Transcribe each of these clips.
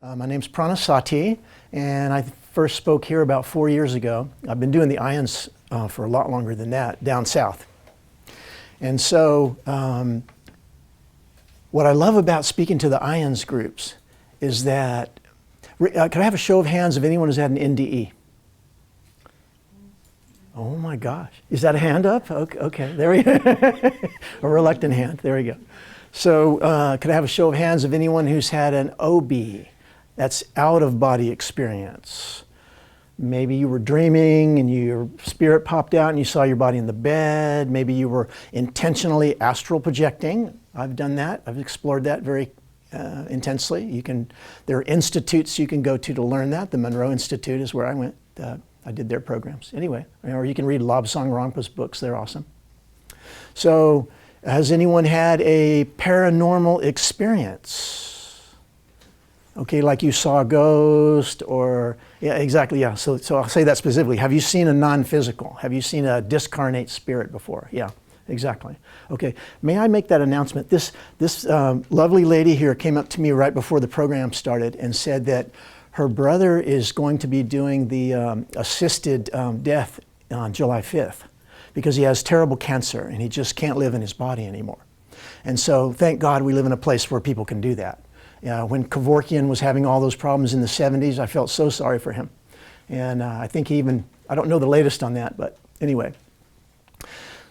My name's Prana Sati, and I first spoke here about 4 years ago. I've been doing the ions for a lot longer than that, down south. And so what I love about speaking to the ions groups is that, can I have a show of hands of anyone who's had an NDE? Oh my gosh, is that a hand up? Okay, there we go. A reluctant hand, there we go. So could I have a show of hands of anyone who's had an OB? That's out of body experience. Maybe you were dreaming and your spirit popped out and you saw your body in the bed. Maybe you were intentionally astral projecting. I've done that. I've explored that very intensely. There are institutes you can go to learn that. The Monroe Institute is where I went. I did their programs. Anyway, or you can read Lobsang Rangpa's books. They're awesome. So has anyone had a paranormal experience? Okay, like you saw a ghost or, yeah, exactly, yeah. So I'll say that specifically. Have you seen a non-physical? Have you seen a discarnate spirit before? Yeah, exactly. Okay, may I make that announcement? This lovely lady here came up to me right before the program started and said that her brother is going to be doing the assisted death on July 5th because he has terrible cancer and he just can't live in his body anymore. And so thank God we live in a place where people can do that. When Kevorkian was having all those problems in the 70s, I felt so sorry for him. And I think he even, I don't know the latest on that, but anyway.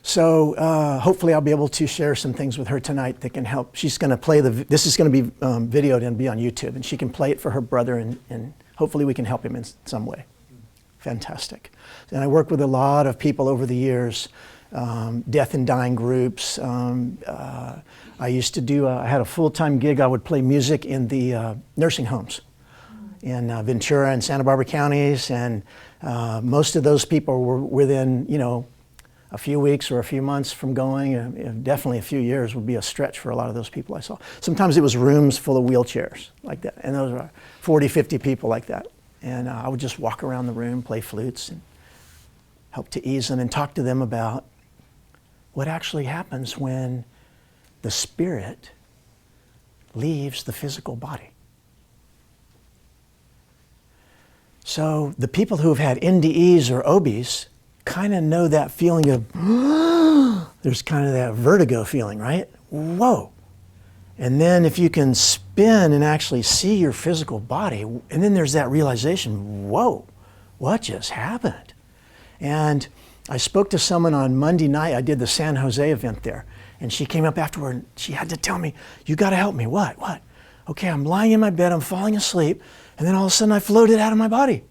So hopefully I'll be able to share some things with her tonight that can help. She's going to play this is going to be videoed and be on YouTube, and she can play it for her brother, and hopefully we can help him in some way. Fantastic. And I work with a lot of people over the years, death and dying groups. I used to do, I had a full-time gig. I would play music in the nursing homes in Ventura and Santa Barbara counties, and most of those people were within, a few weeks or a few months from going. Definitely a few years would be a stretch for a lot of those people I saw. Sometimes it was rooms full of wheelchairs like that, and those were 40, 50 people like that. And I would just walk around the room, play flutes, and help to ease them and talk to them about what actually happens when the spirit leaves the physical body. So the people who have had NDEs or OBs kind of know that feeling of, there's kind of that vertigo feeling, right? Whoa. And then if you can spin and actually see your physical body, and then there's that realization, whoa, what just happened? And I spoke to someone on Monday night. I did the San Jose event there. And she came up afterward and she had to tell me, you got to help me. What? Okay, I'm lying in my bed, I'm falling asleep, and then all of a sudden I floated out of my body.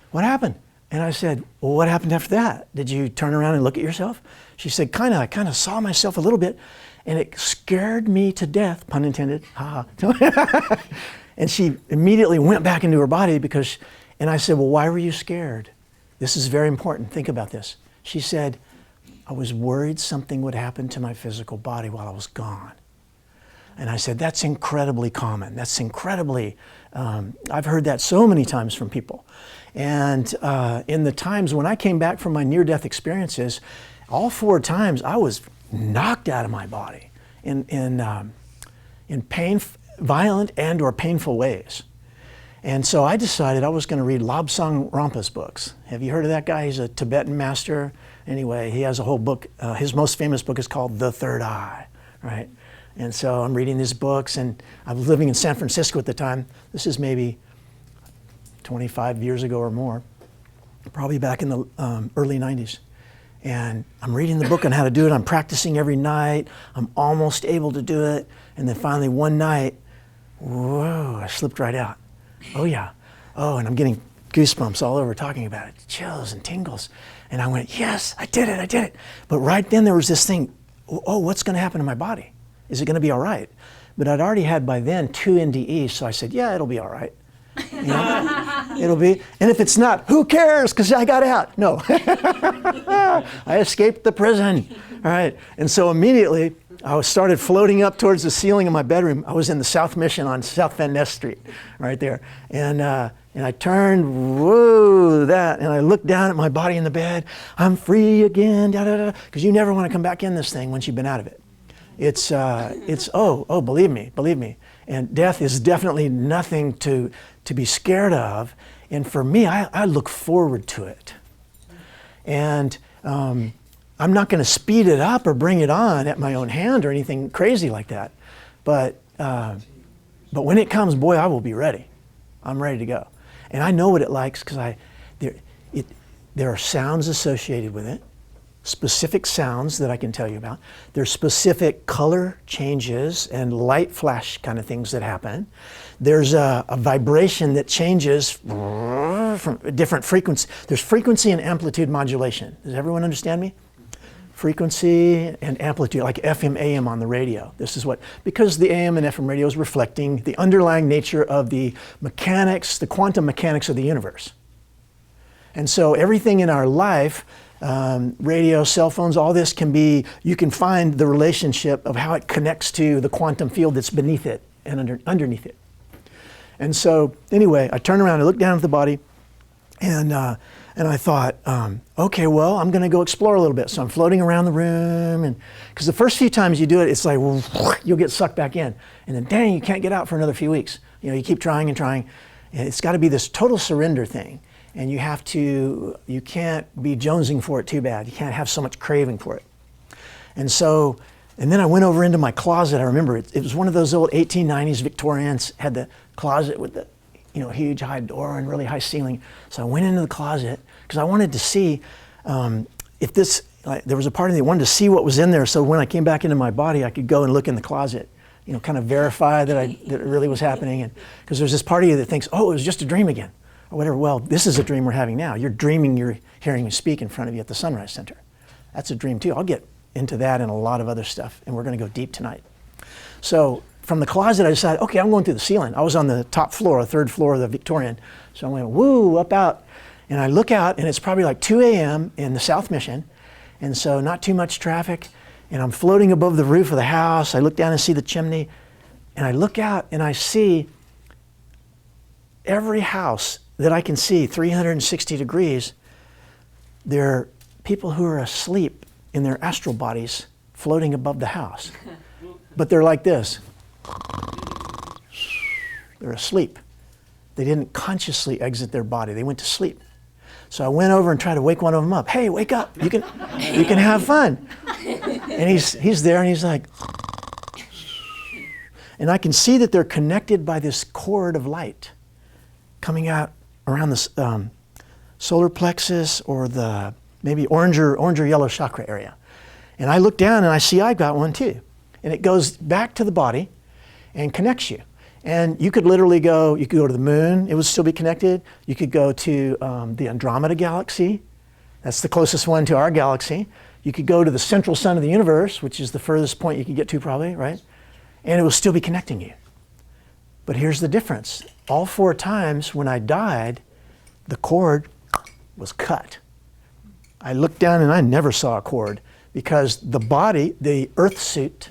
What happened? And I said, well, what happened after that? Did you turn around and look at yourself? She said, I kind of saw myself a little bit, and it scared me to death, pun intended. And she immediately went back into her body and I said, well, why were you scared? This is very important. Think about this. She said, I was worried something would happen to my physical body while I was gone. And I said, that's incredibly common. That's incredibly, I've heard that so many times from people. And in the times when I came back from my near-death experiences, all 4 times I was knocked out of my body in violent and or painful ways. And so I decided I was going to read Lobsang Rangpa's books. Have you heard of that guy? He's a Tibetan master. Anyway, he has a whole book. His most famous book is called The Third Eye, right? And so I'm reading these books, and I was living in San Francisco at the time. This is maybe 25 years ago or more, probably back in the early 90s. And I'm reading the book on how to do it. I'm practicing every night. I'm almost able to do it. And then finally one night, whoa, I slipped right out. Oh yeah. Oh, and I'm getting goosebumps all over talking about it, chills and tingles. And I went, yes, I did it. But right then there was this thing, oh, what's going to happen to my body? Is it going to be all right? But I'd already had by then 2 NDEs, so I said, yeah, it'll be all right. It'll be, and if it's not, who cares, because I got out. No, I escaped the prison. All right, and so immediately I started floating up towards the ceiling of my bedroom. I was in the South Mission on South Van Ness Street, right there. And I turned, whoa, and I looked down at my body in the bed. I'm free again, because you never want to come back in this thing once you've been out of it. It's believe me. And death is definitely nothing to be scared of. And for me, I look forward to it. And I'm not going to speed it up or bring it on at my own hand or anything crazy like that. But when it comes, boy, I will be ready. I'm ready to go. And I know what it likes because there are sounds associated with it, specific sounds that I can tell you about. There's specific color changes and light flash kind of things that happen. There's a vibration that changes from different frequencies. There's frequency and amplitude modulation. Does everyone understand me? Frequency and amplitude, like FM, AM on the radio. This is what, because the AM and FM radio is reflecting the underlying nature of the mechanics, the quantum mechanics of the universe. And so everything in our life, radio, cell phones, all this can be, you can find the relationship of how it connects to the quantum field that's beneath it and underneath it. And so anyway, I turned around, I looked down at the body, and I thought, okay, well, I'm going to go explore a little bit. So I'm floating around the room, and because the first few times you do it, it's like you'll get sucked back in, and then dang, you can't get out for another few weeks. You know, you keep trying and trying. And it's got to be this total surrender thing, and you can't be jonesing for it too bad. You can't have so much craving for it. And then I went over into my closet. I remember it was one of those old 1890s Victorians, had the closet with the huge high door and really high ceiling. So I went into the closet because I wanted to see if this, there was a part of me that wanted to see what was in there. So when I came back into my body, I could go and look in the closet, kind of verify that it really was happening. And because there's this part of you that thinks, oh, it was just a dream again, or whatever. Well, this is a dream we're having now. You're dreaming you're hearing me speak in front of you at the Sunrise Center. That's a dream too. I'll get into that and a lot of other stuff, and we're going to go deep tonight. So from the closet, I decided, okay, I'm going through the ceiling. I was on the top floor, third floor of the Victorian. So I went, woo, up out. And I look out, and it's probably like 2 a.m. in the South Mission. And so not too much traffic. And I'm floating above the roof of the house. I look down and see the chimney. And I look out, and I see every house that I can see, 360 degrees. There are people who are asleep in their astral bodies floating above the house. But they're like this. They're asleep. They didn't consciously exit their body. They went to sleep. So I went over and tried to wake one of them up. Hey, wake up. You can have fun. And he's there, and he's like, and I can see that they're connected by this cord of light coming out around the solar plexus or the maybe orange or yellow chakra area. And I look down and I see I've got one too. And it goes back to the body and connects you. And you could literally go to the moon, it would still be connected. You could go to the Andromeda galaxy. That's the closest one to our galaxy. You could go to the central sun of the universe, which is the furthest point you could get to probably, right? And it will still be connecting you. But here's the difference. All 4 times when I died, the cord was cut. I looked down and I never saw a cord because the body, the earth suit,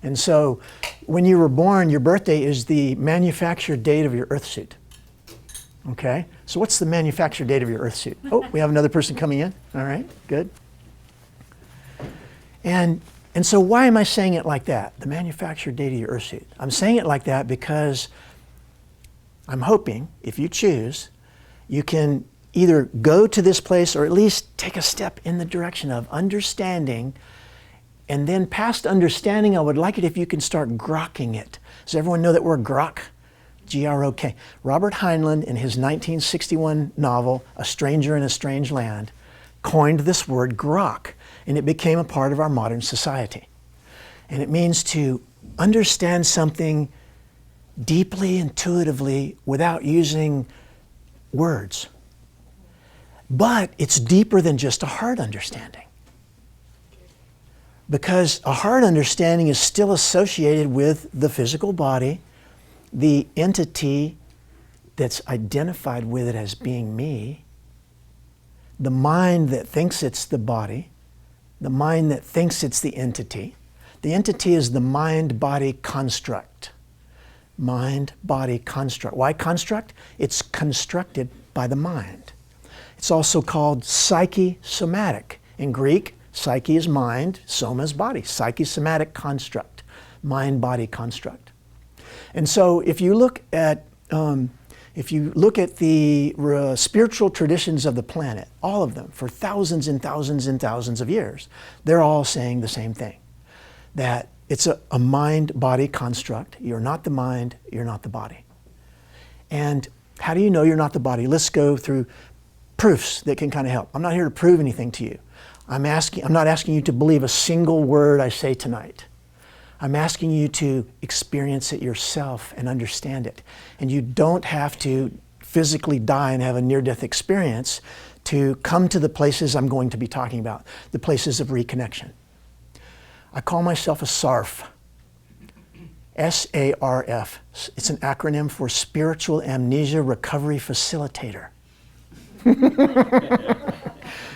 and so when you were born, your birthday is the manufactured date of your earth suit. Okay? So what's the manufactured date of your earth suit? Oh, we have another person coming in. All right, good. And so why am I saying it like that? The manufactured date of your earth suit. I'm saying it like that because I'm hoping, if you choose, you can either go to this place or at least take a step in the direction of understanding. And then past understanding, I would like it if you can start grokking it. Does everyone know that word grok? G-R-O-K. Robert Heinlein, in his 1961 novel, A Stranger in a Strange Land, coined this word grok, and it became a part of our modern society. And it means to understand something deeply, intuitively, without using words. But it's deeper than just a heart understanding. Because a heart understanding is still associated with the physical body, the entity that's identified with it as being me, the mind that thinks it's the body, the mind that thinks it's the entity. The entity is the mind-body construct. Mind-body construct. Why construct? It's constructed by the mind. It's also called psyche-somatic. In Greek, psyche is mind, soma is body. Psyche-somatic construct, mind-body construct. And so if you look at the spiritual traditions of the planet, all of them, for thousands and thousands and thousands of years, they're all saying the same thing, that it's a mind-body construct. You're not the mind, you're not the body. And how do you know you're not the body? Let's go through proofs that can kind of help. I'm not here to prove anything to you. I'm not asking you to believe a single word I say tonight. I'm asking you to experience it yourself and understand it. And you don't have to physically die and have a near-death experience to come to the places I'm going to be talking about, the places of reconnection. I call myself a SARF. S-A-R-F. It's an acronym for Spiritual Amnesia Recovery Facilitator.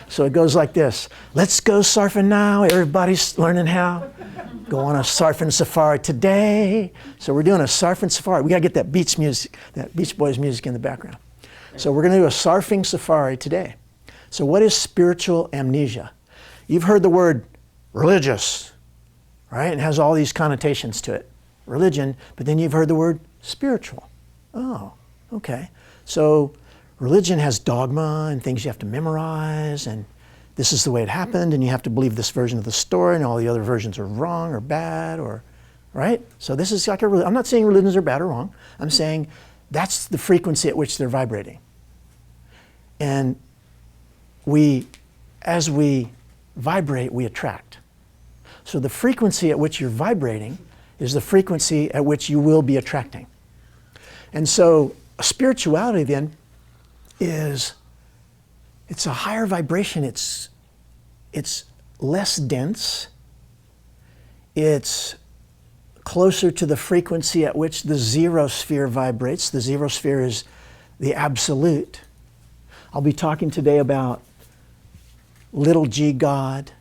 So it goes like this. Let's go surfing now. Everybody's learning how. Go on a surfing safari today. So we're doing a surfing safari. We got to get that Beach music, that Beach Boys music in the background. So we're going to do a surfing safari today. So what is spiritual amnesia? You've heard the word religious, right? It has all these connotations to it. Religion, but then you've heard the word spiritual. Oh, okay. So religion has dogma and things you have to memorize, and this is the way it happened, and you have to believe this version of the story, and all the other versions are wrong or bad, or right? So this is like I'm not saying religions are bad or wrong. I'm saying that's the frequency at which they're vibrating. And as we vibrate, we attract. So the frequency at which you're vibrating is the frequency at which you will be attracting. And so spirituality then it's a higher vibration. It's less dense. It's closer to the frequency at which the zero sphere vibrates. The zero sphere is the absolute. I'll be talking today about little g God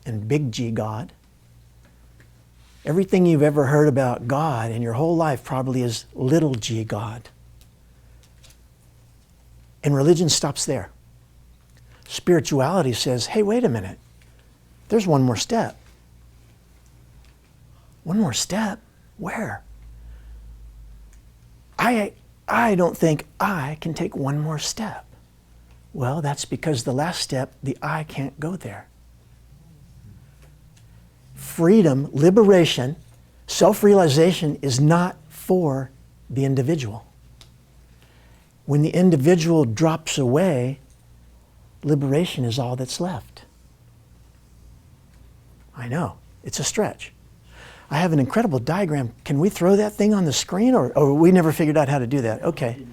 and big G God. Everything you've ever heard about God in your whole life probably is little g God. And religion stops there. Spirituality says, hey, wait a minute. There's one more step. One more step? Where? I don't think I can take one more step. Well, that's because the last step, the I can't go there. Freedom, liberation, self-realization is not for the individual. When the individual drops away, liberation is all that's left. I know, it's a stretch. I have an incredible diagram. Can we throw that thing on the screen, or we never figured out how to do that? Okay.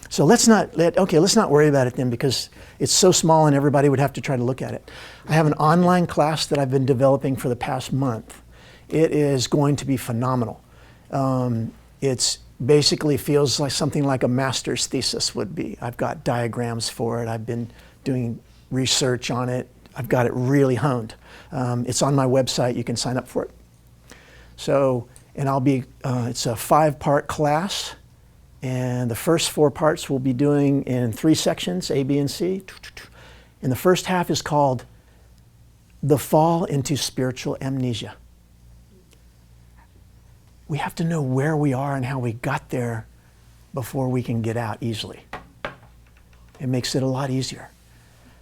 So let's not worry about it then, because it's so small and everybody would have to try to look at it. I have an online class that I've been developing for the past month. It is going to be phenomenal. It's basically feels like something like a master's thesis would be. I've got diagrams for it. I've been doing research on it. I've got it really honed. It's on my website. You can sign up for it. So, and it's a 5-part class. And the first 4 parts we'll be doing in 3 sections, A, B, and C. And the first half is called The Fall into Spiritual Amnesia. We have to know where we are and how we got there before we can get out easily. It makes it a lot easier.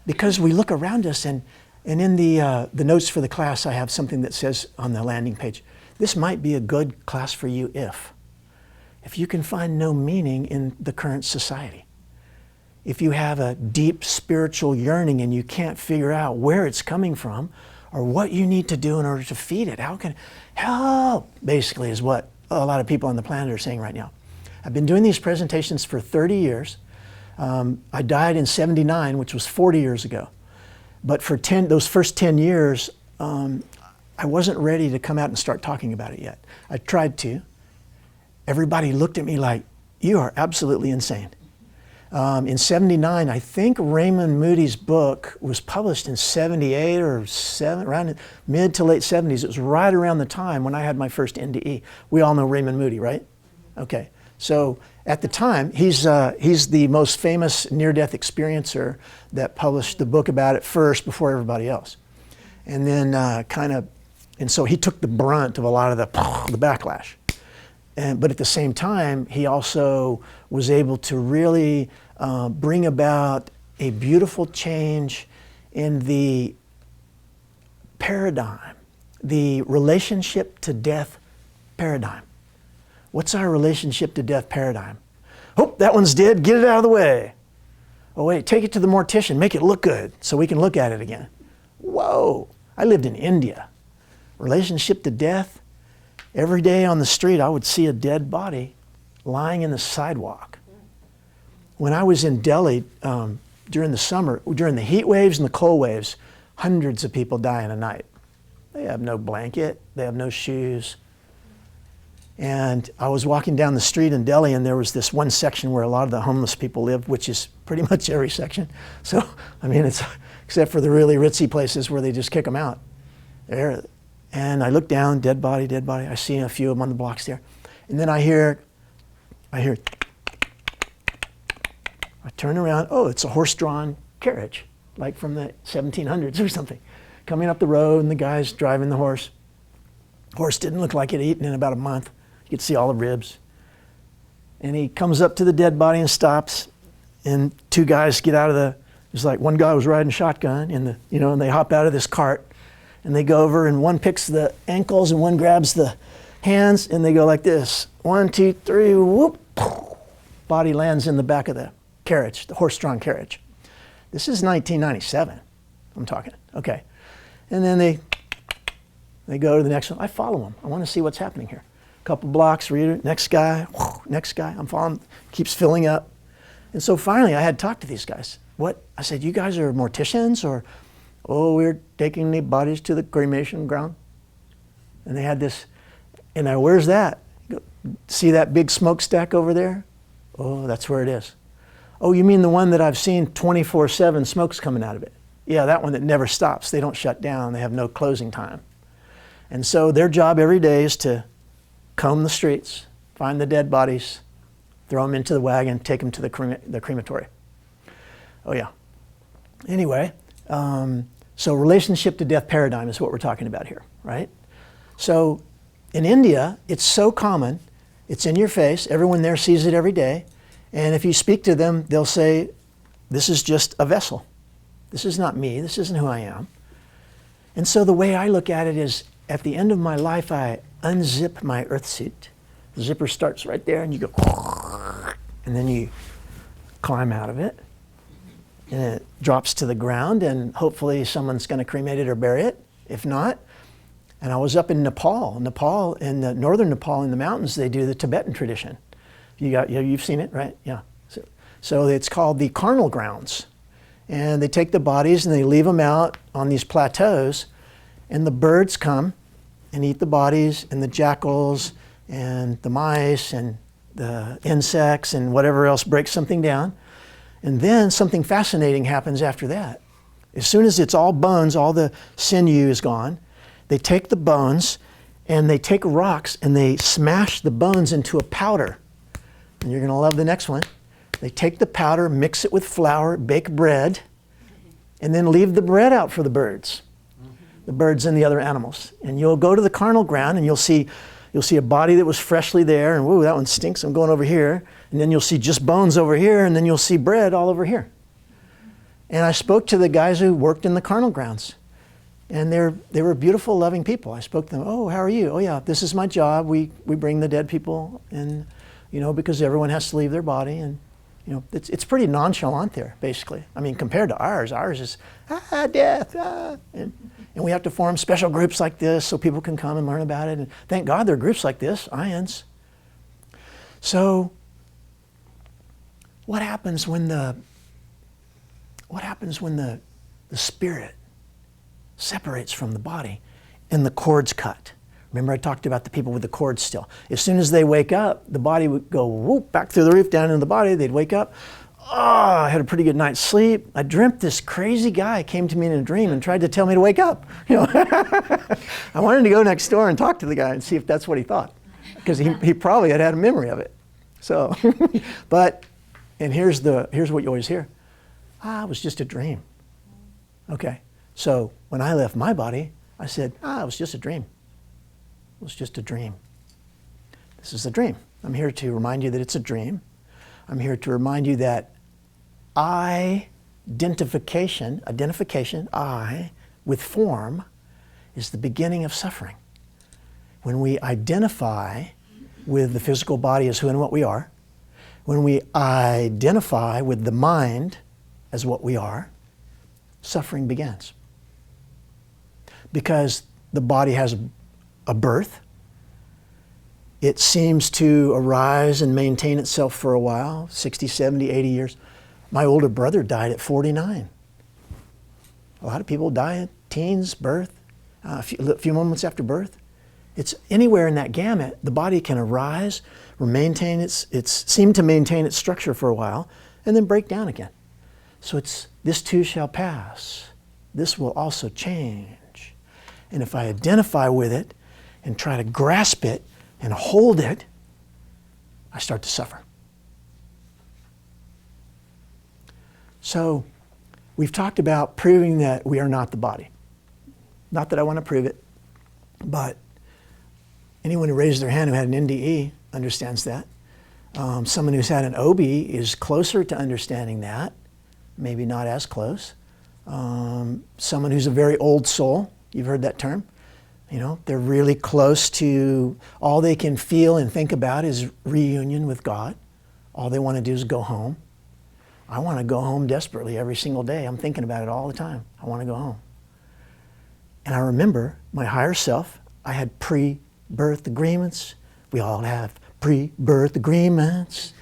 Because we look around us, and in the notes for the class, I have something that says on the landing page, this might be a good class for you if you can find no meaning in the current society. If you have a deep spiritual yearning and you can't figure out where it's coming from or what you need to do in order to feed it, help, basically is what a lot of people on the planet are saying right now. I've been doing these presentations for 30 years. I died in '79, which was 40 years ago. But for those first 10 years, I wasn't ready to come out and start talking about it yet. I tried to. Everybody looked at me like, you are absolutely insane. In '79, I think Raymond Moody's book was published in '78 or around mid to late '70s. It was right around the time when I had my first NDE. We all know Raymond Moody, right? Okay. So at the time, he's the most famous near-death experiencer that published the book about it first before everybody else. And then and so he took the brunt of a lot of the backlash. but at the same time, he also was able to really bring about a beautiful change in the paradigm, the relationship to death paradigm. What's our relationship to death paradigm? Oh, that one's dead, get it out of the way. Oh wait, take it to the mortician, make it look good so we can look at it again. Whoa, I lived in India. Relationship to death, every day on the street I would see a dead body lying in the sidewalk. When I was in Delhi during the summer, during the heat waves and the cold waves, hundreds of people die in a night. They have no blanket, they have no shoes. And I was walking down the street in Delhi, and there was this one section where a lot of the homeless people live, which is pretty much every section. So, I mean, it's except for the really ritzy places where they just kick them out. There, and I look down, dead body, dead body. I see a few of them on the blocks there. And then I hear, I turn around, oh, it's a horse-drawn carriage, like from the 1700s or something, coming up the road, and the guy's driving the horse. Horse didn't look like it had eaten in about a month. You could see all the ribs. And he comes up to the dead body and stops, and two guys get out of the, it's like one guy was riding shotgun, and and they hop out of this cart, and they go over, and one picks the ankles, and one grabs the hands, and they go like this. 1, 2, 3, whoop. Body lands in the back of the carriage, the horse-drawn carriage. This is 1997, I'm talking, okay. And then they go to the next one. I follow them. I want to see what's happening here. A couple blocks, reader, next guy, next guy. I'm following, keeps filling up. And so finally I had talked to these guys. What? I said, you guys are morticians, or, oh, we're taking the bodies to the cremation ground? And they had this, and I, where's that? See that big smokestack over there? Oh, that's where it is. Oh, you mean the one that I've seen 24/7 smoke's coming out of it? Yeah, that one that never stops. They don't shut down. They have no closing time. And so their job every day is to comb the streets, find the dead bodies, throw them into the wagon, take them to the crematory. Oh yeah. Anyway, so relationship to death paradigm is what we're talking about here, right? So in India, it's so common, it's in your face, everyone there sees it every day, and if you speak to them, they'll say, this is just a vessel. This is not me, this isn't who I am. And so the way I look at it is, at the end of my life, I unzip my earth suit. The zipper starts right there, and you go, and then you climb out of it, and it drops to the ground, and hopefully someone's going to cremate it or bury it. If not, and I was up in Nepal, in the northern Nepal, in the mountains, they do the Tibetan tradition. You've seen it, right? Yeah. So it's called the carnal grounds, and they take the bodies and they leave them out on these plateaus. And the birds come and eat the bodies, and the jackals and the mice and the insects and whatever else breaks something down. And then something fascinating happens after that. As soon as it's all bones, all the sinew is gone, they take the bones and they take rocks and they smash the bones into a powder. And you're going to love the next one. They take the powder, mix it with flour, bake bread, and then leave the bread out for the birds. The birds and the other animals. And you'll go to the carnal ground and you'll see a body that was freshly there, and whoa, that one stinks, I'm going over here. And then you'll see just bones over here, and then you'll see bread all over here. And I spoke to the guys who worked in the carnal grounds. And they were beautiful, loving people. I spoke to them, oh, how are you? Oh yeah, this is my job. We bring the dead people, and because everyone has to leave their body, and it's pretty nonchalant there, basically. I mean, compared to ours is, death, and we have to form special groups like this so people can come and learn about it. And thank God there are groups like this, IONS. So what happens when the spirit separates from the body and the cords cut? Remember I talked about the people with the cords still. As soon as they wake up, the body would go whoop back through the roof down into the body. They'd wake up. Oh, I had a pretty good night's sleep. I dreamt this crazy guy came to me in a dream and tried to tell me to wake up. I wanted to go next door and talk to the guy and see if that's what he thought, because he probably had a memory of it. So, and here's what you always hear. It was just a dream. Okay, so when I left my body, I said, it was just a dream. It was just a dream. This is a dream. I'm here to remind you that it's a dream. I'm here to remind you that identification, I, with form, is the beginning of suffering. When we identify with the physical body as who and what we are, when we identify with the mind as what we are, suffering begins. Because the body has a birth. It seems to arise and maintain itself for a while, 60, 70, 80 years. My older brother died at 49. A lot of people die at teens, birth, a few moments after birth. It's anywhere in that gamut, the body can arise, or seem to maintain its structure for a while, and then break down again. So it's, this too shall pass. This will also change. And if I identify with it and try to grasp it and hold it, I start to suffer. So we've talked about proving that we are not the body. Not that I want to prove it, but anyone who raised their hand who had an NDE understands that. Someone who's had an OB is closer to understanding that, maybe not as close. Someone who's a very old soul, you've heard that term. You know, they're really close to, all they can feel and think about is reunion with God. All they want to do is go home. I want to go home desperately every single day. I'm thinking about it all the time. I want to go home. And I remember my higher self, I had pre-birth agreements. We all have pre-birth agreements.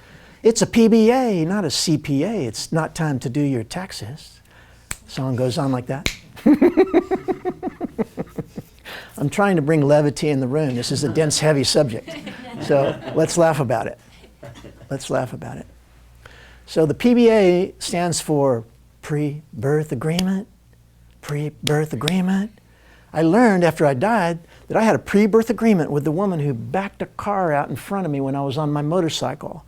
It's a PBA, not a CPA. It's not time to do your taxes. Song goes on like that. I'm trying to bring levity in the room. This is a dense, heavy subject. So let's laugh about it. Let's laugh about it. So the PBA stands for pre-birth agreement, pre-birth agreement. I learned after I died that I had a pre-birth agreement with the woman who backed a car out in front of me when I was on my motorcycle.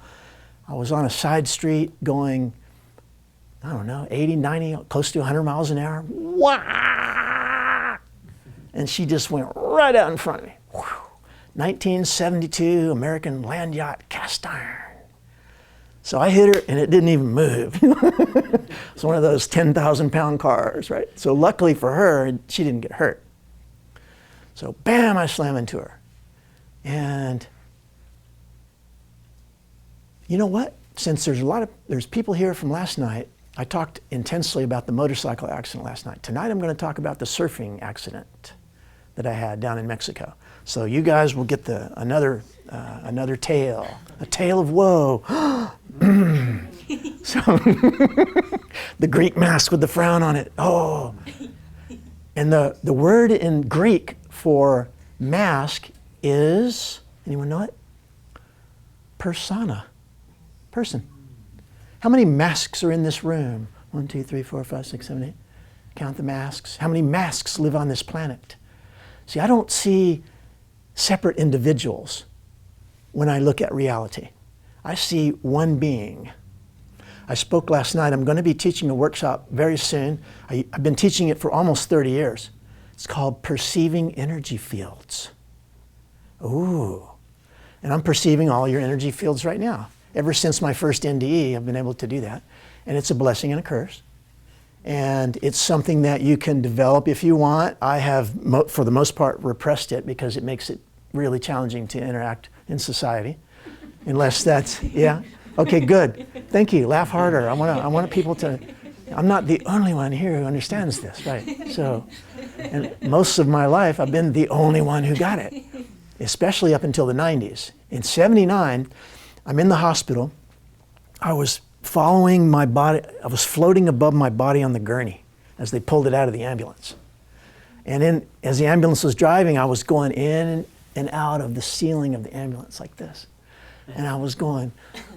I was on a side street going, I don't know, 80, 90, close to 100 miles an hour. Wah! And she just went right out in front of me. Whew. 1972 American land yacht cast iron. So I hit her and it didn't even move. It's one of those 10,000 pound cars, right? So luckily for her, she didn't get hurt. So bam, I slam into her. And you know what? Since there's people here from last night, I talked intensely about the motorcycle accident last night. Tonight I'm going to talk about the surfing accident that I had down in Mexico. So you guys will get another tale, a tale of woe. So the Greek mask with the frown on it. Oh, and the word in Greek for mask is, anyone know it? Persona, person. How many masks are in this room? 1, 2, 3, 4, 5, 6, 7, 8. Count the masks. How many masks live on this planet? See, I don't see separate individuals when I look at reality. I see one being. I spoke last night. I'm going to be teaching a workshop very soon. I've been teaching it for almost 30 years. It's called Perceiving Energy Fields. Ooh. And I'm perceiving all your energy fields right now. Ever since my first NDE, I've been able to do that. And it's a blessing and a curse. And it's something that you can develop if you want. I have, for the most part, repressed it because it makes it really challenging to interact in society. Unless that's, yeah. Okay, good. Thank you. Laugh harder. I want people to, I'm not the only one here who understands this, right? So, and most of my life, I've been the only one who got it, especially up until the 90s. In 79, I'm in the hospital. I was following my body, I was floating above my body on the gurney as they pulled it out of the ambulance. And as the ambulance was driving, I was going in and out of the ceiling of the ambulance like this. And I was going,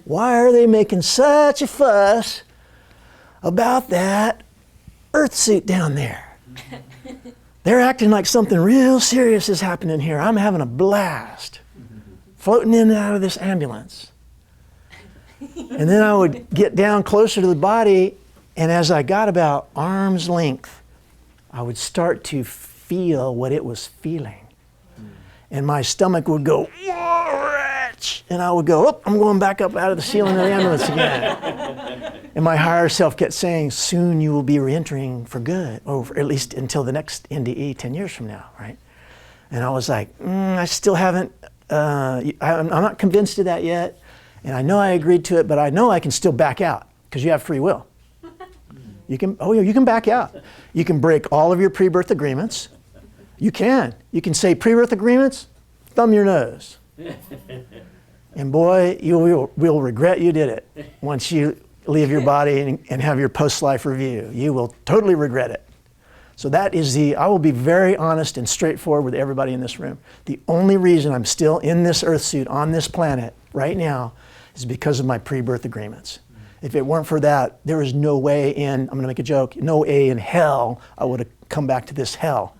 why are they making such a fuss about that earth suit down there? They're acting like something real serious is happening here. I'm having a blast floating in and out of this ambulance. And then I would get down closer to the body, and as I got about arm's length, I would start to feel what it was feeling. And my stomach would go, and I would go, oh, I'm going back up out of the ceiling of the ambulance again. And my higher self kept saying, soon you will be re-entering for good, or at least until the next NDE 10 years from now, right? And I was like, I still haven't, I'm not convinced of that yet. And I know I agreed to it, but I know I can still back out because you have free will. You can, you can back out. You can break all of your pre-birth agreements. You can. You can say pre-birth agreements, thumb your nose. And boy, you will regret you did it once you leave your body and have your post-life review. You will totally regret it. So that is I will be very honest and straightforward with everybody in this room. The only reason I'm still in this earth suit on this planet right now is because of my pre-birth agreements. If it weren't for that, there is no way in, I'm going to make a joke, no way in hell I would have come back to this hell.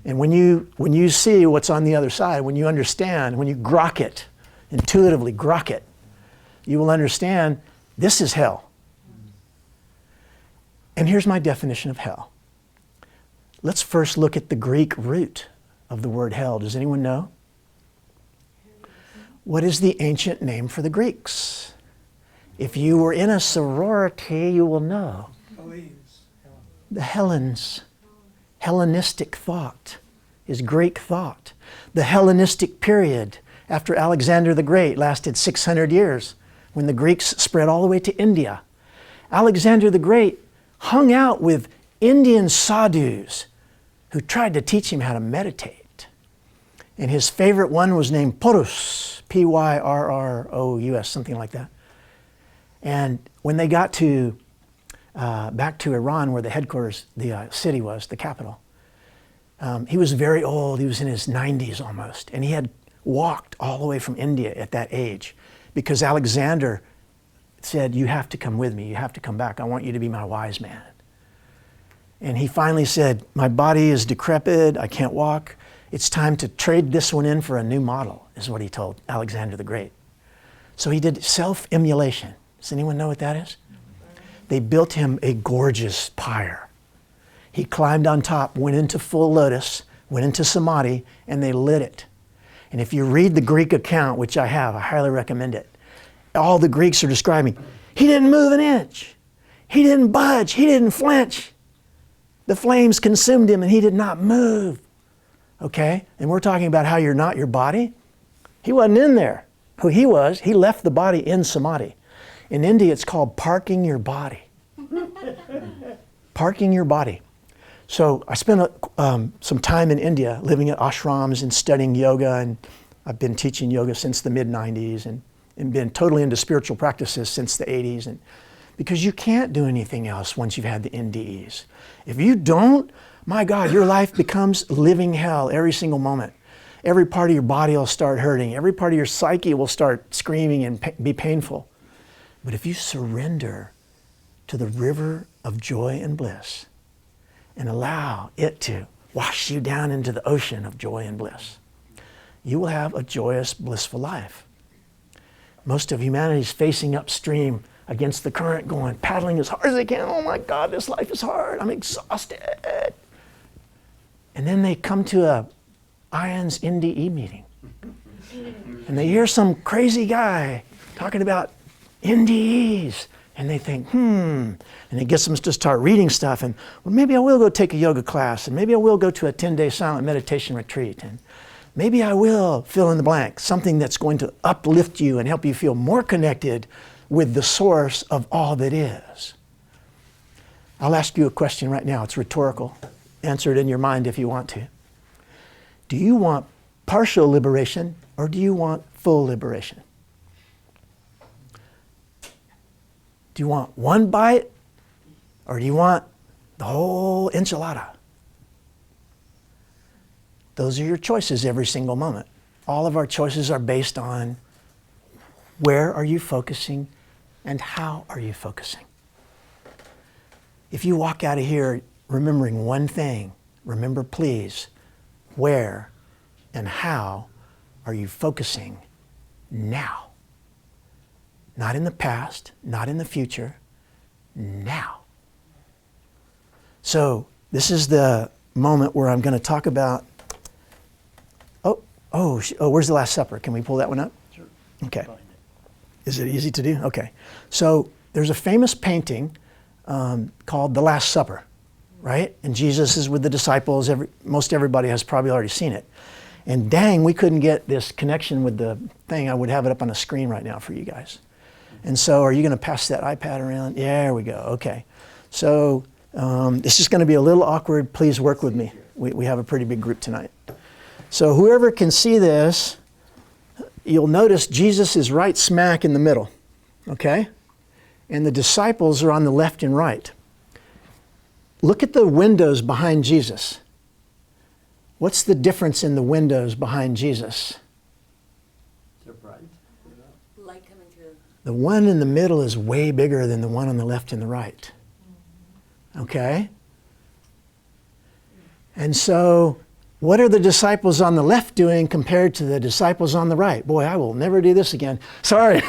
And when you see what's on the other side, when you understand, when you grok it, intuitively grok it, you will understand this is hell. And here's my definition of hell. Let's first look at the Greek root of the word hell. Does anyone know? What is the ancient name for the Greeks? If you were in a sorority, you will know. The Hellenes. Hellenistic thought is Greek thought. The Hellenistic period after Alexander the Great lasted 600 years when the Greeks spread all the way to India. Alexander the Great hung out with Indian sadhus who tried to teach him how to meditate. And his favorite one was named Pyrrhus, Pyrrrous, something like that. And when they got to back to Iran, where the headquarters, the city was, the capital, he was very old. He was in his 90s almost. And he had walked all the way from India at that age because Alexander said, you have to come with me. You have to come back. I want you to be my wise man. And he finally said, my body is decrepit. I can't walk. It's time to trade this one in for a new model, is what he told Alexander the Great. So he did self-immolation. Does anyone know what that is? They built him a gorgeous pyre. He climbed on top, went into full lotus, went into samadhi, and they lit it. And if you read the Greek account, which I have, I highly recommend it, all the Greeks are describing, he didn't move an inch. He didn't budge. He didn't flinch. The flames consumed him and he did not move. Okay? And we're talking about how you're not your body. He wasn't in there. Who he was, he left the body in samadhi. In India, it's called parking your body. Parking your body. So I spent some time in India living at ashrams and studying yoga, and I've been teaching yoga since the mid-90s and been totally into spiritual practices since the 80s. And because you can't do anything else once you've had the NDEs. If you don't, my God, your life becomes living hell every single moment. Every part of your body will start hurting. Every part of your psyche will start screaming and be painful. But if you surrender to the river of joy and bliss and allow it to wash you down into the ocean of joy and bliss, you will have a joyous, blissful life. Most of humanity is facing upstream against the current, going, paddling as hard as they can. Oh my God, this life is hard. I'm exhausted. And then they come to a IONS NDE meeting. And they hear some crazy guy talking about NDEs. And they think, and it gets them to start reading stuff. And well, maybe I will go take a yoga class. And maybe I will go to a 10-day silent meditation retreat. And maybe I will fill in the blank, something that's going to uplift you and help you feel more connected with the source of all that is. I'll ask you a question right now. It's rhetorical. Answer it in your mind if you want to. Do you want partial liberation or do you want full liberation? Do you want one bite or do you want the whole enchilada? Those are your choices every single moment. All of our choices are based on where are you focusing and how are you focusing. If you walk out of here remembering one thing, remember please, where and how are you focusing now? Not in the past, not in the future, now. So this is the moment where I'm going to talk about, Oh, where's the Last Supper? Can we pull that one up? Sure. Okay. Is it easy to do? Okay. So there's a famous painting called The Last Supper, right? And Jesus is with the disciples. Most everybody has probably already seen it. And dang, we couldn't get this connection with the thing. I would have it up on the screen right now for you guys. And so are you going to pass that iPad around? Yeah, there we go. Okay. So this is going to be a little awkward. Please work with me. We have a pretty big group tonight. So whoever can see this, you'll notice Jesus is right smack in the middle, okay? And the disciples are on the left and right. Look at the windows behind Jesus. What's the difference in the windows behind Jesus? They're bright. Light coming through. The one in the middle is way bigger than the one on the left and the right. Okay? And so, what are the disciples on the left doing compared to the disciples on the right? Boy, I will never do this again. Sorry,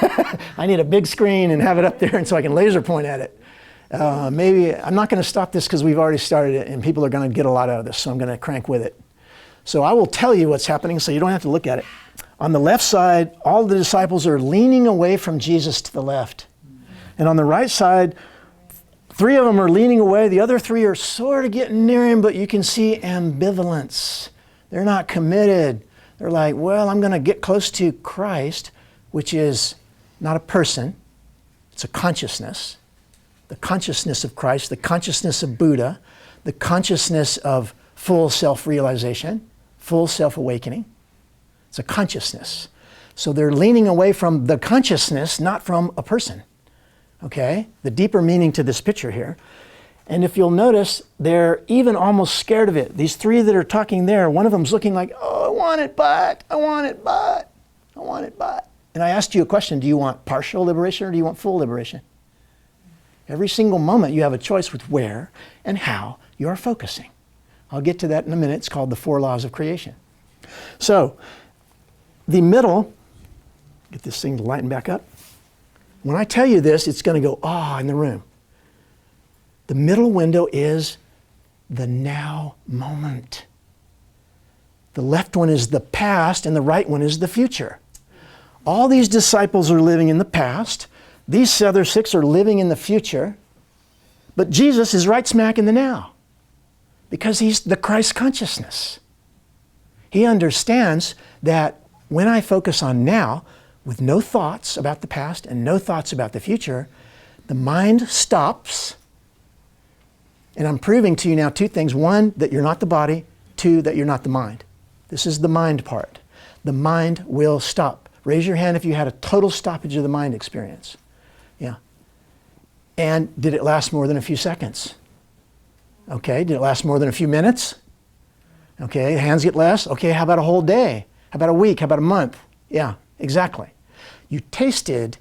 I need a big screen and have it up there and so I can laser point at it. Maybe, I'm not going to stop this because we've already started it and people are going to get a lot out of this, so I'm going to crank with it. So I will tell you what's happening so you don't have to look at it. On the left side, all the disciples are leaning away from Jesus to the left. And on the right side, 3 of them are leaning away. The other 3 are sort of getting near him, but you can see ambivalence. They're not committed. They're like, well, I'm going to get close to Christ, which is not a person. It's a consciousness. The consciousness of Christ, the consciousness of Buddha, the consciousness of full self-realization, full self-awakening. It's a consciousness. So they're leaning away from the consciousness, not from a person. Okay? The deeper meaning to this picture here. And if you'll notice, they're even almost scared of it. These 3 that are talking there, one of them's looking like, oh, I want it, but, I want it, but, I want it, but. And I asked you a question, do you want partial liberation or do you want full liberation? Every single moment you have a choice with where and how you are focusing. I'll get to that in a minute. It's called the 4 laws of creation. So, the middle, get this thing to lighten back up. When I tell you this, it's going to go, ah, in the room. The middle window is the now moment. The left one is the past and the right one is the future. All these disciples are living in the past. These other 6 are living in the future. But Jesus is right smack in the now because he's the Christ consciousness. He understands that when I focus on now, with no thoughts about the past and no thoughts about the future, the mind stops. And I'm proving to you now 2 things. 1, that you're not the body. 2, that you're not the mind. This is the mind part. The mind will stop. Raise your hand if you had a total stoppage of the mind experience. Yeah. And did it last more than a few seconds? Okay, did it last more than a few minutes? Okay, hands get less. Okay, how about a whole day? How about a week? How about a month? Yeah. Exactly. You tasted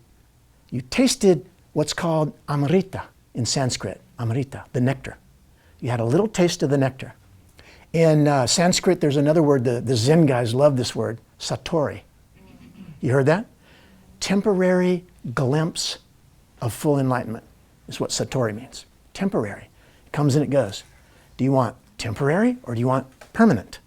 what's called amrita in Sanskrit. Amrita, the nectar. You had a little taste of the nectar. In Sanskrit, there's another word, the Zen guys love this word, satori. You heard that? Temporary glimpse of full enlightenment is what satori means. Temporary. It comes and it goes. Do you want temporary or do you want permanent?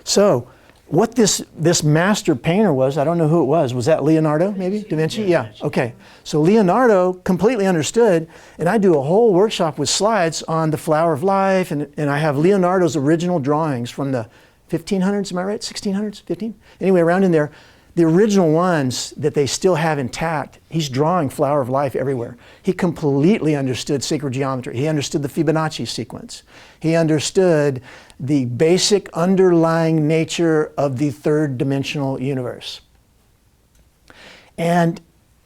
So, what this master painter was, I don't know who it was that Leonardo maybe? Da Vinci? Yeah, okay. So Leonardo completely understood, and I do a whole workshop with slides on the flower of life, and I have Leonardo's original drawings from the 1500s, am I right? 1600s, 15? Anyway, around in there, the original ones that they still have intact, he's drawing flower of life everywhere. He completely understood sacred geometry. He understood the Fibonacci sequence. He understood the basic underlying nature of the 3rd dimensional universe. And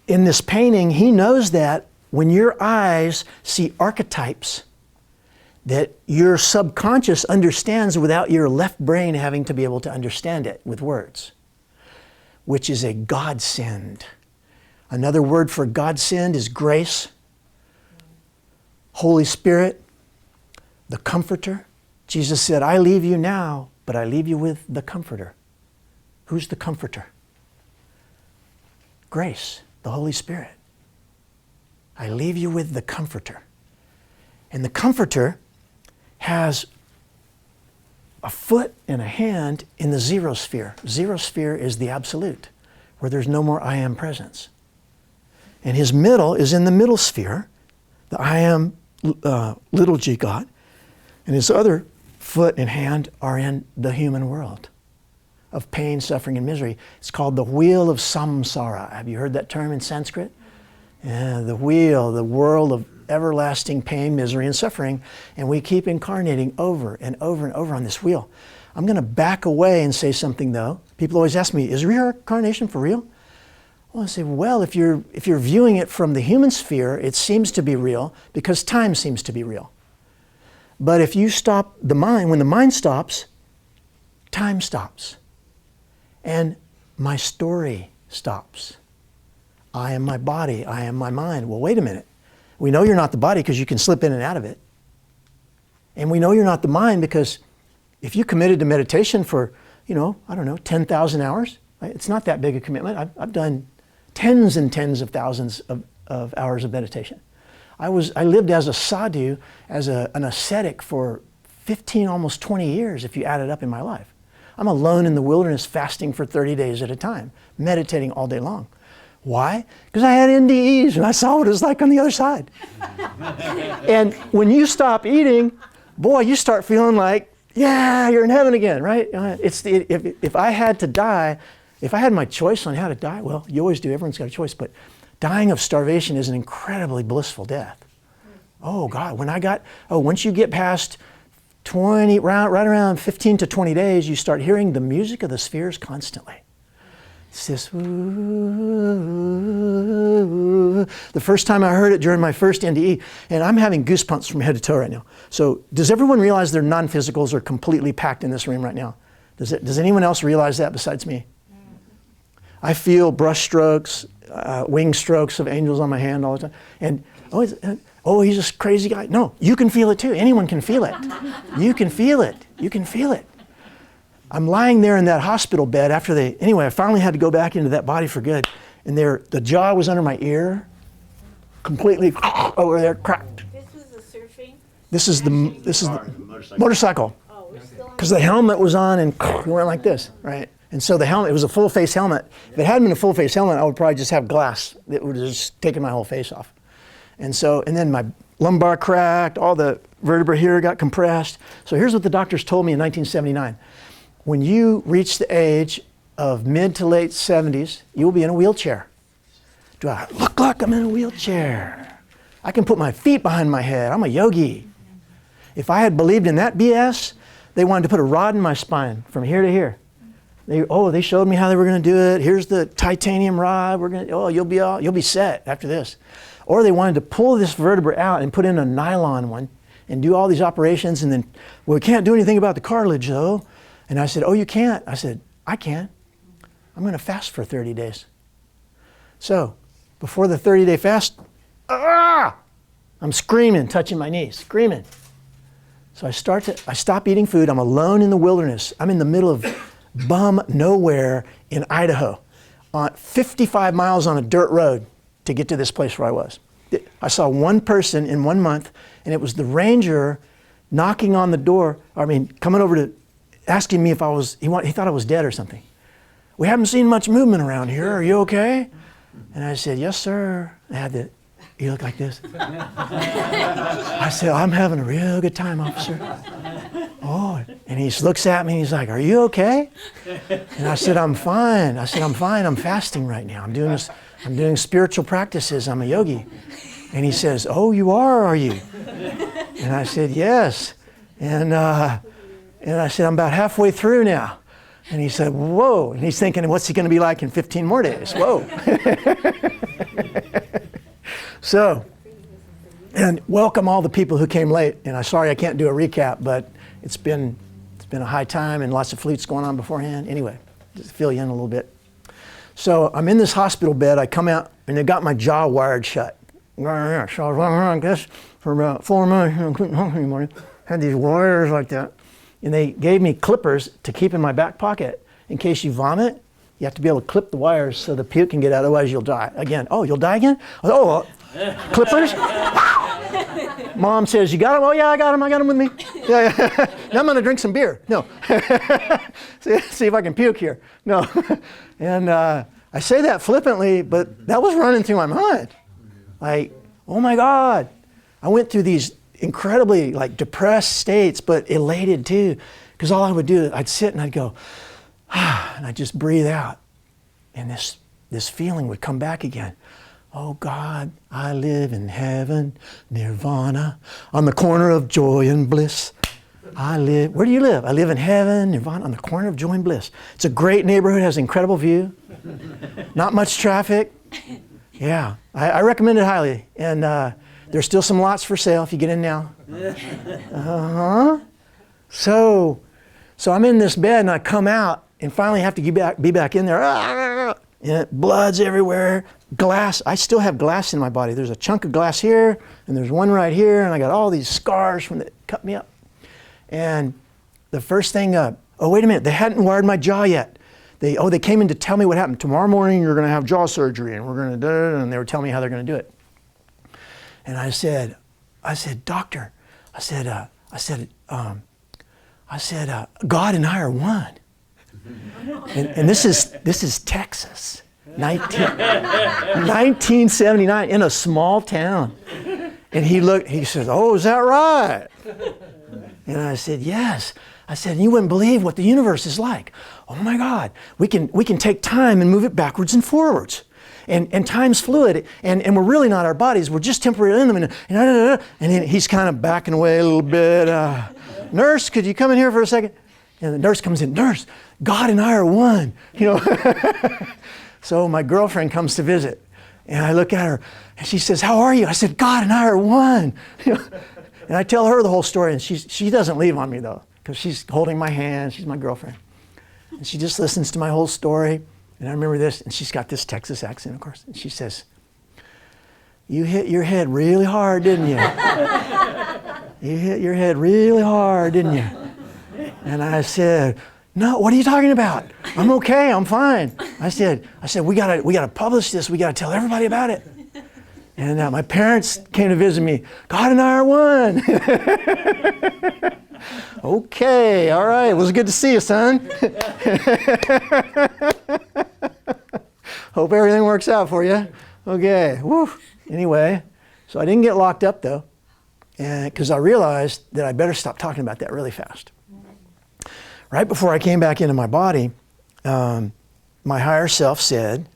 in this painting, he knows that when your eyes see archetypes, that your subconscious understands without your left brain having to be able to understand it with words, which is a godsend. Another word for godsend is grace, Holy Spirit, the Comforter. Jesus said, I leave you now, but I leave you with the Comforter. Who's the Comforter? Grace, the Holy Spirit. I leave you with the Comforter. And the Comforter has a foot and a hand in the zero sphere. Zero sphere is the absolute, where there's no more I am presence. And his middle is in the middle sphere, the I am little g God, and his other foot and hand are in the human world of pain, suffering, and misery. It's called the wheel of samsara. Have you heard that term in Sanskrit? Yeah, the wheel, the world of everlasting pain, misery, and suffering. And we keep incarnating over and over and over on this wheel. I'm going to back away and say something though. People always ask me, is reincarnation for real? Well, I say, well, if you're viewing it from the human sphere, it seems to be real because time seems to be real. But if you stop the mind, when the mind stops, time stops. And my story stops. I am my body, I am my mind. Well, wait a minute. We know you're not the body because you can slip in and out of it. And we know you're not the mind because if you committed to meditation for, 10,000 hours, right? It's not that big a commitment. I've done tens and tens of thousands of hours of meditation. I lived as a sadhu, as an ascetic for 15, almost 20 years if you add it up in my life. I'm alone in the wilderness fasting for 30 days at a time, meditating all day long. Why? Because I had NDEs and I saw what it was like on the other side. And when you stop eating, boy, you start feeling like, yeah, you're in heaven again, right? If I had to die, if I had my choice on how to die, well, you always do, everyone's got a choice, but dying of starvation is an incredibly blissful death. Oh God, once you get past right around 15 to 20 days, you start hearing the music of the spheres constantly. It's this, the first time I heard it during my first NDE, and I'm having goosebumps from head to toe right now. So does everyone realize their non-physicals are completely packed in this room right now? Does anyone else realize that besides me? I feel brush strokes, wing strokes of angels on my hand all the time. And he's a crazy guy. No, you can feel it too. Anyone can feel it. You can feel it. You can feel it. I'm lying there in that hospital bed anyway, I finally had to go back into that body for good. And the jaw was under my ear, completely over there, cracked. This was the surfing? This is the motorcycle. Oh, we're still on. Because the helmet was on and it went like this, right? And so the helmet, it was a full face helmet. If it hadn't been a full face helmet, I would probably just have glass that would have just taken my whole face off. And then my lumbar cracked, all the vertebrae here got compressed. So here's what the doctors told me in 1979. When you reach the age of mid to late 70s, you will be in a wheelchair. Do I look like I'm in a wheelchair? I can put my feet behind my head. I'm a yogi. If I had believed in that BS, they wanted to put a rod in my spine from here to here. They showed me how they were going to do it. Here's the titanium rod. You'll be set after this. Or they wanted to pull this vertebra out and put in a nylon one and do all these operations and then, we can't do anything about the cartilage though. And I said, you can't? I said, I can. I'm going to fast for 30 days. So before the 30-day fast, I'm screaming, touching my knees, screaming. So I stop eating food. I'm alone in the wilderness. I'm in the middle of bum nowhere in Idaho, on 55 miles on a dirt road to get to this place where I was. I saw one person in 1 month, and it was the ranger knocking on the door, coming over to asking me if he thought I was dead or something. We haven't seen much movement around here. Are you okay? And I said, yes, sir. You look like this. I said, I'm having a real good time, officer. Oh, and he looks at me and he's like, are you okay? And I said, I'm fine. I'm fasting right now. I'm doing spiritual practices. I'm a yogi. And he says, oh, you are you? And I said, yes. And I said, I'm about halfway through now. And he said, whoa. And he's thinking, what's he going to be like in 15 more days? Whoa. So, and welcome all the people who came late. And I'm sorry I can't do a recap, but it's been a high time and lots of flutes going on beforehand. Anyway, just fill you in a little bit. So I'm in this hospital bed. I come out and they got my jaw wired shut. So I was like this for about 4 months. I couldn't talk anymore. Had these wires like that. And they gave me clippers to keep in my back pocket. In case you vomit, you have to be able to clip the wires so the puke can get out, otherwise you'll die. Again, you'll die again? Clippers? Mom says, you got him? Oh yeah, I got him with me. Yeah, yeah. Now I'm gonna drink some beer. No. See if I can puke here. No. And I say that flippantly, but that was running through my mind. Like, oh my God. I went through these incredibly like depressed states, but elated too. Because all I would do, I'd sit and I'd go, and I'd just breathe out. And this feeling would come back again. Oh God, I live in heaven, nirvana, on the corner of joy and bliss. Where do you live? I live in heaven, nirvana, on the corner of joy and bliss. It's a great neighborhood, has incredible view, not much traffic. Yeah, I recommend it highly. And there's still some lots for sale if you get in now. So I'm in this bed and I come out and finally have to be back in there. And blood's everywhere. Glass, I still have glass in my body. There's a chunk of glass here, and there's one right here, and I got all these scars from that cut me up. And the first thing, oh wait a minute, they hadn't wired my jaw yet. They came in to tell me what happened. Tomorrow morning you're gonna have jaw surgery, and we're gonna do it, and they were telling me how they're gonna do it. And I said, doctor, I said, God and I are one. And this is Texas, 1979, in a small town. And he says, oh, is that right? And I said, yes. I said, you wouldn't believe what the universe is like. Oh my God, we can take time and move it backwards and forwards. And time's fluid, and we're really not our bodies, we're just temporarily in them. And then he's kind of backing away a little bit. Nurse, could you come in here for a second? And the nurse comes in, nurse, God and I are one. So my girlfriend comes to visit, and I look at her, and she says, how are you? I said, God and I are one. And I tell her the whole story, and she doesn't leave on me though, because she's holding my hand, she's my girlfriend. And she just listens to my whole story, and I remember this, and she's got this Texas accent, of course, and she says, you hit your head really hard, didn't you? You hit your head really hard, didn't you? And I said, no, what are you talking about? I'm okay, I'm fine. I said, we gotta publish this, we gotta tell everybody about it. And my parents came to visit me. God and I are one. Okay, all right, it was good to see you, son. Hope everything works out for you. Okay, woo. Anyway, so I didn't get locked up though, because I realized that I better stop talking about that really fast. Right before I came back into my body, my higher self said,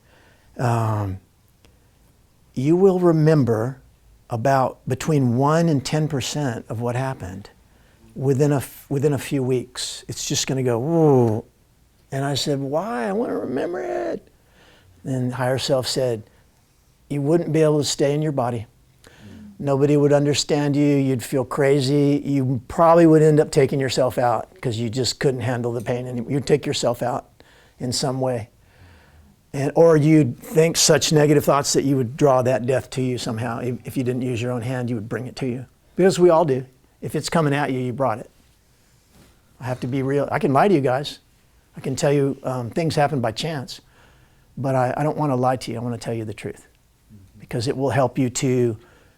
you will remember about between 1 and 10% of what happened within a few weeks. It's just going to go, whoa. And I said, why? I want to remember it. And higher self said, you wouldn't be able to stay in your body. Nobody would understand you. You'd feel crazy. You probably would end up taking yourself out because you just couldn't handle the pain anymore. You'd take yourself out in some way. Or you'd think such negative thoughts that you would draw that death to you somehow. If you didn't use your own hand, you would bring it to you. Because we all do. If it's coming at you, you brought it. I have to be real. I can lie to you guys. I can tell you things happen by chance. But I don't want to lie to you. I want to tell you the truth. Because it will help you to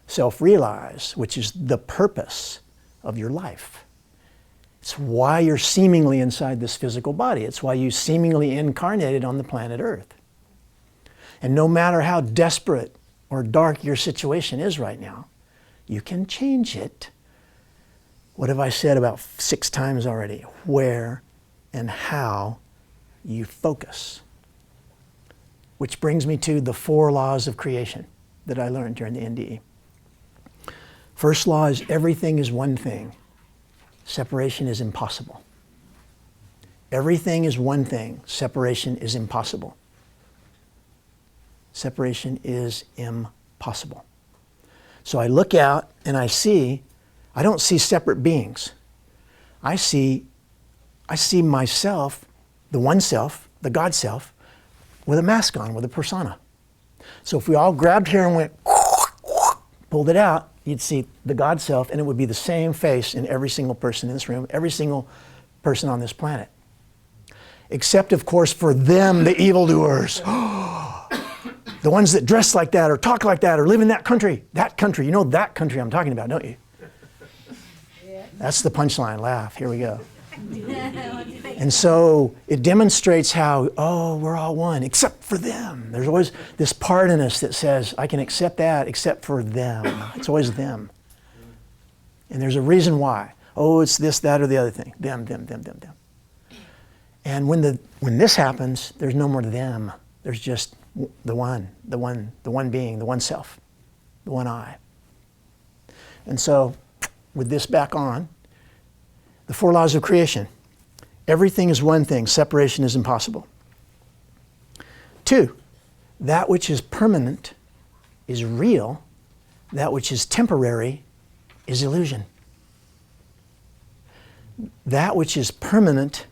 self-realize, which is the purpose of your life. It's why you're seemingly inside this physical body. It's why you seemingly incarnated on the planet Earth. And no matter how desperate or dark your situation is right now, you can change it. What have I said about 6 times already? Where and how you focus. Which brings me to the 4 laws of creation that I learned during the NDE. First law is everything is one thing. Separation is impossible. Everything is one thing. Separation is impossible. Separation is impossible. So I look out and I don't see separate beings. I see myself, the one self, the God self, with a mask on, with a persona. So if we all grabbed here and went, pulled it out, you'd see the God self, and it would be the same face in every single person in this room, every single person on this planet. Except, of course, for them, the evildoers. The ones that dress like that or talk like that or live in that country. That country. You know that country I'm talking about, don't you? That's the punchline. Laugh. Here we go. And so it demonstrates how, oh, we're all one, except for them. There's always this part in us that says, I can accept that except for them. It's always them. And there's a reason why. Oh, it's this, that, or the other thing. Them. And when this happens, there's no more them. There's just the one being, the one self, the one I. And so, with this back on, the 4 laws of creation. Everything is one thing. Separation is impossible. 2, that which is permanent is real. That which is temporary is illusion. That which is permanent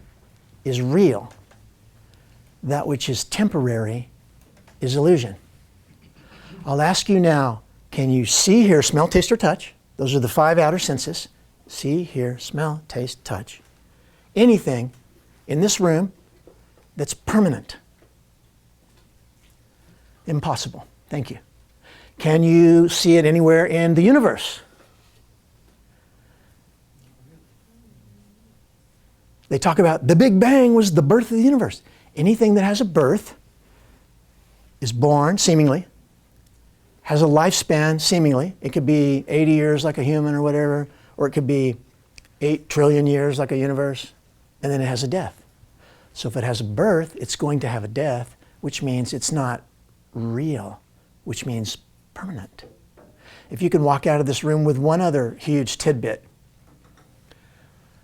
is real. That which is temporary is illusion. I'll ask you now, can you see, hear, smell, taste, or touch? Those are the 5 outer senses. See, hear, smell, taste, touch. Anything in this room that's permanent. Impossible. Thank you. Can you see it anywhere in the universe? They talk about the Big Bang was the birth of the universe. Anything that has a birth is born, seemingly, has a lifespan, seemingly. It could be 80 years like a human or whatever, or it could be 8 trillion years like a universe, and then it has a death. So if it has a birth, it's going to have a death, which means it's not real, which means permanent. If you can walk out of this room with one other huge tidbit,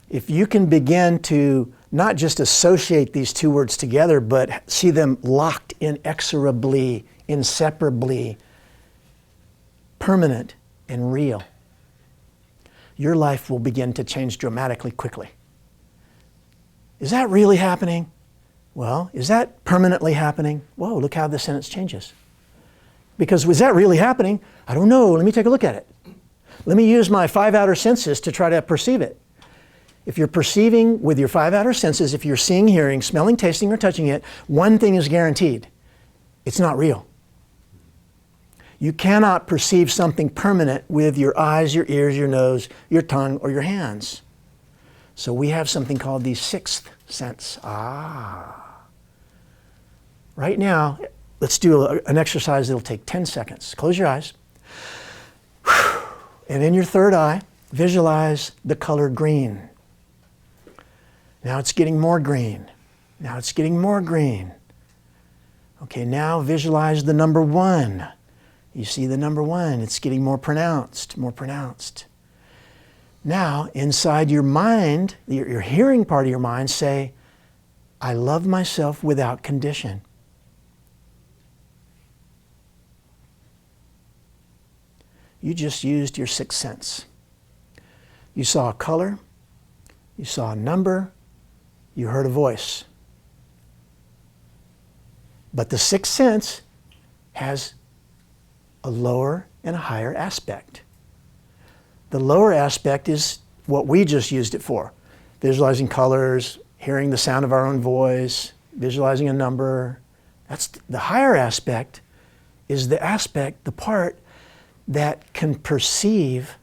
if you can begin to not just associate these 2 words together, but see them locked inexorably, inseparably, permanent and real, your life will begin to change dramatically quickly. Is that really happening? Well, is that permanently happening? Whoa, look how the sentence changes. Because was that really happening? I don't know. Let me take a look at it. Let me use my 5 outer senses to try to perceive it. If you're perceiving with your 5 outer senses, if you're seeing, hearing, smelling, tasting, or touching it, one thing is guaranteed. It's not real. You cannot perceive something permanent with your eyes, your ears, your nose, your tongue, or your hands. So we have something called the 6th sense. Right now, let's do an exercise that'll take 10 seconds. Close your eyes. And in your 3rd eye, visualize the color green. Now it's getting more green. Now it's getting more green. Okay, now visualize the number 1. You see the number 1. It's getting more pronounced, more pronounced. Now, inside your mind, your hearing part of your mind, say, I love myself without condition. You just used your 6th sense. You saw a color, you saw a number, you heard a voice. But the 6th sense has a lower and a higher aspect. The lower aspect is what we just used it for. Visualizing colors, hearing the sound of our own voice, visualizing a number. That's the higher aspect is the aspect, the part that can perceive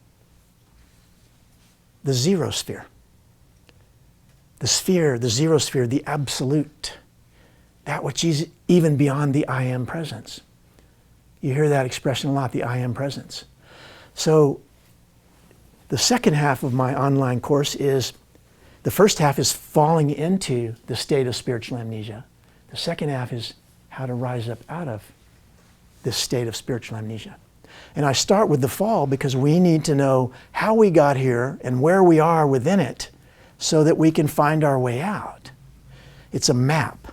the zero sphere. The sphere, the zero sphere, the absolute. That which is even beyond the I am presence. You hear that expression a lot, the I am presence. So the second half of my online course is, the first half is falling into the state of spiritual amnesia. The second half is how to rise up out of this state of spiritual amnesia. And I start with the fall because we need to know how we got here and where we are within it so that we can find our way out. It's a map.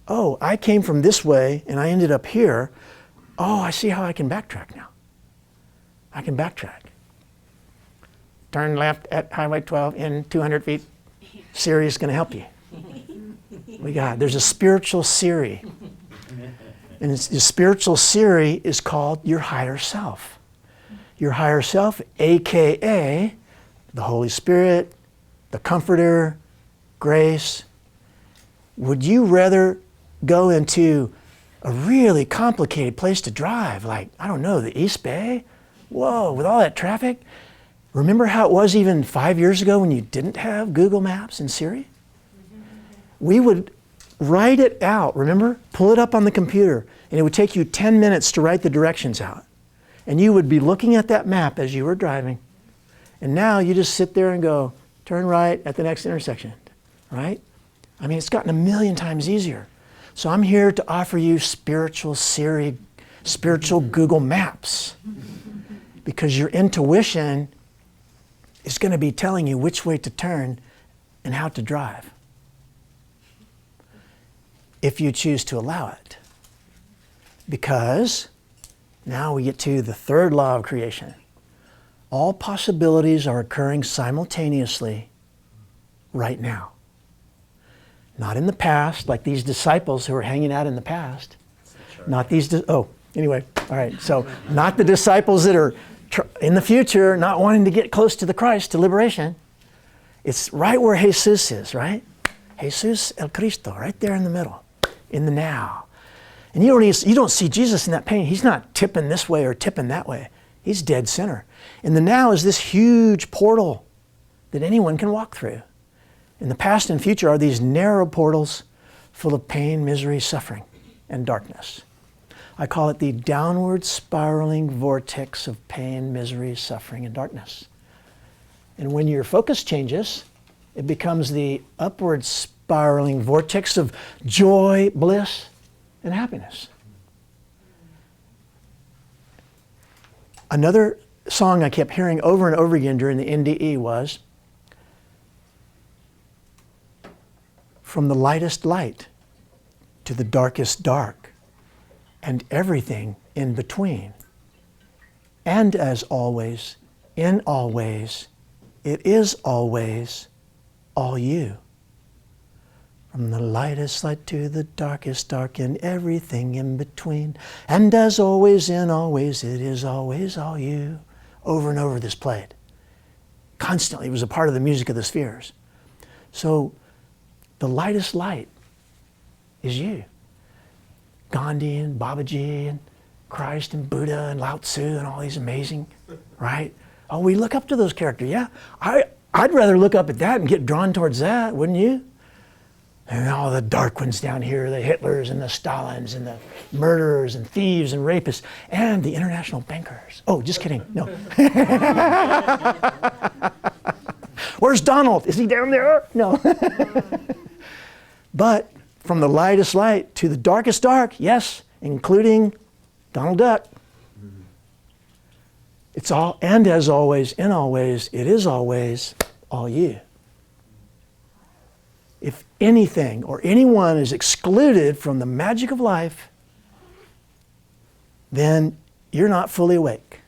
Oh, I came from this way and I ended up here. Oh, I see how I can backtrack now. I can backtrack. Turn left at Highway 12 in 200 feet. Siri is going to help you. There's a spiritual Siri. And the spiritual Siri is called your higher self. Your higher self, AKA the Holy Spirit, the Comforter, grace. Would you rather go into a really complicated place to drive, like, I don't know, the East Bay? Whoa, with all that traffic? Remember how it was even 5 years ago when you didn't have Google Maps and Siri? We would write it out, remember? Pull it up on the computer, and it would take you 10 minutes to write the directions out. And you would be looking at that map as you were driving. And now you just sit there and go, turn right at the next intersection, right? I mean, it's gotten a million times easier. So I'm here to offer you spiritual Siri, spiritual Google Maps. Because your intuition is going to be telling you which way to turn and how to drive. If you choose to allow it. Because now we get to the third law of creation. All possibilities are occurring simultaneously right now. Not in the past, like these disciples who were hanging out in the past. Not these, anyway, all right. So not the disciples that are in the future, not wanting to get close to the Christ, to liberation. It's right where Jesus is, right? Jesus el Cristo, right there in the middle, in the now. And you don't see Jesus in that pain. He's not tipping this way or tipping that way. He's dead center. And the now is this huge portal that anyone can walk through. And the past and future are these narrow portals full of pain, misery, suffering, and darkness. I call it the downward spiraling vortex of pain, misery, suffering, and darkness. And when your focus changes, it becomes the upward spiraling vortex of joy, bliss, and happiness. Another song I kept hearing over and over again during the NDE was, from the lightest light to the darkest dark, and everything in between. And as always, in all ways, it is always all you. From the lightest light to the darkest dark, and everything in between. And as always, in always, it is always all you. Over and over this played. Constantly, it was a part of the music of the spheres. So, the lightest light is you. Gandhi and Babaji and Christ and Buddha and Lao Tzu and all these amazing, right? Oh, we look up to those characters, yeah. I'd rather look up at that and get drawn towards that, wouldn't you? And all the dark ones down here, the Hitlers and the Stalins and the murderers and thieves and rapists and the international bankers. Oh, just kidding, no. Where's Donald? Is he down there? No. But from the lightest light to the darkest dark, yes, including Donald Duck. It's all, and as always, in all ways, it is always all you. If anything or anyone is excluded from the magic of life, then you're not fully awake.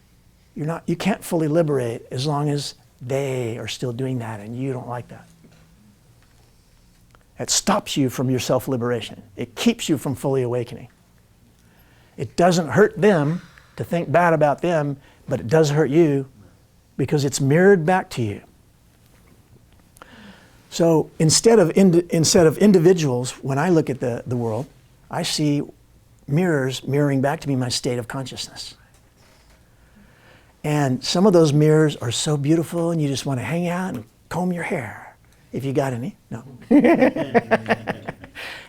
You can't fully liberate as long as they are still doing that and you don't like that. It stops you from your self-liberation. It keeps you from fully awakening. It doesn't hurt them to think bad about them, but it does hurt you because it's mirrored back to you. So instead of individuals, when I look at the world, I see mirrors mirroring back to me my state of consciousness. And some of those mirrors are so beautiful and you just want to hang out and comb your hair. If you got any, no.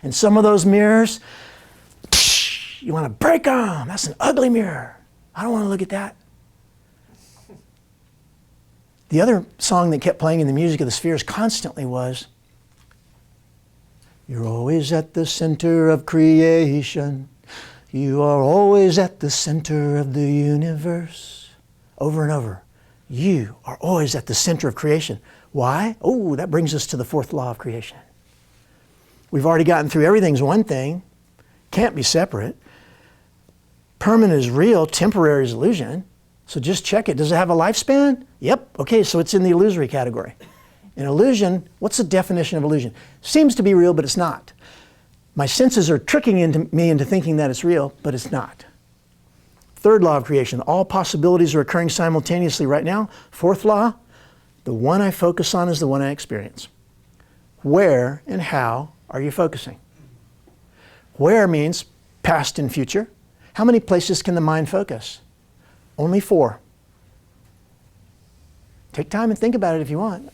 And some of those mirrors, you want to break them. That's an ugly mirror. I don't want to look at that. The other song that kept playing in the music of the spheres constantly was, you're always at the center of creation. You are always at the center of the universe. Over and over. You are always at the center of creation. Why? Oh, that brings us to the fourth law of creation. We've already gotten through everything's one thing. Can't be separate. Permanent is real, temporary is illusion. So just check it. Does it have a lifespan? Yep. Okay, so it's in the illusory category. An illusion, what's the definition of illusion? Seems to be real, but it's not. My senses are tricking me into thinking that it's real, but it's not. Third law of creation, all possibilities are occurring simultaneously right now. Fourth law, the one I focus on is the one I experience. Where and how are you focusing? Where means past and future. How many places can the mind focus? Only 4. Take time and think about it if you want.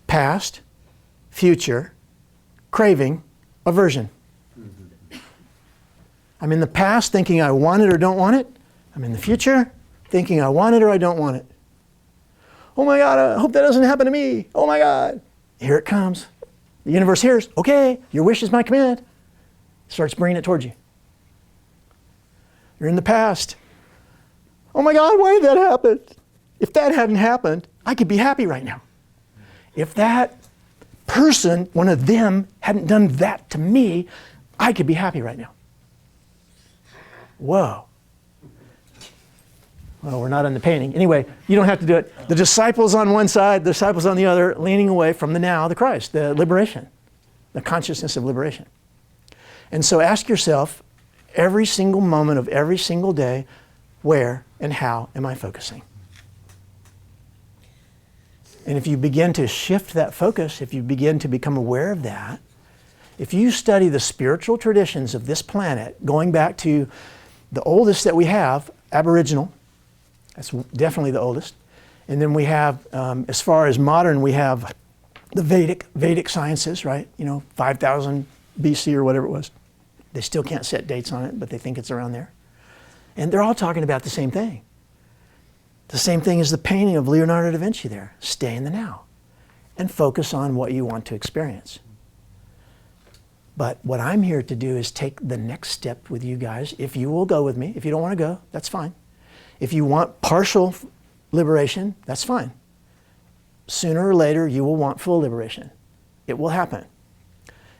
Past, future, craving, aversion. I'm in the past thinking I want it or don't want it. I'm in the future thinking I want it or I don't want it. Oh my God, I hope that doesn't happen to me. Oh my God. Here it comes. The universe hears, okay, your wish is my command. Starts bringing it towards you. You're in the past. Oh my God, why did that happen? If that hadn't happened, I could be happy right now. If that person, one of them, hadn't done that to me, I could be happy right now. Whoa. Well, we're not in the painting. Anyway, you don't have to do it. The disciples on one side, the disciples on the other, leaning away from the now, the Christ, the liberation, the consciousness of liberation. And so ask yourself, every single moment of every single day, where and how am I focusing? And if you begin to shift that focus, if you begin to become aware of that, if you study the spiritual traditions of this planet, going back to the oldest that we have, Aboriginal, that's definitely the oldest. And then we have, as far as modern, we have the Vedic sciences, right? 5,000 BC or whatever it was. They still can't set dates on it, but they think it's around there. And they're all talking about the same thing. The same thing as the painting of Leonardo da Vinci there. Stay in the now and focus on what you want to experience. But what I'm here to do is take the next step with you guys. If you will go with me. If you don't want to go, that's fine. If you want partial liberation, that's fine. Sooner or later, you will want full liberation. It will happen.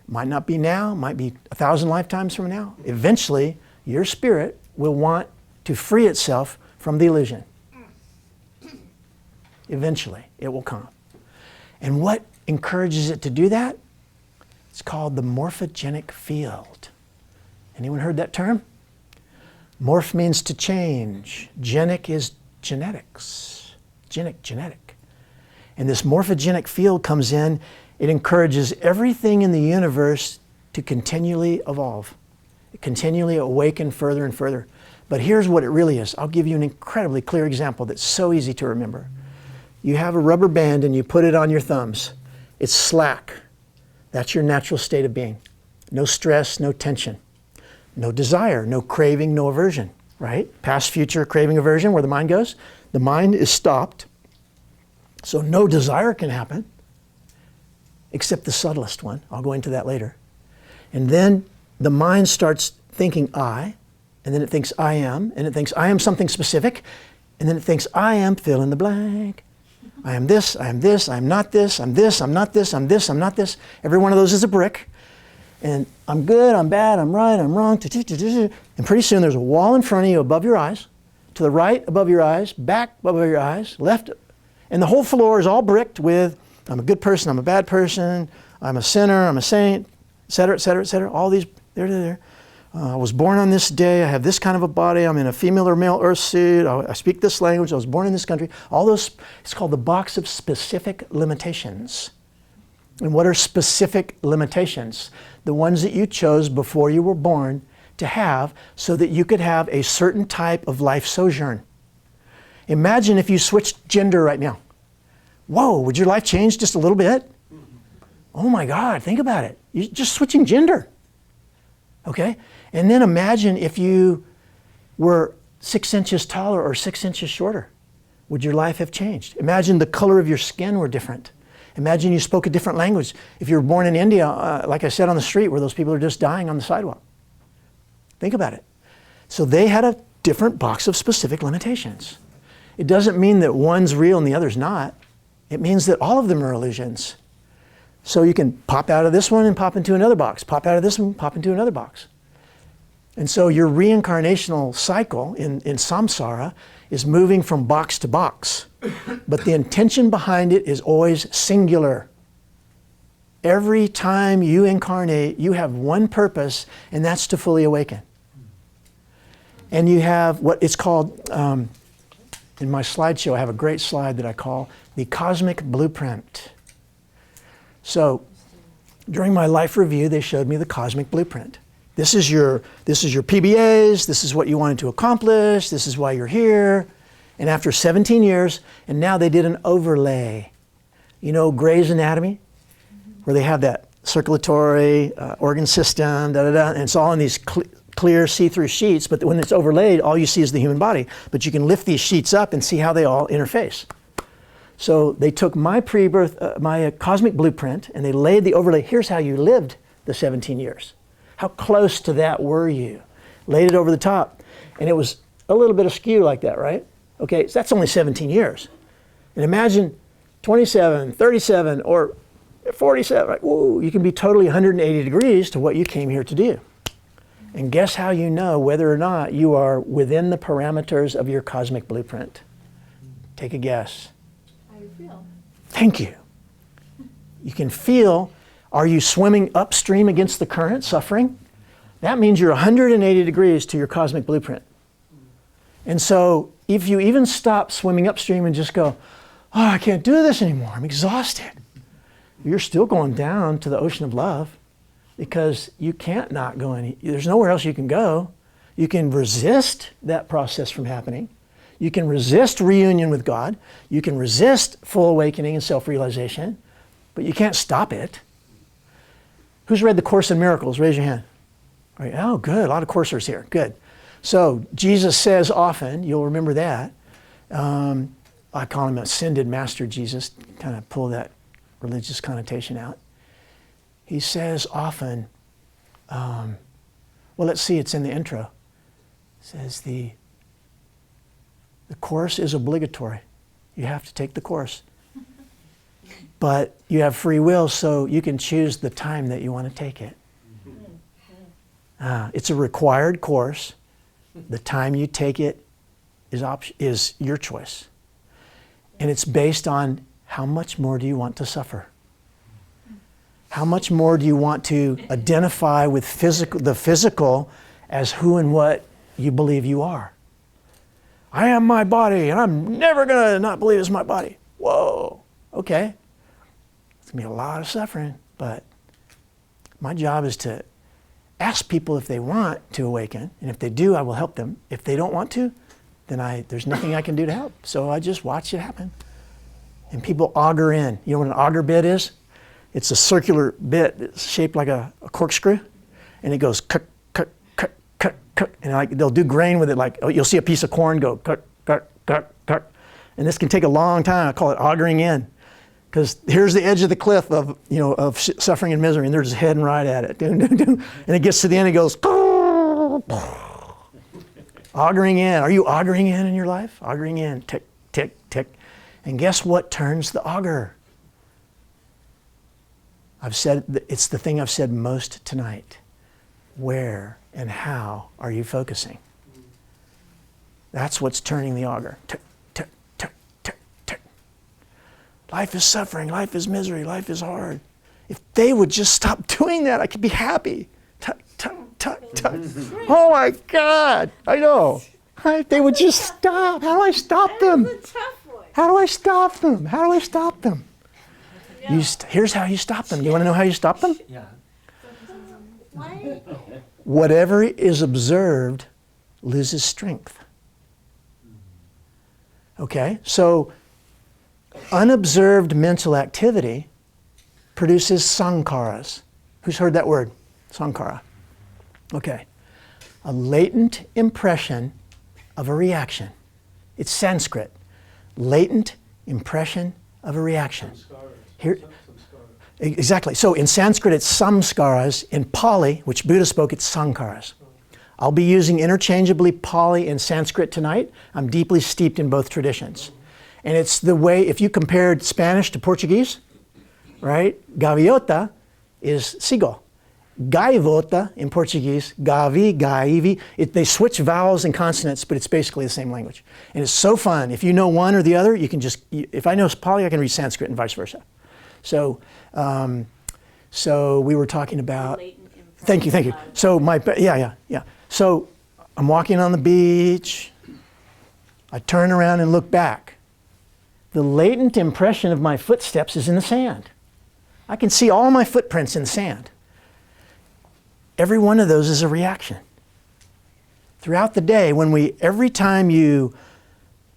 Might not be now, might be 1,000 lifetimes from now. Eventually, your spirit will want to free itself from the illusion. Eventually, it will come. And what encourages it to do that? It's called the morphogenic field. Anyone heard that term? Morph means to change. Genic is genetics. Genetic. And this morphogenic field comes in, it encourages everything in the universe to continually evolve, continually awaken further and further. But here's what it really is. I'll give you an incredibly clear example that's so easy to remember. You have a rubber band and you put it on your thumbs. It's slack. That's your natural state of being. No stress, no tension. No desire, no craving, no aversion, right? Past, future, craving, aversion, where the mind goes. The mind is stopped. So no desire can happen, except the subtlest one. I'll go into that later. And then the mind starts thinking I, and then it thinks I am, and it thinks I am something specific, and then it thinks I am fill in the blank. I am this, I am this, I am not this, I'm this, I'm not this, I'm this, I'm not this. Every one of those is a brick. And I'm good, I'm bad, I'm right, I'm wrong. And pretty soon there's a wall in front of you above your eyes, to the right above your eyes, back above your eyes, left. And the whole floor is all bricked with, I'm a good person, I'm a bad person, I'm a sinner, I'm a saint, et cetera, et cetera, et cetera. All these, there. I was born on this day, I have this kind of a body, I'm in a female or male earth suit, I speak this language, I was born in this country. All those, it's called the box of specific limitations. And what are specific limitations? The ones that you chose before you were born to have so that you could have a certain type of life sojourn. Imagine if you switched gender right now. Whoa, would your life change just a little bit? Oh my God, think about it. You're just switching gender. Okay? And then imagine if you were 6 inches taller or 6 inches shorter. Would your life have changed? Imagine the color of your skin were different. Imagine you spoke a different language. If you were born in India, like I said, on the street where those people are just dying on the sidewalk. Think about it. So they had a different box of specific limitations. It doesn't mean that one's real and the other's not. It means that all of them are illusions. So you can pop out of this one and pop into another box. Pop out of this one, pop into another box. And so your reincarnational cycle in samsara is moving from box to box. But the intention behind it is always singular. Every time you incarnate, you have one purpose, and that's to fully awaken. And you have what it's called, in my slideshow, I have a great slide that I call the cosmic blueprint. So during my life review, they showed me the cosmic blueprint. This is your PBAs, this is what you wanted to accomplish, this is why you're here. And after 17 years, and now they did an overlay. You know Grey's Anatomy? Where they have that circulatory organ system, and it's all in these clear see-through sheets, but when it's overlaid, all you see is the human body. But you can lift these sheets up and see how they all interface. So they took my pre-birth, my cosmic blueprint, and they laid the overlay. Here's how you lived the 17 years. How close to that were you? Laid it over the top. And it was a little bit askew like that, right? Okay, so that's only 17 years. And imagine 27, 37, or 47. Right? Whoa, you can be totally 180 degrees to what you came here to do. And guess how you know whether or not you are within the parameters of your cosmic blueprint? Take a guess. How you feel? Thank you. You can feel, are you swimming upstream against the current, suffering? That means you're 180 degrees to your cosmic blueprint. And so if you even stop swimming upstream and just go, oh, I can't do this anymore, I'm exhausted, you're still going down to the ocean of love because you can't not go any, there's nowhere else you can go. You can resist that process from happening. You can resist reunion with God. You can resist full awakening and self-realization, but you can't stop it. Who's read the Course in Miracles? Raise your hand. All right. Oh, good. A lot of coursers here. Good. So Jesus says often, you'll remember that. I call him Ascended Master Jesus, kind of pull that religious connotation out. He says often, well, let's see, it's in the intro. It says the course is obligatory. You have to take the course. But you have free will, so you can choose the time that you want to take it. It's a required course. The time you take it is your choice. And it's based on how much more do you want to suffer? How much more do you want to identify with the physical as who and what you believe you are? I am my body, and I'm never going to not believe it's my body. Whoa, okay. It's going to be a lot of suffering, but my job is to ask people if they want to awaken, and if they do, I will help them. If they don't want to, then there's nothing I can do to help. So I just watch it happen. And people auger in. You know what an auger bit is? It's a circular bit that's shaped like a corkscrew, and it goes cut, cut, cut, cut, cut, and like they'll do grain with it. Like you'll see a piece of corn go cut, cut, cut, cut, and this can take a long time. I call it augering in, because here's the edge of the cliff of suffering and misery, and they're just heading right at it, and it gets to the end, it goes augering in. Are you augering in your life? Augering in, tick, tick, tick, and guess what turns the auger? I've said, it's the thing I've said most tonight. Where and how are you focusing? That's what's turning the auger. Tick, tick, tick, tick, tick. Life is suffering, life is misery, life is hard. If they would just stop doing that, I could be happy. Tuck, tuck, tuck, tuck. Oh my God, I know. If they would just stop. How do I stop them? How do I stop them? How do I stop them? Here's how you stop them. You want to know how you stop them? Yeah. Whatever is observed loses strength. Okay? So unobserved mental activity produces sankharas. Who's heard that word? Sankhara. Okay. A latent impression of a reaction. It's Sanskrit. Latent impression of a reaction. Here, exactly. So in Sanskrit, it's samskaras. In Pali, which Buddha spoke, it's sankharas. I'll be using interchangeably Pali and Sanskrit tonight. I'm deeply steeped in both traditions. And it's the way, if you compared Spanish to Portuguese, right? Gaviota is seagull. Gaivota in Portuguese, gavi, gaivi. They switch vowels and consonants, but it's basically the same language. And it's so fun. If you know one or the other, you can just, if I know Pali, I can read Sanskrit and vice versa. So we were talking about, thank you. So yeah. So I'm walking on the beach. I turn around and look back. The latent impression of my footsteps is in the sand. I can see all my footprints in the sand. every one of those is a reaction. Throughout the day, every time you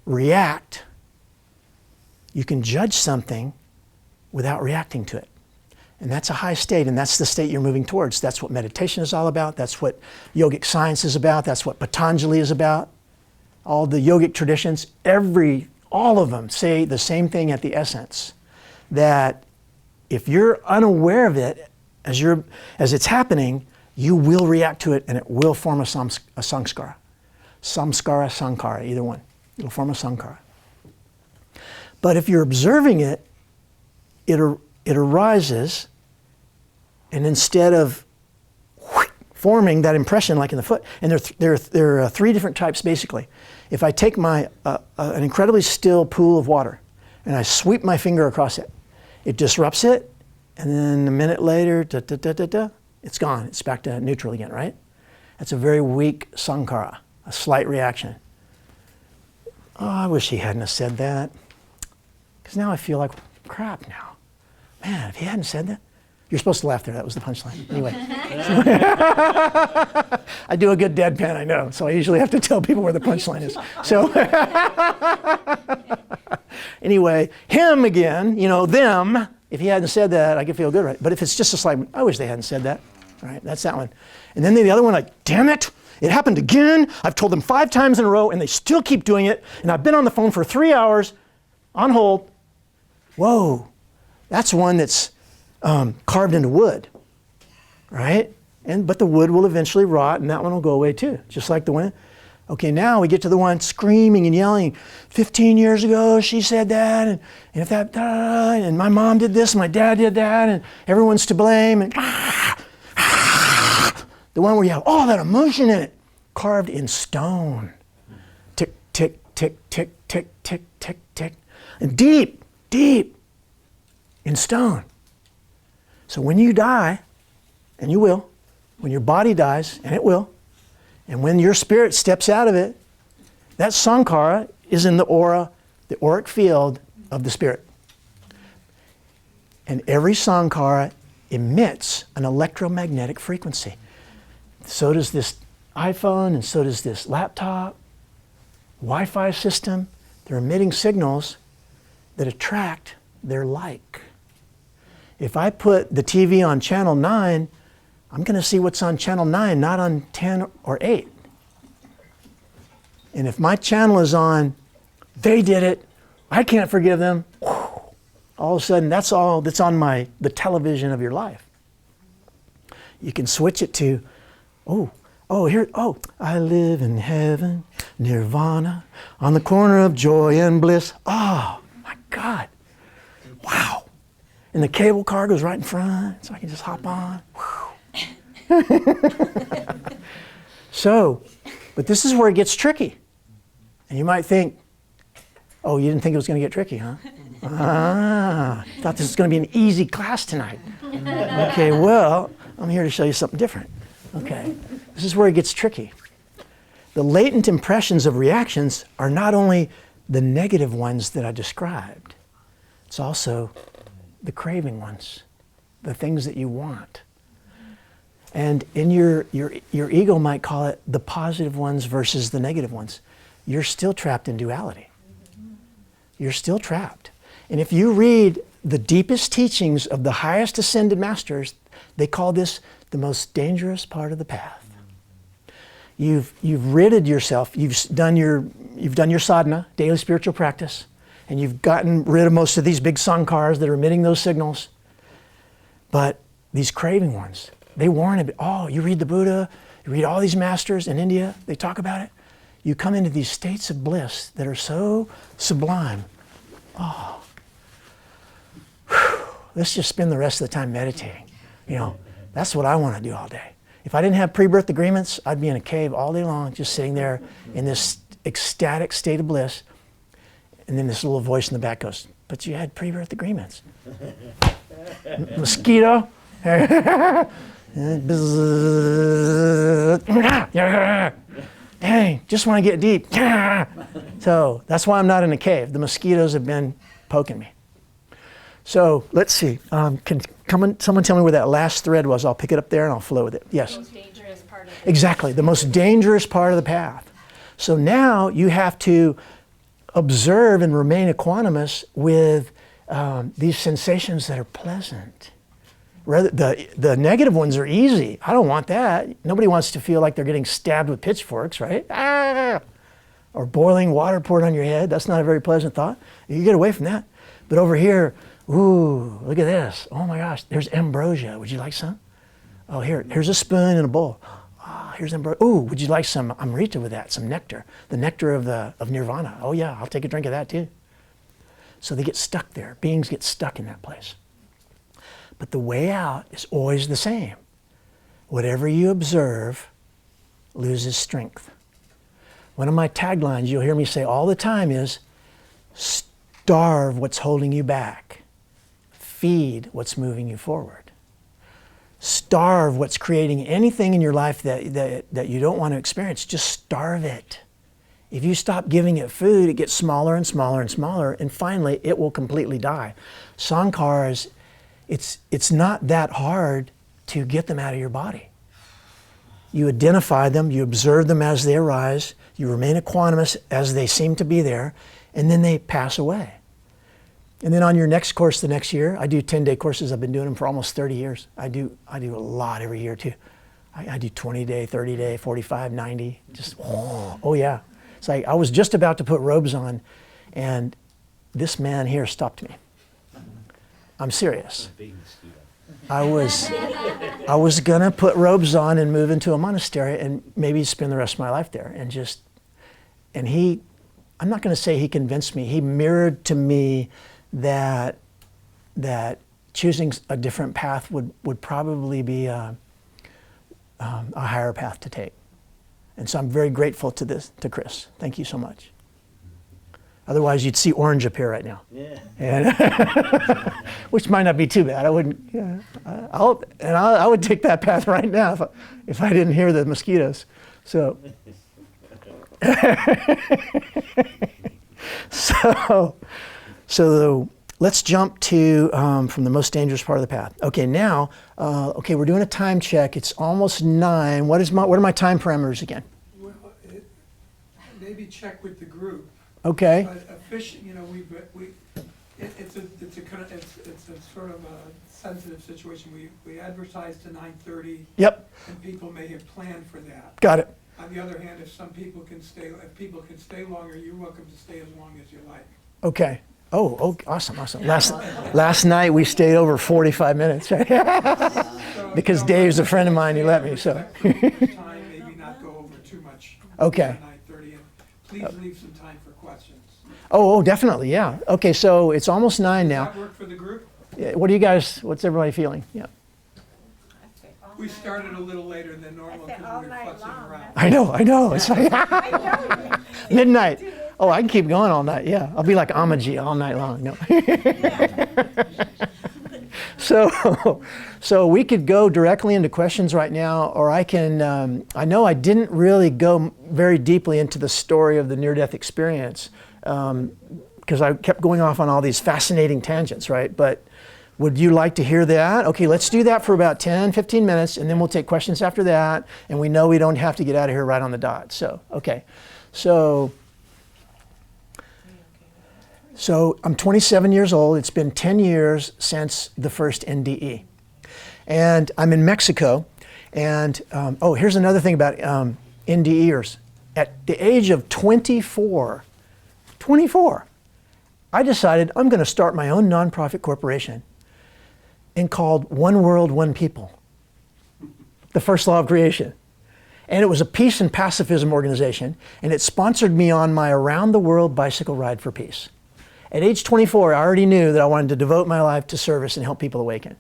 react, you can judge something without reacting to it. And that's a high state, and that's the state you're moving towards. That's what meditation is all about. That's what yogic science is about. That's what Patanjali is about. All the yogic traditions, all of them say the same thing at the essence. That if you're unaware of it as it's happening, you will react to it and it will form a samskara. Samskara, sankhara, either one. It'll form a sankhara. But if you're observing it, it arises, and instead of forming that impression like in the foot, and there are three different types basically. If I take an incredibly still pool of water and I sweep my finger across it, it disrupts it, and then a minute later, it's gone. It's back to neutral again, right? That's a very weak sankhara, a slight reaction. Oh, I wish he hadn't have said that. Because now I feel like crap now. Man, if he hadn't said that. You're supposed to laugh there. That was the punchline. Anyway. I do a good deadpan, I know. So I usually have to tell people where the punchline is. So anyway, him again, them, if he hadn't said that, I could feel good, right? But if it's just a slight, I wish they hadn't said that. Right? That's that one. And then the other one, like, damn it. It happened again. I've told them 5 times in a row and they still keep doing it. And I've been on the phone for 3 hours on hold. Whoa. That's one that's carved into wood, right? But the wood will eventually rot and that one will go away too, just like the one. Okay, now we get to the one screaming and yelling, 15 years ago she said that, and if that, and my mom did this, and my dad did that, and everyone's to blame, and the one where you have all that emotion in it, carved in stone. Tick, tick, tick, tick, tick, tick, tick, tick, and deep, deep in stone. So when you die, and you will, when your body dies, and it will, and when your spirit steps out of it, that sankhara is in the aura, the auric field of the spirit. And every sankhara emits an electromagnetic frequency. So does this iPhone, and so does this laptop, Wi-Fi system. They're emitting signals that attract their like. If I put the TV on channel 9, I'm going to see what's on channel 9, not on 10 or 8. And if my channel is on, they did it, I can't forgive them, all of a sudden that's all that's on the television of your life. You can switch it to, I live in heaven, nirvana, on the corner of joy and bliss. Oh, my God. Wow. And the cable car goes right in front, so I can just hop on. But this is where it gets tricky. And you might think, oh, you didn't think it was going to get tricky, huh? Thought this was going to be an easy class tonight. Okay, well, I'm here to show you something different. Okay, this is where it gets tricky. The latent impressions of reactions are not only the negative ones that I described, it's also the craving ones, the things that you want. And in your ego might call it the positive ones versus the negative ones. You're still trapped in duality. You're still trapped. And if you read the deepest teachings of the highest ascended masters, they call this the most dangerous part of the path. You've ridded yourself. You've done your sadhana, daily spiritual practice, and you've gotten rid of most of these big sankharas that are emitting those signals. But these craving ones, they warn a bit. Oh, you read the Buddha, you read all these masters in India, they talk about it. You come into these states of bliss that are so sublime. Oh, let's just spend the rest of the time meditating. That's what I want to do all day. If I didn't have pre-birth agreements, I'd be in a cave all day long, just sitting there in this ecstatic state of bliss. And then this little voice in the back goes, but you had pre-birth agreements. Mosquito. Dang, just want to get deep. So that's why I'm not in a cave. The mosquitoes have been poking me. So let's see. Can someone tell me where that last thread was? I'll pick it up there and I'll flow with it. Yes. The most dangerous part of it. Exactly, the most dangerous part of the path. So now you have to observe and remain equanimous with these sensations that are pleasant. Rather, the negative ones are easy. I don't want that. Nobody wants to feel like they're getting stabbed with pitchforks, right? Ah! Or boiling water poured on your head. That's not a very pleasant thought. You get away from that. But over here, ooh, look at this. Oh my gosh, there's ambrosia. Would you like some? Oh, here's a spoon and a bowl. Oh, here's ambrosia. Ooh, would you like some amrita with that? Some nectar. The nectar of nirvana. Oh yeah, I'll take a drink of that too. So they get stuck there. Beings get stuck in that place. But the way out is always the same. Whatever you observe loses strength. One of my taglines you'll hear me say all the time is, starve what's holding you back. Feed what's moving you forward. Starve what's creating anything in your life that you don't want to experience. Just starve it. If you stop giving it food, it gets smaller and smaller and smaller, and finally it will completely die. Sankhars, it's not that hard to get them out of your body. You identify them, you observe them as they arise, you remain equanimous as they seem to be there, and then they pass away. And then on your next course the next year, I do 10-day courses. I've been doing them for almost 30 years. I do a lot every year too. I do 20-day, 30-day, 45, 90, just, oh yeah. It's like I was just about to put robes on, and this man here stopped me. I'm serious. I was gonna put robes on and move into a monastery and maybe spend the rest of my life there, and he, I'm not gonna say he convinced me, he mirrored to me that choosing a different path would probably be a higher path to take. And so I'm very grateful to Chris. Thank you so much. Otherwise, you'd see orange appear right now. Yeah. And which might not be too bad. I wouldn't. Yeah, I would take that path right now if I didn't hear the mosquitoes. So. So let's jump to from the most dangerous part of the path. Okay, now, we're doing a time check. It's almost 9. What are my time parameters again? Well, maybe check with the group. Okay. It's a sort of a sensitive situation. We advertised to 9:30. Yep. And people may have planned for that. Got it. On the other hand, if people can stay longer, you're welcome to stay as long as you like. Okay. Oh, awesome. Last night we stayed over 45 minutes. Because Dave's a friend of mine, he let me, so. Time, maybe not go over too much. Okay. 9:30, and please leave some time for questions. Oh, definitely, yeah. Okay, so it's almost 9 now. Does that work for the group? Yeah, what's everybody feeling? Yeah. We started a little later than normal because we were futzing around. I know. It's like midnight. Oh, I can keep going all night. Yeah, I'll be like Amaji all night long. No. So we could go directly into questions right now, or I can. I know I didn't really go very deeply into the story of the near-death experience because I kept going off on all these fascinating tangents, right? But would you like to hear that? Okay, let's do that for about 10, 15 minutes, and then we'll take questions after that. And we know we don't have to get out of here right on the dot. So, okay. So I'm 27 years old. It's been 10 years since the first NDE. And I'm in Mexico. And, here's another thing about NDEers. At the age of 24, I decided I'm going to start my own nonprofit corporation and called One World, One People. The first law of creation. And it was a peace and pacifism organization, and it sponsored me on my around the world bicycle ride for peace. At age 24, I already knew that I wanted to devote my life to service and help people awaken.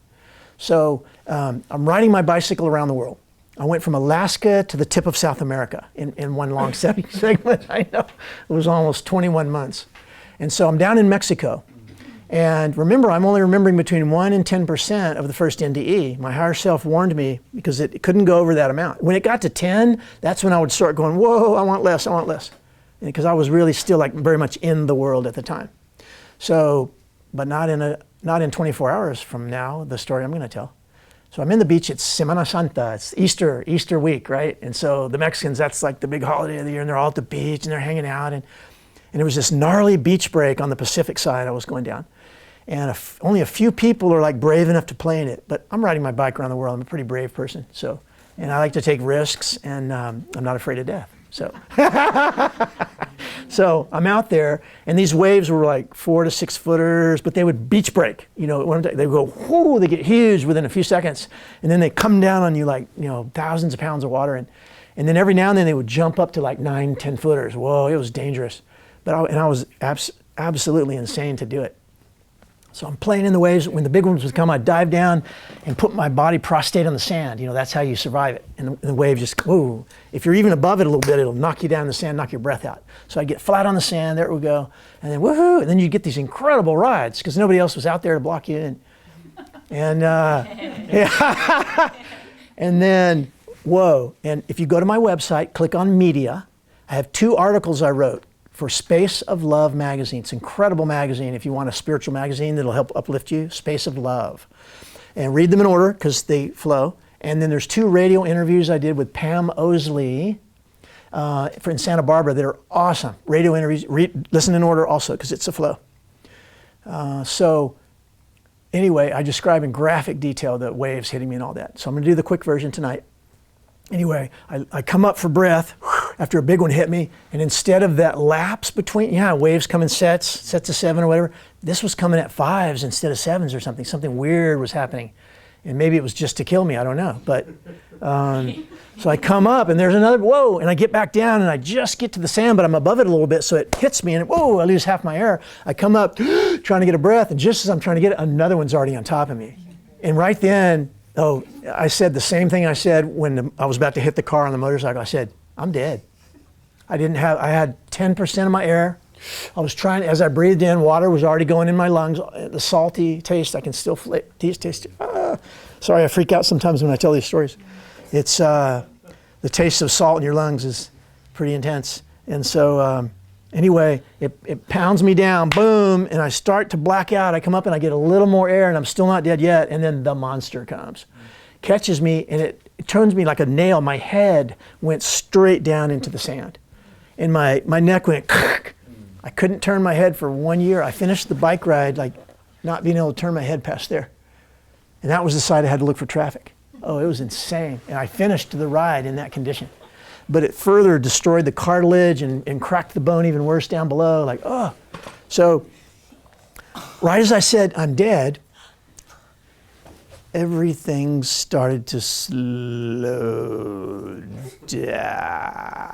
So I'm riding my bicycle around the world. I went from Alaska to the tip of South America in one long segment. I know, it was almost 21 months. And so I'm down in Mexico. And remember, I'm only remembering between 1 and 10% of the first NDE. My higher self warned me because it couldn't go over that amount. When it got to 10, that's when I would start going, whoa, I want less. Because I was really still like very much in the world at the time. So, but not in not in 24 hours from now, the story I'm going to tell. So I'm in the beach, it's Semana Santa, it's Easter week, right? And so the Mexicans, that's like the big holiday of the year, and they're all at the beach and they're hanging out. And there was this gnarly beach break on the Pacific side I was going down. And only a few people are like brave enough to play in it, but I'm riding my bike around the world. I'm a pretty brave person. So, and I like to take risks, and I'm not afraid of death. So, so I'm out there, and these waves were like 4 to 6 footers, but they would beach break. You know, they would go, whoo, they get huge within a few seconds, and then they come down on you like, you know, thousands of pounds of water, and then every now and then they would jump up to like 9, 10 footers. Whoa, it was dangerous, but I was absolutely insane to do it. So I'm playing in the waves. When the big ones would come, I'd dive down and put my body prostrate on the sand. You know, that's how you survive it. And the wave just, whoa. If you're even above it a little bit, it'll knock you down in the sand, knock your breath out. So I'd get flat on the sand, there we go. And then woohoo, and then you get these incredible rides because nobody else was out there to block you in. And, yeah. And then, whoa. And if you go to my website, click on media, I have 2 articles I wrote for Space of Love magazine. It's an incredible magazine. If you want a spiritual magazine that'll help uplift you, Space of Love. And read them in order because they flow. And then there's 2 radio interviews I did with Pam Osley in Santa Barbara that are awesome. Radio interviews, listen in order also because it's a flow. So anyway, I describe in graphic detail the waves hitting me and all that. So I'm going to do the quick version tonight. Anyway, I come up for breath after a big one hit me, and instead of that lapse between, waves come in sets of 7 or whatever, this was coming at 5s instead of 7s or something. Something weird was happening. And maybe it was just to kill me, I don't know. But so I come up and there's another, whoa, and I get back down and I just get to the sand, but I'm above it a little bit, so it hits me and whoa, I lose half my air. I come up trying to get a breath, and just as I'm trying to get it, another one's already on top of me. And right then, I said the same thing I said when I was about to hit the car on the motorcycle. I said, I'm dead. I had 10% of my air. I was trying, as I breathed in, water was already going in my lungs. The salty taste, I can still taste it. Sorry, I freak out sometimes when I tell these stories. It's, the taste of salt in your lungs is pretty intense. And so, anyway, it pounds me down, boom, and I start to black out. I come up and I get a little more air and I'm still not dead yet. And then the monster comes, catches me, and it turns me like a nail. My head went straight down into the sand. And my neck went, I couldn't turn my head for 1 year. I finished the bike ride like not being able to turn my head past there. And that was the side I had to look for traffic. Oh, it was insane. And I finished the ride in that condition. But it further destroyed the cartilage and cracked the bone even worse down below. Like, oh. So right as I said, I'm dead, everything started to slow down.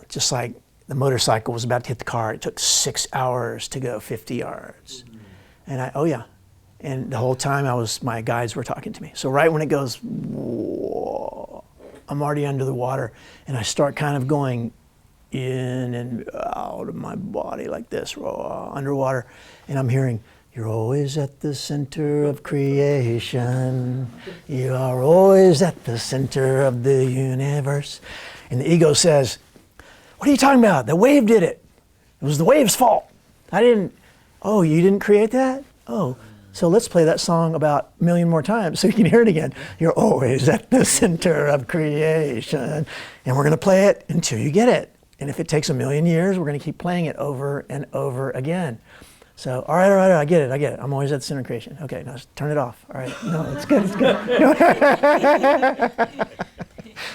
Just like the motorcycle was about to hit the car. It took 6 hours to go 50 yards. And and the whole time my guides were talking to me. So right when it goes, whoa, I'm already under the water, and I start kind of going in and out of my body like this, underwater, and I'm hearing, you're always at the center of creation. You are always at the center of the universe. And the ego says, what are you talking about? The wave did it. It was the wave's fault. You didn't create that? Oh, so let's play that song about a million more times so you can hear it again. You're always at the center of creation. And we're going to play it until you get it. And if it takes 1,000,000 years, we're going to keep playing it over and over again. So, all right, I get it. I'm always at the center of creation. Okay, now turn it off. All right, no, it's good.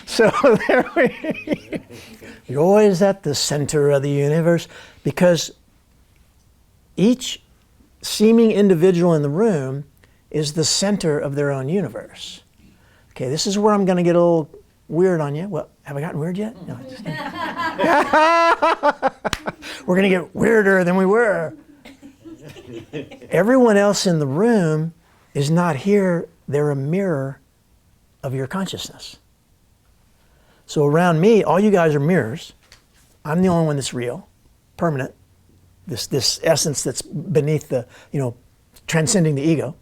So you're always at the center of the universe, because each seeming individual in the room is the center of their own universe. Okay, this is where I'm going to get a little weird on you. Well, have I gotten weird yet? No, just we're going to get weirder than we were. Everyone else in the room is not here. They're a mirror of your consciousness. So around me, all you guys are mirrors. I'm the only one that's real, permanent. This essence that's beneath the, transcending the ego.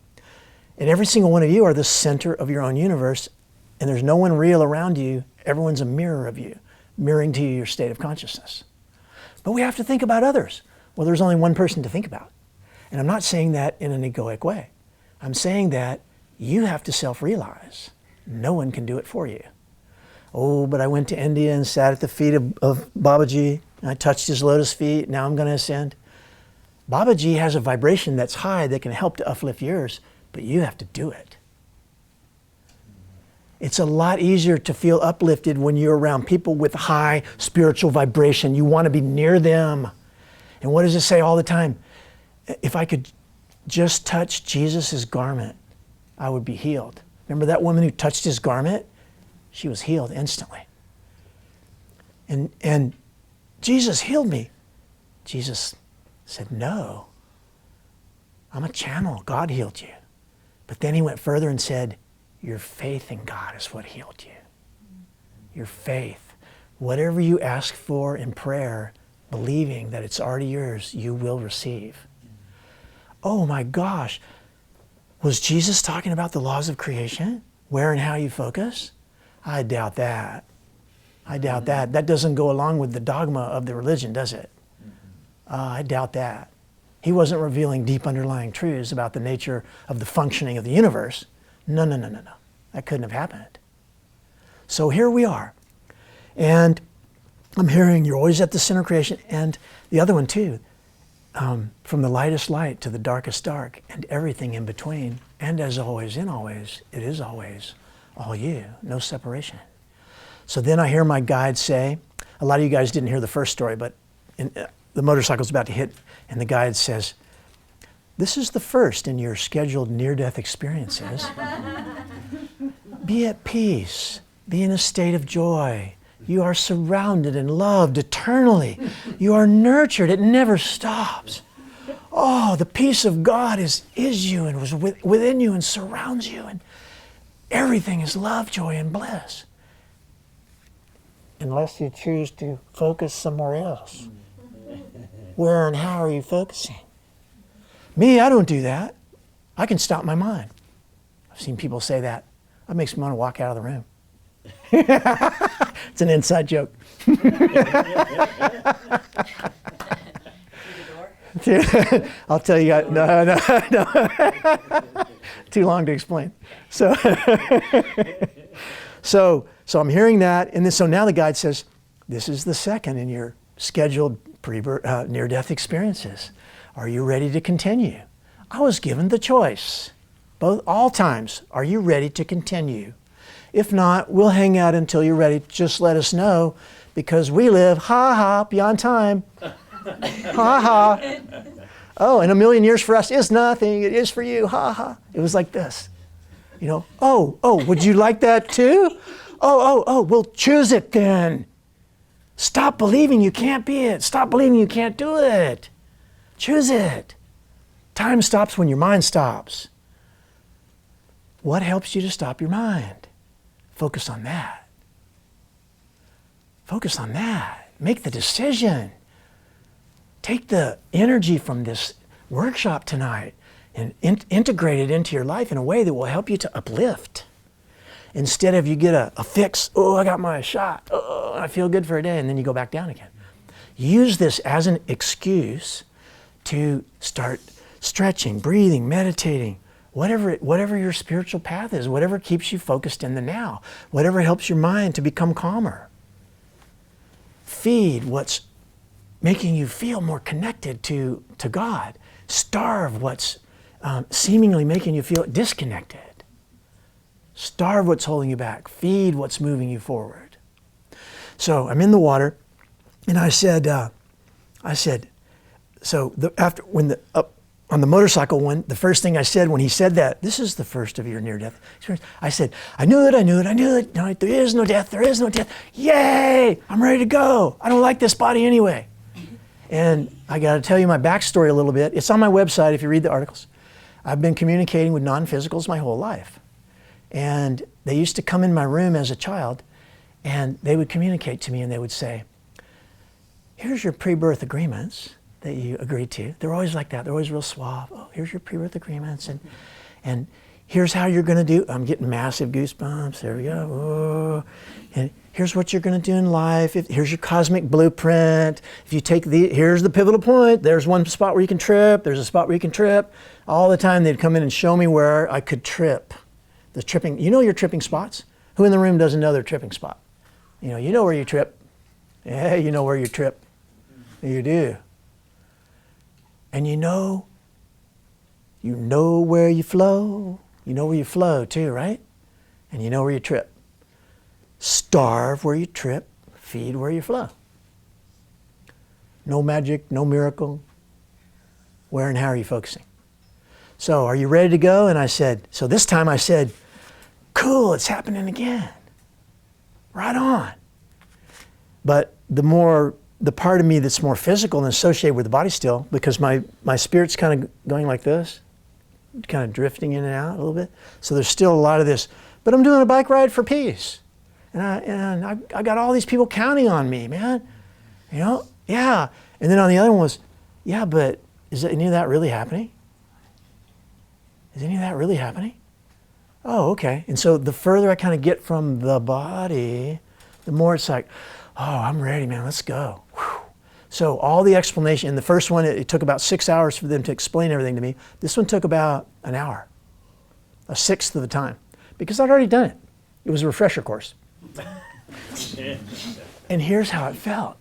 And every single one of you are the center of your own universe, and there's no one real around you. Everyone's a mirror of you, mirroring to you your state of consciousness. But we have to think about others. Well, there's only one person to think about. And I'm not saying that in an egoic way. I'm saying that you have to self-realize. No one can do it for you. Oh, but I went to India and sat at the feet of Babaji, and I touched his lotus feet, now I'm going to ascend. Babaji has a vibration that's high that can help to uplift yours, but you have to do it. It's a lot easier to feel uplifted when you're around people with high spiritual vibration. You want to be near them. And what does it say all the time? If I could just touch Jesus' garment, I would be healed. Remember that woman who touched his garment? She was healed instantly. And Jesus healed me. Jesus said, no, I'm a channel. God healed you. But then he went further and said, your faith in God is what healed you. Your faith. Whatever you ask for in prayer, believing that it's already yours, you will receive. Oh my gosh. Was Jesus talking about the laws of creation? Where and how you focus? I doubt that. I doubt that. That doesn't go along with the dogma of the religion, does it? I doubt that. He wasn't revealing deep underlying truths about the nature of the functioning of the universe. No. That couldn't have happened. So here we are. And I'm hearing you're always at the center of creation. And the other one too, from the lightest light to the darkest dark and everything in between. And as always, in always, it is always all you, no separation. So then I hear my guide say, a lot of you guys didn't hear the first story, but the motorcycle's about to hit, and the guide says, this is the first in your scheduled near-death experiences. Be at peace. Be in a state of joy. You are surrounded and loved eternally. You are nurtured. It never stops. Oh, the peace of God is you and was within you and surrounds you. And everything is love, joy, and bliss. Unless you choose to focus somewhere else. Where and how are you focusing? Me, I don't do that. I can stop my mind. I've seen people say that. That makes me want to walk out of the room. It's an inside joke. I'll tell you guys, no. Too long to explain. So I'm hearing that, and then so now the guide says, this is the second in your scheduled near-death experiences. Are you ready to continue? I was given the choice. All times, are you ready to continue? If not, we'll hang out until you're ready. Just let us know, because we live, beyond time. Oh, and a million years for us is nothing. It is for you, It was like this. You know, oh, would you like that too? Oh, well, choose it then. Stop believing you can't be it. Stop believing you can't do it. Choose it. Time stops when your mind stops. What helps you to stop your mind? Focus on that. Focus on that. Make the decision. Take the energy from this workshop tonight and integrate it into your life in a way that will help you to uplift. Instead of you get a fix, oh, I got my shot, oh, I feel good for a day, and then you go back down again. Use this as an excuse to start stretching, breathing, meditating, whatever your spiritual path is, whatever keeps you focused in the now, whatever helps your mind to become calmer. Feed what's making you feel more connected to God. Starve what's seemingly making you feel disconnected. Starve what's holding you back. Feed what's moving you forward. So I'm in the water, and I said, on the motorcycle one, the first thing I said when he said that, this is the first of your near-death experience. I said, I knew it. No, there is no death. Yay! I'm ready to go. I don't like this body anyway. And I got to tell you my backstory a little bit. It's on my website if you read the articles. I've been communicating with non-physicals my whole life. And they used to come in my room as a child, and they would communicate to me, and they would say, here's your pre-birth agreements that you agreed to. They're always like that. They're always real suave. Oh, here's your pre-birth agreements. And here's how you're going to do. I'm getting massive goosebumps. There we go. Oh. And here's what you're going to do in life. Here's your cosmic blueprint. If you take here's the pivotal point. There's one spot where you can trip. There's a spot where you can trip. All the time they'd come in and show me where I could trip. The tripping, you know your tripping spots? Who in the room doesn't know their tripping spot? You know where you trip. Yeah, you know where you trip. You do. And you know where you flow. You know where you flow too, right? And you know where you trip. Starve where you trip, feed where you flow. No magic, no miracle. Where and how are you focusing? So, are you ready to go? And I said, so this time I said, cool, it's happening again. Right on. But the part of me that's more physical and associated with the body still, because my spirit's kind of going like this, kind of drifting in and out a little bit. So there's still a lot of this, but I'm doing a bike ride for peace. And I got all these people counting on me, man. Yeah. And then on the other one was, yeah, but is any of that really happening? Is any of that really happening? Oh, okay. And so the further I kind of get from the body, the more it's like, oh, I'm ready, man, let's go. Whew. So all the explanation, in the first one, it took about 6 hours for them to explain everything to me. This one took about an hour, a sixth of the time, because I'd already done it. It was a refresher course. And here's how it felt.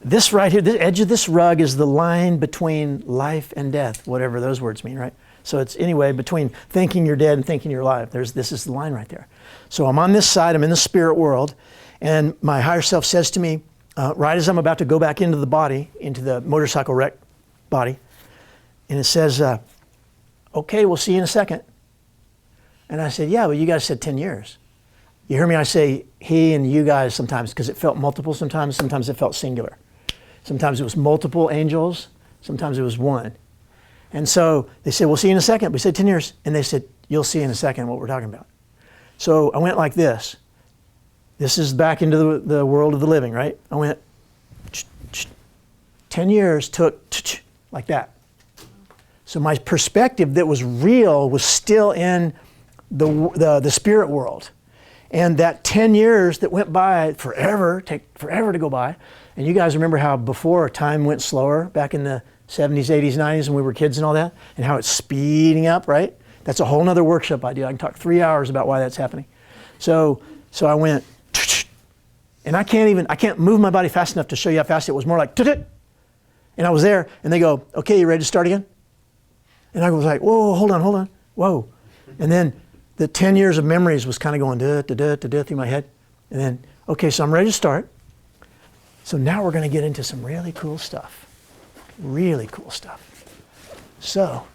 This right here, the edge of this rug is the line between life and death, whatever those words mean, right? So it's anyway between thinking you're dead and thinking you're alive. This is the line right there. So I'm on this side, I'm in the spirit world, and my higher self says to me, right as I'm about to go back into the body, into the motorcycle wreck body, and it says, okay, we'll see you in a second. And I said, yeah, but you guys said 10 years. You hear me? I say he and you guys sometimes because it felt multiple sometimes it felt singular. Sometimes it was multiple angels, sometimes it was one. And so they said, we'll see you in a second. We said 10 years. And they said, you'll see in a second what we're talking about. So I went like this. This is back into the world of the living, right? I went, 10 years took like that. So my perspective that was real was still in the spirit world. And that 10 years that went by, take forever to go by. And you guys remember how before time went slower back in the 70s, 80s, 90s when we were kids and all that, and how it's speeding up, right? That's a whole nother workshop I do. I can talk 3 hours about why that's happening. So I went, and I can't move my body fast enough to show you how fast it was. More like, and I was there, and they go, okay, you ready to start again? And I was like, whoa, hold on, whoa. And then the 10 years of memories was kind of going through my head. And then, okay, so I'm ready to start. So now we're going to get into some really cool stuff. Really cool stuff. So,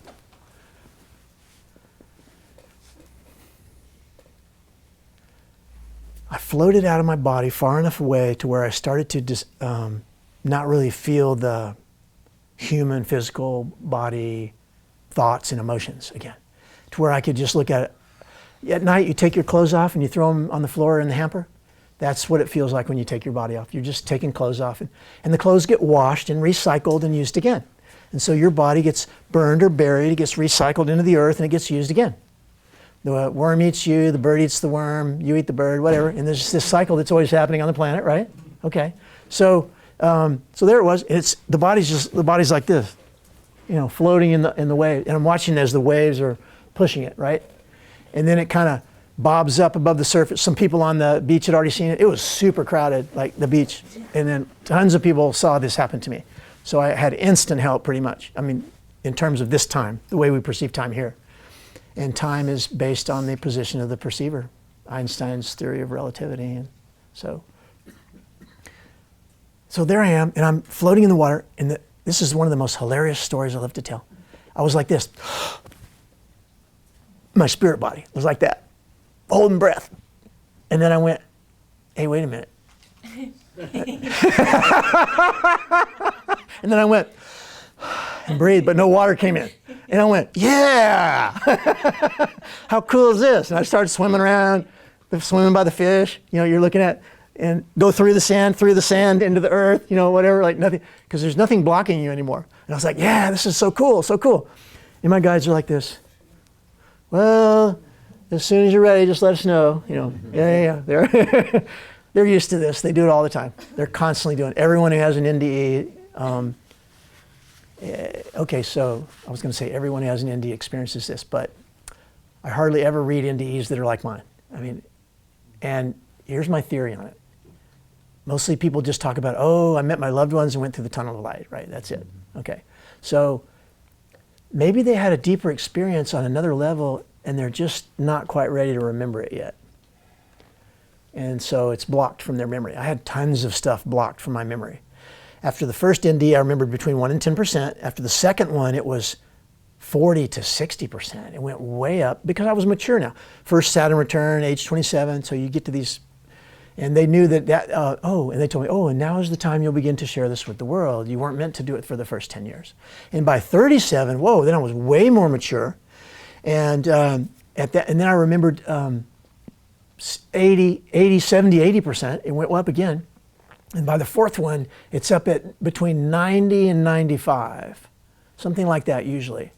I floated out of my body far enough away to where I started to just not really feel the human physical body thoughts and emotions again. To where I could just look at it. At night, you take your clothes off and you throw them on the floor in the hamper. That's what it feels like when you take your body off. You're just taking clothes off. And the clothes get washed and recycled and used again. And so your body gets burned or buried, it gets recycled into the earth, and it gets used again. The worm eats you, the bird eats the worm, you eat the bird, whatever. And there's this cycle that's always happening on the planet, right? Okay. So there it was. And the body's like this, floating in the wave. And I'm watching as the waves are pushing it, right? And then it kind of bobs up above the surface. Some people on the beach had already seen it. It was super crowded, like the beach. And then tons of people saw this happen to me. So I had instant help pretty much. I mean, in terms of this time, the way we perceive time here. And time is based on the position of the perceiver, Einstein's theory of relativity. And so there I am, and I'm floating in the water. And this is one of the most hilarious stories I love to tell. I was like this. My spirit body was like that, holding breath. And then I went, hey, wait a minute. And then I went and breathed, but no water came in. And I went, yeah! How cool is this? And I started swimming around, swimming by the fish. You're looking at, and go through the sand into the earth, whatever, like nothing, because there's nothing blocking you anymore. And I was like, yeah, this is so cool, so cool. And my guides are like this. Well, as soon as you're ready, just let us know. You know, yeah. They're used to this. They do it all the time. They're constantly doing it. Everyone who has an NDE, okay, so I was going to say everyone who has an NDE experiences this, but I hardly ever read NDEs that are like mine. I mean, and here's my theory on it. Mostly people just talk about, oh, I met my loved ones and went through the tunnel of light, right? That's it. Okay. So maybe they had a deeper experience on another level and they're just not quite ready to remember it yet. And so it's blocked from their memory. I had tons of stuff blocked from my memory. After the first ND, I remembered between 1% and 10%. After the second one, it was 40 to 60%. It went way up because I was mature now. First Saturn return, age 27, so you get to these, and they knew that, and they told me, oh, and now is the time you'll begin to share this with the world. You weren't meant to do it for the first 10 years. And by 37, whoa, then I was way more mature. And and then I remembered 70, 80%. It went up again. And by the fourth one, it's up at between 90 and 95, something like that usually.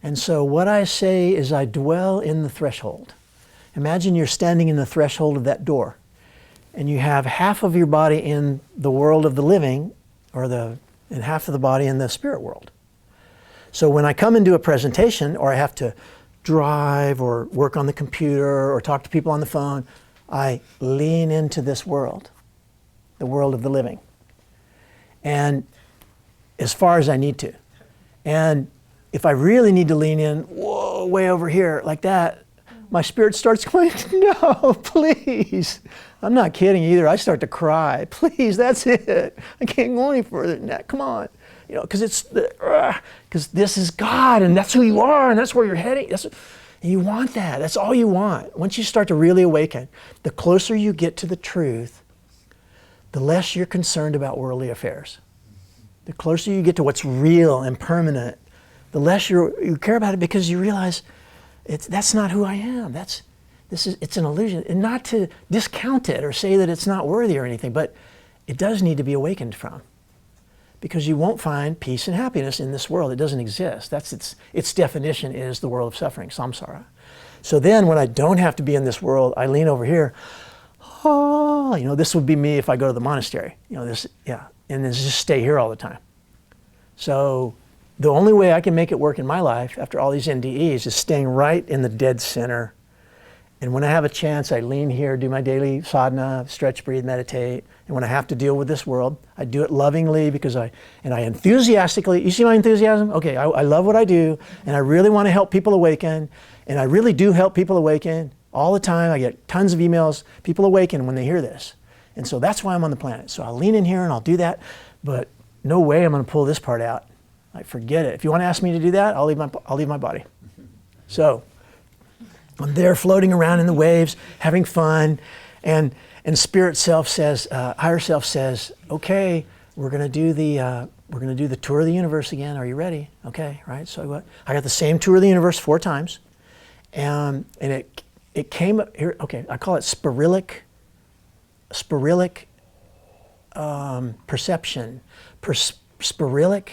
And so what I say is I dwell in the threshold. Imagine you're standing in the threshold of that door and you have half of your body in the world of the living and half of the body in the spirit world. So when I come and do a presentation or I have to drive or work on the computer or talk to people on the phone, I lean into this world, the world of the living, and as far as I need to. And if I really need to lean in, whoa, way over here, like that, my spirit starts going, no, please. I'm not kidding either. I start to cry. Please, that's it. I can't go any further than that. Come on. You know, because this is God, and that's who you are, and that's where you're heading. You want that. That's all you want. Once you start to really awaken, the closer you get to the truth, the less you're concerned about worldly affairs. The closer you get to what's real and permanent, the less you care about it, because you realize that's not who I am. It's an illusion. And not to discount it or say that it's not worthy or anything, but it does need to be awakened from. Because you won't find peace and happiness in this world. It doesn't exist. That's its definition is the world of suffering, samsara. So then when I don't have to be in this world, I lean over here. Oh, you know, this would be me if I go to the monastery. You know, and then just stay here all the time. So the only way I can make it work in my life after all these NDEs is staying right in the dead center. And when I have a chance, I lean here, do my daily sadhana, stretch, breathe, meditate. And when I have to deal with this world, I do it lovingly because I enthusiastically, you see my enthusiasm? Okay, I love what I do, and I really want to help people awaken, and I really do help people awaken all the time. I get tons of emails, people awaken when they hear this. And so that's why I'm on the planet. So I'll lean in here and I'll do that, but no way I'm going to pull this part out. Like, forget it. If you want to ask me to do that, I'll leave my body. So I'm there floating around in the waves, having fun, and spirit self says, higher self says, okay, we're going to do the tour of the universe again. Are you ready? Okay, right. So I got the same tour of the universe 4 times, and it came up here. Okay, I call it spirilic perception, spirilic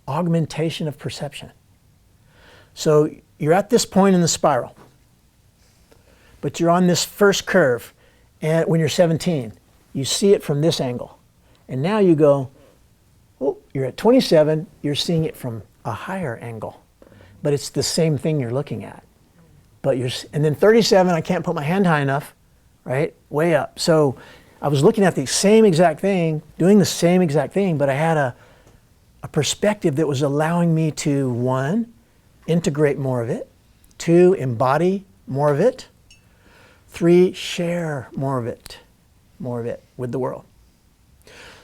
augmentation of perception. So you're at this point in the spiral, but you're on this first curve, and when you're 17, you see it from this angle. And now you go, oh, you're at 27, you're seeing it from a higher angle, but it's the same thing you're looking at. And then 37, I can't put my hand high enough, right? Way up. So I was looking at the same exact thing, doing the same exact thing, but I had a perspective that was allowing me to, 1, integrate more of it, 2, embody more of it, 3, share more of it with the world.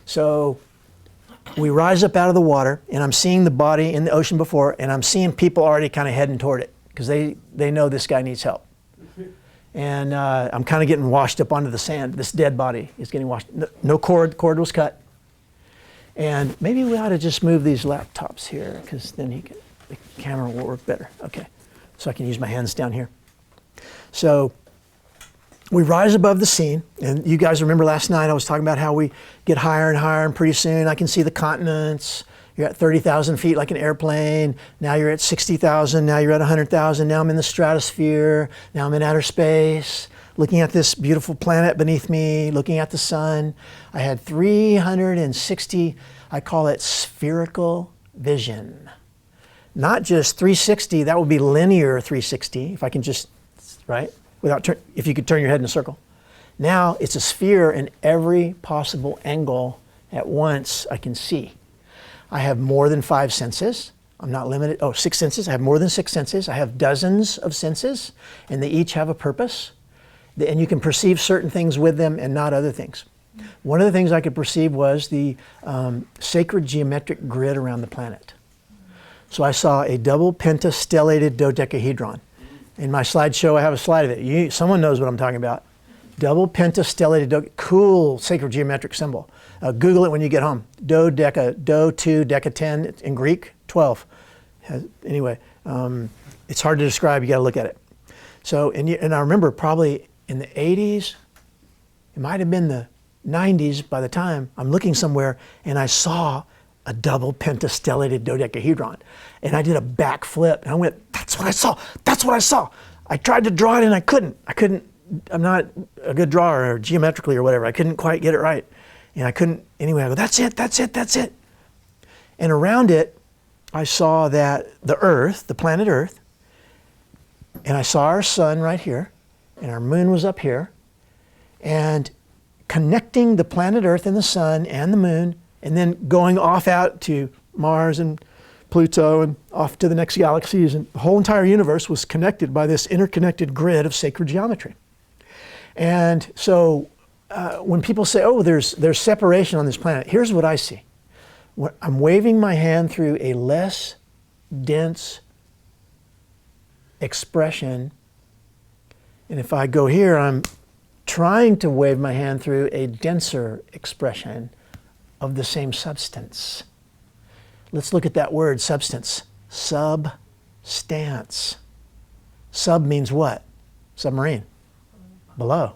So we rise up out of the water, and I'm seeing the body in the ocean before, and I'm seeing people already kind of heading toward it because they know this guy needs help. And I'm kind of getting washed up onto the sand. This dead body is getting washed. No cord was cut. And maybe we ought to just move these laptops here because then the camera will work better. Okay, so I can use my hands down here. So we rise above the scene, and you guys remember last night I was talking about how we get higher and higher, and pretty soon I can see the continents. You're at 30,000 feet like an airplane. Now you're at 60,000. Now you're at 100,000. Now I'm in the stratosphere. Now I'm in outer space, looking at this beautiful planet beneath me, looking at the sun. I had 360, I call it spherical vision. Not just 360, that would be linear 360, if I can just, right? If you could turn your head in a circle. Now it's a sphere in every possible angle at once I can see. I have more than 5 senses. I'm not limited. 6 senses. I have more than 6 senses. I have dozens of senses, and they each have a purpose. And you can perceive certain things with them and not other things. One of the things I could perceive was the sacred geometric grid around the planet. So I saw a double pentastellated dodecahedron. In my slideshow, I have a slide of it. Someone knows what I'm talking about. Double pentastellated, cool sacred geometric symbol. Google it when you get home. Do 2, deca 10 in Greek, 12. Anyway, it's hard to describe. You got to look at it. So, and I remember probably in the 80s, it might have been the 90s by the time I'm looking somewhere, and I saw a double pentastellated dodecahedron. And I did a backflip, and I went, that's what I saw. That's what I saw. I tried to draw it, and I couldn't. I'm not a good drawer or geometrically or whatever. I couldn't quite get it right. And I couldn't, anyway, I go, that's it. And around it, I saw that the Earth, the planet Earth, and I saw our sun right here, and our moon was up here, and connecting the planet Earth and the sun and the moon, and then going off out to Mars and Pluto and off to the next galaxies, and the whole entire universe was connected by this interconnected grid of sacred geometry. And so when people say, oh, there's separation on this planet, here's what I see. I'm waving my hand through a less dense expression, and if I go here, I'm trying to wave my hand through a denser expression of the same substance. Let's look at that word, substance. Substance. Sub means what? Submarine. Below.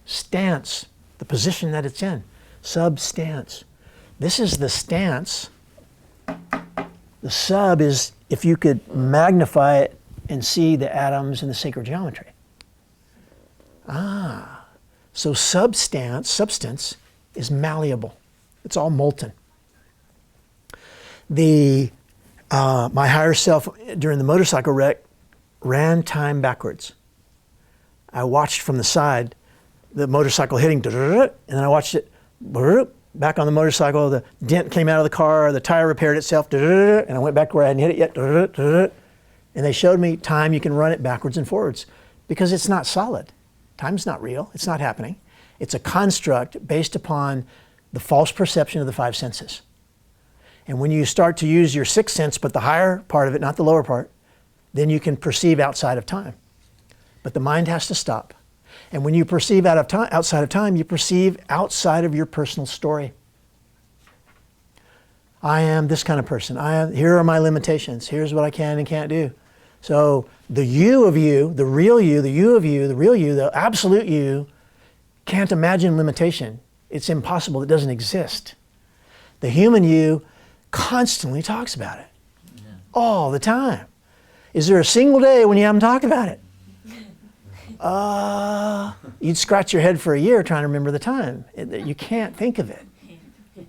Stance, the position that it's in. Substance. This is the stance. The sub is if you could magnify it and see the atoms in the sacred geometry. So substance is malleable. It's all molten. My higher self during the motorcycle wreck ran time backwards. I watched from the side the motorcycle hitting, and then I watched it back on the motorcycle. The dent came out of the car, the tire repaired itself, and I went back where I hadn't hit it yet. And they showed me time, you can run it backwards and forwards because it's not solid. Time's not real. It's not happening. It's a construct based upon the false perception of the 5 senses. And when you start to use your 6th sense, but the higher part of it, not the lower part, then you can perceive outside of time. But the mind has to stop. And when you perceive outside of time, you perceive outside of your personal story. I am this kind of person. Here are my limitations. Here's what I can and can't do. So the you of you, the real you, the you of you, the real you, the absolute you, can't imagine limitation. It's impossible. It doesn't exist. The human you constantly talks about it. All the time. Is there a single day when you haven't talked about it? You'd scratch your head for a year trying to remember the time. You can't think of it.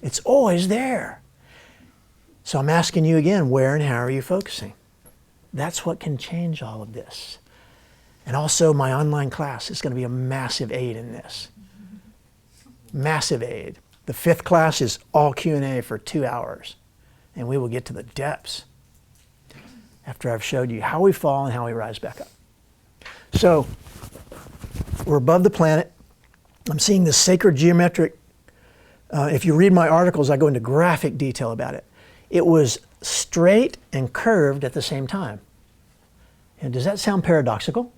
It's always there. So I'm asking you again, where and how are you focusing? That's what can change all of this. And also my online class is going to be a massive aid in this. Massive aid. The 5th class is all Q&A for 2 hours. And we will get to the depths after I've showed you how we fall and how we rise back up. So we're above the planet. I'm seeing this sacred geometric. If you read my articles, I go into graphic detail about it. It was straight and curved at the same time. And does that sound paradoxical?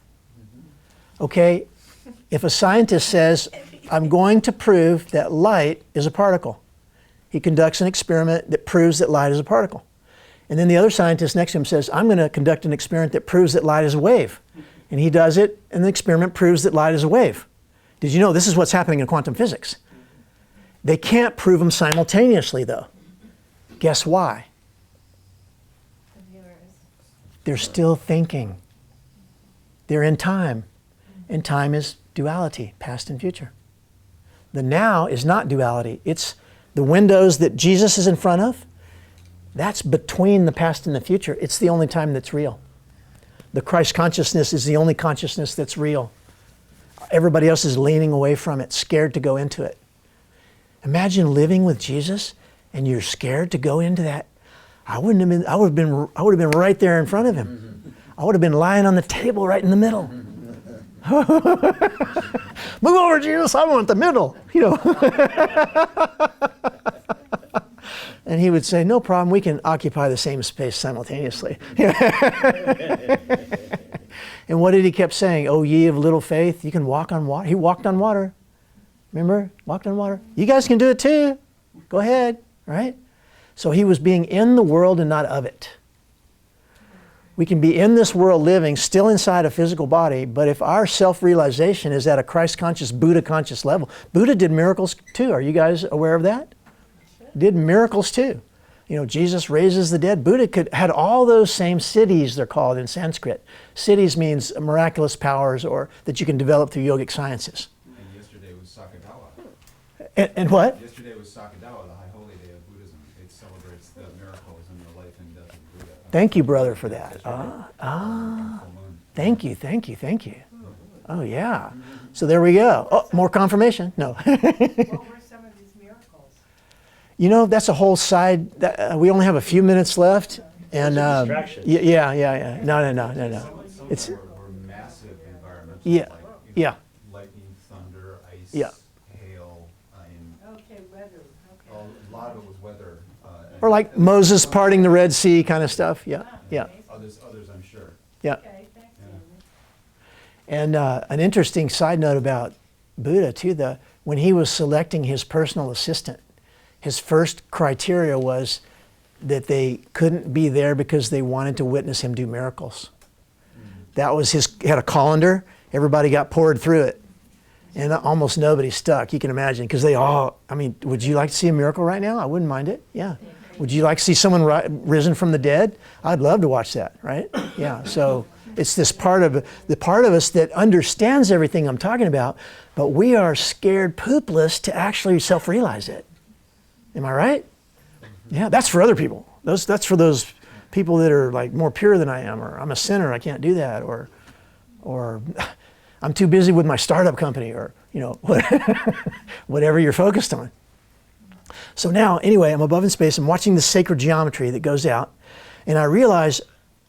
Okay, if a scientist says, I'm going to prove that light is a particle, he conducts an experiment that proves that light is a particle. And then the other scientist next to him says, I'm going to conduct an experiment that proves that light is a wave. And he does it, and the experiment proves that light is a wave. Did you know this is what's happening in quantum physics? They can't prove them simultaneously, though. Guess why? They're still thinking. They're in time. And time is duality, past and future. The now is not duality. It's the windows that Jesus is in front of. That's between the past and the future. It's the only time that's real. The Christ consciousness is the only consciousness that's real. Everybody else is leaning away from it, scared to go into it. Imagine living with Jesus and you're scared to go into that. I would have been right there in front of him. I would have been lying on the table right in the middle. Move over, Jesus, I want the middle. You know. And he would say, no problem, we can occupy the same space simultaneously. And what did he keep saying? Oh, ye of little faith, you can walk on water. He walked on water. Remember? Walked on water. You guys can do it too. Go ahead, right? So he was being in the world and not of it. We can be in this world living, still inside a physical body, but if our self-realization is at a Christ-conscious, Buddha-conscious level, Buddha did miracles too. Are you guys aware of that? Did miracles too. You know, Jesus raises the dead. Buddha had all those same siddhis, they're called in Sanskrit. Siddhis means miraculous powers or that you can develop through yogic sciences. And yesterday was Sakadawa. And what? Yesterday was Sakadawa, the high holy day of Buddhism. It celebrates the miracles and the life and death of Buddha. Thank you, brother, for that. Full moon. Thank you, thank you, thank you. Oh, yeah. So there we go. Oh, more confirmation? No. What were some of these miracles? You know, that's a whole side. We only have a few minutes left. And distraction. yeah. No. Some It's of them were massive environmental, Yeah, like yeah. lightning, thunder, ice, Yeah. hail, and Okay, weather, okay. a lot of it was weather. And or like Moses parting the Red Sea kind of stuff. Yeah. Others, I'm sure. Yeah. Okay, thanks, Yeah. Andy. And an interesting side note about Buddha too, when he was selecting his personal assistant, his first criteria was that they couldn't be there because they wanted to witness him do miracles. That was he had a colander, everybody got poured through it. And almost nobody stuck, you can imagine, because would you like to see a miracle right now? I wouldn't mind it, yeah. Would you like to see someone risen from the dead? I'd love to watch that, right? Yeah, so it's this part of us that understands everything I'm talking about, but we are scared poopless to actually self-realize it. Am I right? Yeah, that's for other people. That's for those people that are like more pure than I am, or I'm a sinner, I can't do that, or I'm too busy with my startup company, or whatever you're focused on. So now, anyway, I'm above in space, I'm watching the sacred geometry that goes out, and I realize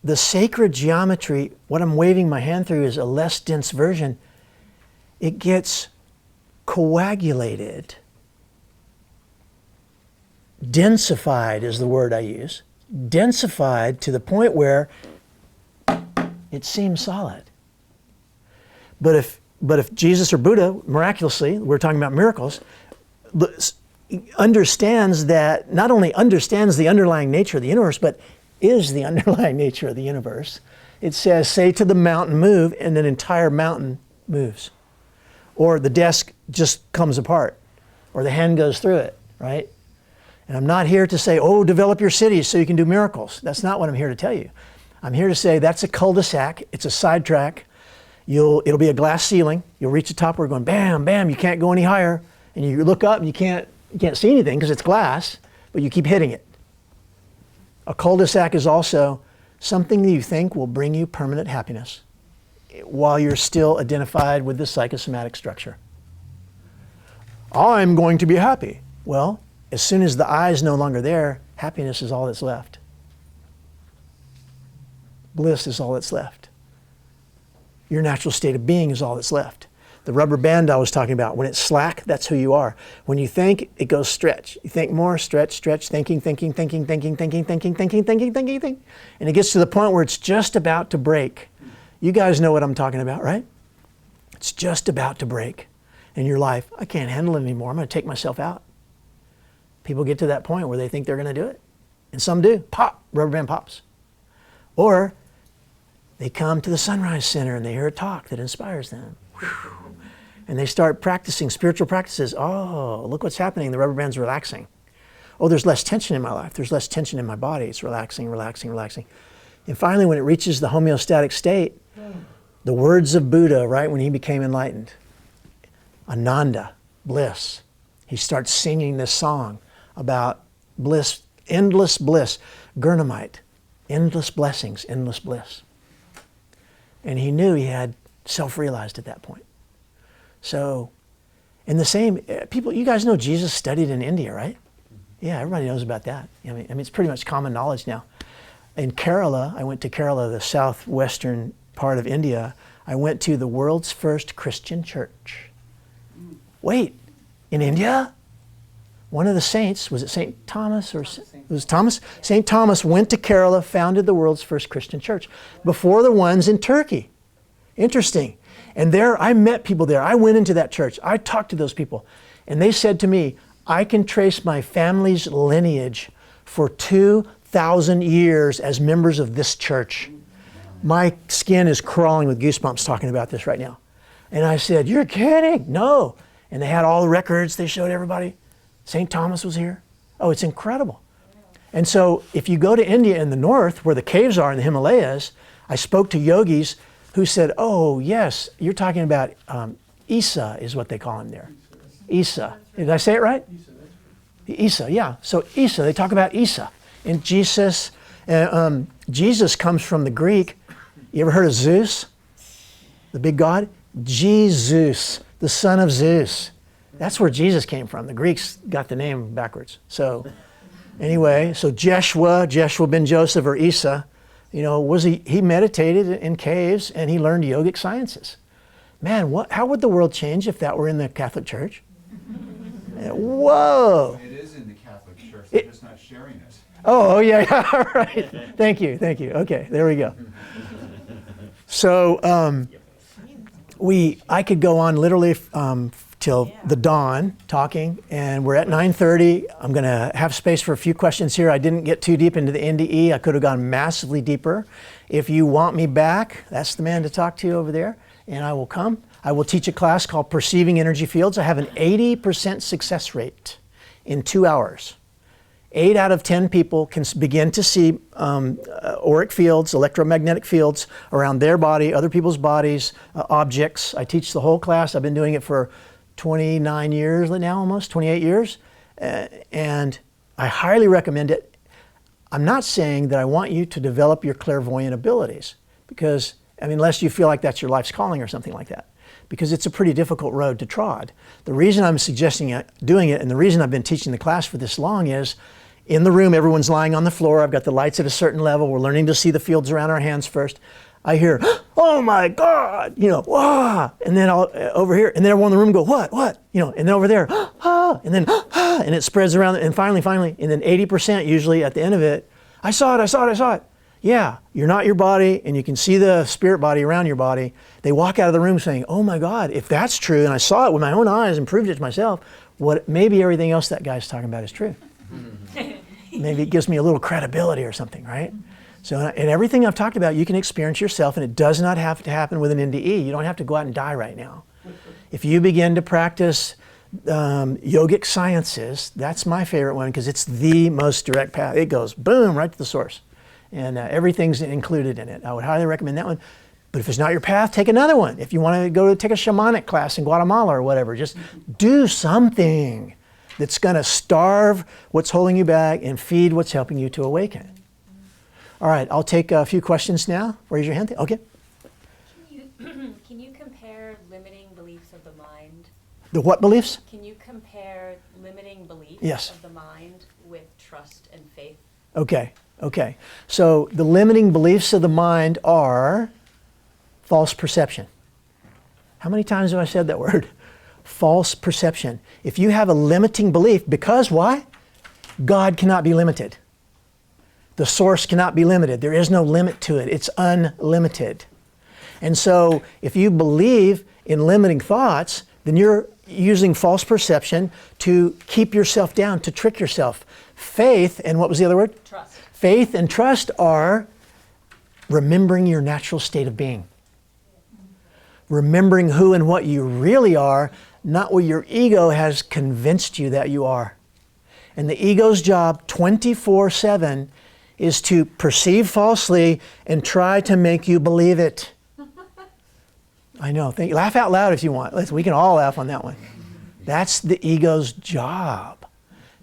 the sacred geometry, what I'm waving my hand through is a less dense version. It gets coagulated. Densified is the word I use. Densified to the point where it seems solid. But if Jesus or Buddha, miraculously, we're talking about miracles, understands that, not only understands the underlying nature of the universe, but is the underlying nature of the universe. It says, say to the mountain, move, and an entire mountain moves. Or the desk just comes apart, or the hand goes through it, right? And I'm not here to say, oh, develop your cities so you can do miracles. That's not what I'm here to tell you. I'm here to say that's a cul-de-sac, it's a sidetrack. It'll be a glass ceiling. You'll reach the top where you're going, bam, bam, you can't go any higher. And you look up and you can't see anything because it's glass, but you keep hitting it. A cul-de-sac is also something that you think will bring you permanent happiness while you're still identified with the psychosomatic structure. I'm going to be happy. Well, as soon as the I is no longer there, happiness is all that's left. Bliss is all that's left. Your natural state of being is all that's left. The rubber band I was talking about, when it's slack, that's who you are. When you think, it goes stretch. You think more, stretch, thinking. And it gets to the point where it's just about to break. You guys know what I'm talking about, right? It's just about to break in your life. I can't handle it anymore. I'm going to take myself out. People get to that point where they think they're going to do it. And some do. Pop, rubber band pops. Or they come to the Sunrise Center and they hear a talk that inspires them. Whew. and they start practicing spiritual practices. Oh, look what's happening. The rubber band's relaxing. Oh, there's less tension in my life. There's less tension in my body. It's relaxing, relaxing, relaxing. And finally, when it reaches the homeostatic state, the words of Buddha, right when he became enlightened, Ananda, bliss. He starts singing this song about bliss, endless bliss, Gurnemite, endless blessings, endless bliss. And he knew he had self-realized at that point. So, in the same, people, you guys know Jesus studied in India, right? Yeah, everybody knows about that. I mean, it's pretty much common knowledge now. In Kerala, I went to Kerala, the southwestern part of India. I went to the world's first Christian church. Wait, in India? One of the saints, was it St. Thomas or it was Thomas? St. Thomas went to Kerala, founded the world's first Christian church before the ones in Turkey. Interesting. And there, I met people there. I went into that church. I talked to those people. And they said to me, I can trace my family's lineage for 2,000 years as members of this church. My skin is crawling with goosebumps talking about this right now. And I said, you're kidding? No. And they had all the records. They showed everybody. St. Thomas was here. Oh, it's incredible. And so if you go to India in the north, where the caves are in the Himalayas, I spoke to yogis who said, oh, yes, you're talking about Isa is what they call him there. Isa. Did I say it right? Isa, yeah. So Isa, they talk about Isa. And Jesus, Jesus comes from the Greek. You ever heard of Zeus? The big god? Jesus, the son of Zeus. That's where Jesus came from. The Greeks got the name backwards. So anyway, so Jeshua ben Joseph, or Isa, you know, he meditated in caves and he learned yogic sciences. Man, how would the world change if that were in the Catholic Church? Whoa! It is in the Catholic Church, they're just not sharing it. Oh, yeah, all right. Thank you. Okay, there we go. So I could go on literally till the dawn talking, and we're at 9:30. I'm going to have space for a few questions here. I didn't get too deep into the NDE. I could have gone massively deeper. If you want me back, that's the man to talk to over there, and I will come. I will teach a class called Perceiving Energy Fields. I have an 80% success rate in 2 hours. 8 out of 10 people can begin to see auric fields, electromagnetic fields around their body, other people's bodies, objects. I teach the whole class. I've been doing it for 29 years now, almost 28 years. And I highly recommend it. I'm not saying that I want you to develop your clairvoyant abilities, because, I mean, unless you feel like that's your life's calling or something like that, because it's a pretty difficult road to trod. The reason I'm suggesting doing it, and the reason I've been teaching the class for this long, is in the room, everyone's lying on the floor. I've got the lights at a certain level. We're learning to see the fields around our hands first. I hear, oh my God, you know, wah, and then I'll over here, and then everyone in the room go, what, you know, and then over there, ah, and then, ah, and it spreads around, and finally, and then 80% usually at the end of it, I saw it. Yeah, you're not your body, and you can see the spirit body around your body. They walk out of the room saying, oh my God, if that's true, and I saw it with my own eyes and proved it to myself, maybe everything else that guy's talking about is true. Maybe it gives me a little credibility or something, right? So, and everything I've talked about, you can experience yourself, and it does not have to happen with an NDE. You don't have to go out and die right now. If you begin to practice yogic sciences, that's my favorite one, because it's the most direct path. It goes boom, right to the source. And everything's included in it. I would highly recommend that one. But if it's not your path, take another one. If you want to go take a shamanic class in Guatemala or whatever, just do something that's going to starve what's holding you back and feed what's helping you to awaken. All right, I'll take a few questions now. Raise your hand. Okay. Can you compare limiting beliefs of the mind? The what beliefs? Can you compare limiting beliefs Yes. of the mind with trust and faith? Okay. So the limiting beliefs of the mind are false perception. How many times have I said that word? False perception. If you have a limiting belief, because why? God cannot be limited. The source cannot be limited. There is no limit to it. It's unlimited. And so if you believe in limiting thoughts, then you're using false perception to keep yourself down, to trick yourself. Faith, and what was the other word? Trust. Faith and trust are remembering your natural state of being. remembering who and what you really are, not what your ego has convinced you that you are. And the ego's job 24/7 is to perceive falsely and try to make you believe it. I know. Laugh out loud if you want. We can all laugh on that one. That's the ego's job.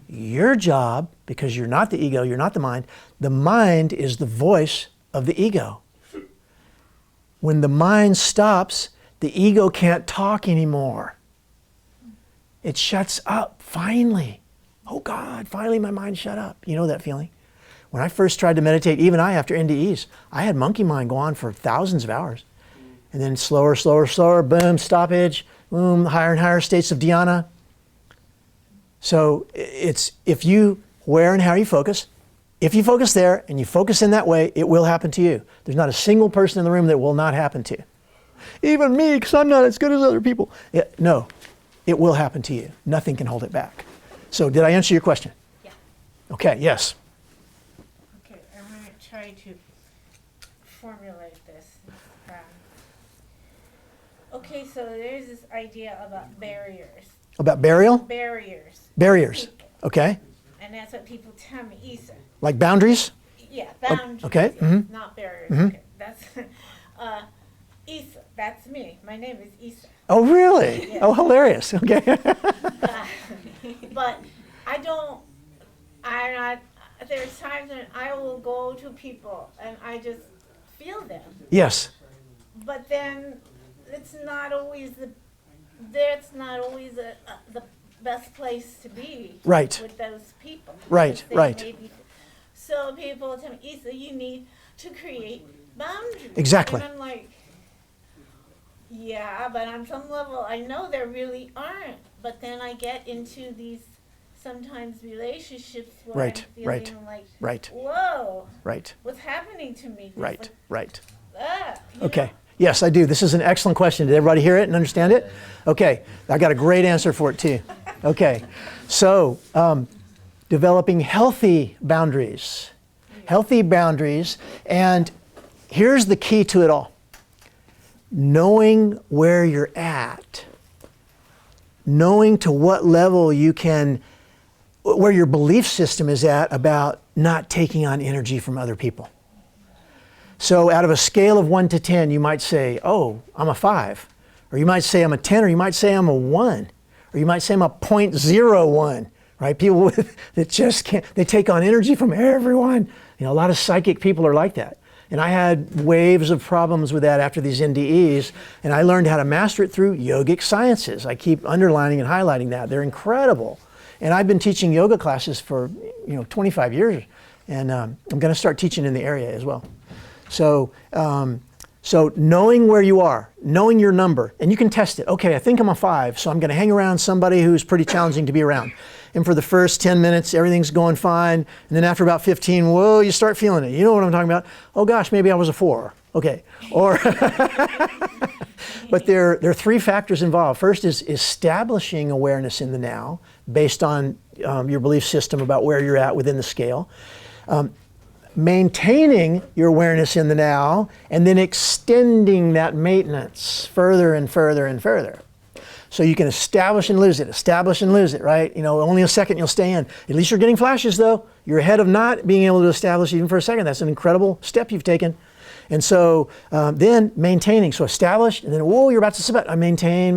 Your job, because you're not the ego, you're not the mind is the voice of the ego. When the mind stops, the ego can't talk anymore. It shuts up, finally. Oh God, finally my mind shut up. You know that feeling? When I first tried to meditate, even after NDEs, I had monkey mind go on for thousands of hours. And then slower, boom, stoppage, boom, higher and higher states of dhyana. So it's where and how you focus. If you focus there and you focus in that way, it will happen to you. There's not a single person in the room that will not happen to. Even me, because I'm not as good as other people. No, it will happen to you. Nothing can hold it back. So did I answer your question? Yeah. Okay, yes. Okay, I'm gonna try to formulate this. Okay, so there's this idea about barriers. About burial? Barriers. Barriers, People. okay. And that's what people tell me, Isa. Like boundaries? Yeah, boundaries. okay, yeah, mhm. not barriers. Mhm. Okay, that's Isa. That's me. My name is Isa. Oh, really? Yeah. Oh, hilarious. Okay. But I'm not. There's times when I will go to people and I just feel them. Yes, But then it's not always the best place to be Right. with those people. Right, Because they right. may be- so people tell me, Isa, you need to create boundaries. Exactly. And I'm like, yeah, but on some level I know there really aren't. But then I get into these sometimes relationships where Right, I'm right, feeling like, right, whoa, right, what's happening to me? Just right, like, right. you Okay. know? Yes, I do. This is an excellent question. Did everybody hear it and understand it? Okay. I got a great answer for it too. Okay. So, developing healthy boundaries. Healthy boundaries. And here's the key to it all. Knowing where you're at. Knowing to what level you can, where your belief system is at about not taking on energy from other people. So out of a scale of 1 to 10, you might say, oh, I'm a 5. Or you might say I'm a 10, or you might say I'm a 1. Or you might say I'm a 0.01, right? People that just can't, they take on energy from everyone. You know, a lot of psychic people are like that. And I had waves of problems with that after these NDEs, and I learned how to master it through yogic sciences. I keep underlining and highlighting that. They're incredible. And I've been teaching yoga classes for 25 years, and I'm going to start teaching in the area as well. So, so knowing where you are, knowing your number, and you can test it. Okay, I think I'm a 5, so I'm going to hang around somebody who's pretty challenging to be around. And for the first 10 minutes, everything's going fine. And then after about 15, whoa, you start feeling it. You know what I'm talking about? Oh gosh, maybe I was a 4. Okay. Or, but there are 3 factors involved. First is establishing awareness in the now based on your belief system about where you're at within the scale. Maintaining your awareness in the now, and then extending that maintenance further and further and further. So you can establish and lose it, right? Only a second you'll stay in. At least you're getting flashes though. You're ahead of not being able to establish even for a second. That's an incredible step you've taken. And so then maintaining, so establish, and then whoa, you're about to submit. I maintain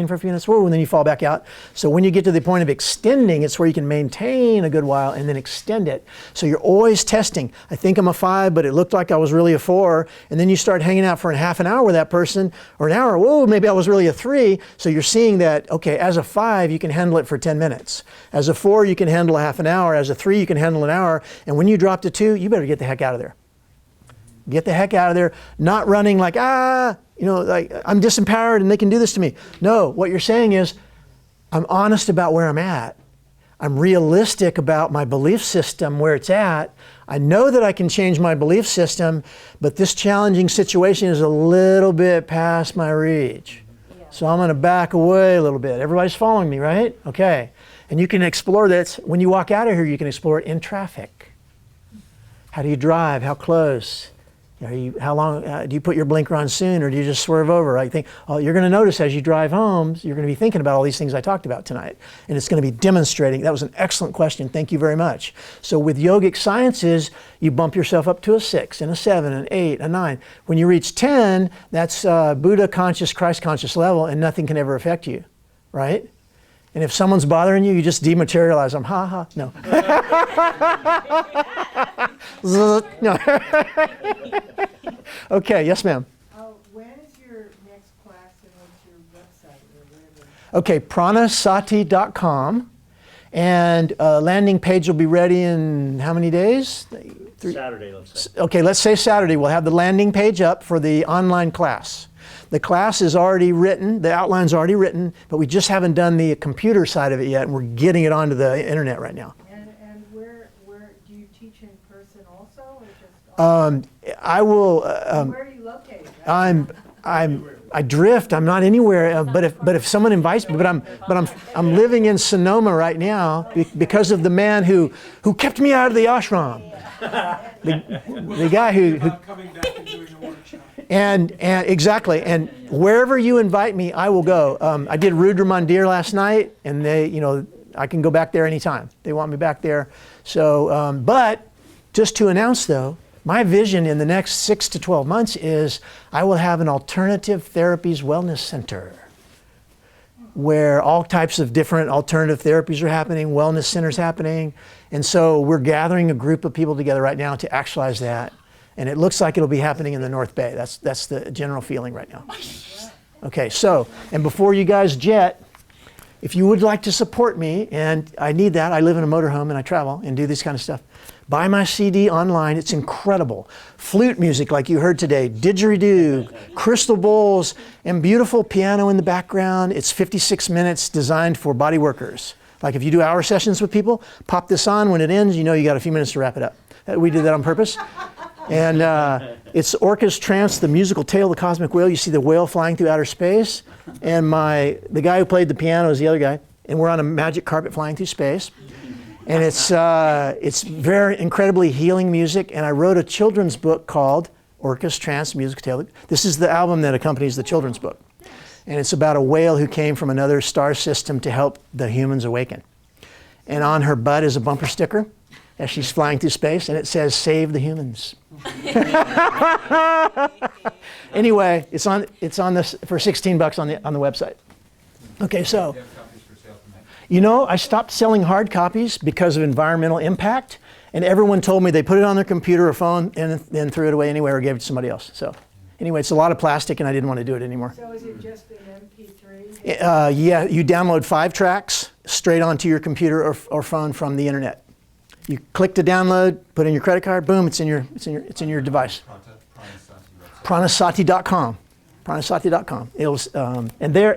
for a few minutes, whoa, and then you fall back out. So when you get to the point of extending, it's where you can maintain a good while and then extend it. So you're always testing. I think I'm a 5, but it looked like I was really a 4. And then you start hanging out for a half an hour with that person, or an hour, whoa, maybe I was really a 3. So you're seeing that, okay, as a 5, you can handle it for 10 minutes. As a 4, you can handle a half an hour. As a 3, you can handle an hour. And when you drop to 2, you better get the heck out of there. Get the heck out of there, not running like, like I'm disempowered and they can do this to me. No, what you're saying is, I'm honest about where I'm at. I'm realistic about my belief system, where it's at. I know that I can change my belief system, but this challenging situation is a little bit past my reach. Yeah. So I'm going to back away a little bit. Everybody's following me, right? Okay. And you can explore this. When you walk out of here, you can explore it in traffic. How do you drive? How close? How long do you put your blinker on soon, or do you just swerve over? I think you're going to notice as you drive home, you're going to be thinking about all these things I talked about tonight, and it's going to be demonstrating. That was an excellent question. Thank you very much. So with yogic sciences, you bump yourself up to a 6 and a 7, an 8, a 9. When you reach 10, that's Buddha conscious, Christ conscious level, and nothing can ever affect you, right? And if someone's bothering you, you just dematerialize them. Ha ha. No. No. Okay. Yes, ma'am. When is your next class and what's your website or whatever? Okay. Pranasati.com, and landing page will be ready in how many days? Saturday, let's say. Okay. Let's say Saturday. We'll have the landing page up for the online class. The class is already written, the outline's already written, but we just haven't done the computer side of it yet, and we're getting it onto the internet right now. And where do you teach in person also, or just I will. where are you located? I drift. I'm not anywhere. But if someone invites me, but I'm living in Sonoma right now because of the man who kept me out of the ashram. The guy who Coming back and doing a workshop. And exactly, and wherever you invite me, I will go. I did Rudra Mandir last night, and I can go back there anytime. They want me back there. So, but just to announce though, my vision in the next 6 to 12 months is I will have an alternative therapies wellness center where all types of different alternative therapies are happening, wellness centers happening, and so we're gathering a group of people together right now to actualize that. And it looks like it'll be happening in the North Bay. That's the general feeling right now. Okay, so, and before you guys jet, if you would like to support me, and I need that, I live in a motorhome and I travel and do this kind of stuff, buy my CD online, it's incredible. Flute music like you heard today, didgeridoo, crystal bowls, and beautiful piano in the background. It's 56 minutes designed for body workers. Like if you do hour sessions with people, pop this on, when it ends, you know you got a few minutes to wrap it up. We did that on purpose. And it's Orca's Trance, the musical tale of the cosmic whale. You see the whale flying through outer space. And the guy who played the piano is the other guy. And we're on a magic carpet flying through space. And it's very incredibly healing music. And I wrote a children's book called Orca's Trance, musical tale. This is the album that accompanies the children's book. And it's about a whale who came from another star system to help the humans awaken. And on her butt is a bumper sticker as she's flying through space, and it says, "Save the humans." Anyway, it's on this for $16 on the website. Okay, so Do you have copies for sale tonight? I stopped selling hard copies because of environmental impact, and everyone told me they put it on their computer or phone and then threw it away anyway or gave it to somebody else. So anyway, it's a lot of plastic, and I didn't want to do it anymore. So is it just an MP3? Yeah, you download 5 tracks straight onto your computer or phone from the internet. You click to download, put in your credit card, boom, it's in your device. Pranasati.com. Pranasati.com.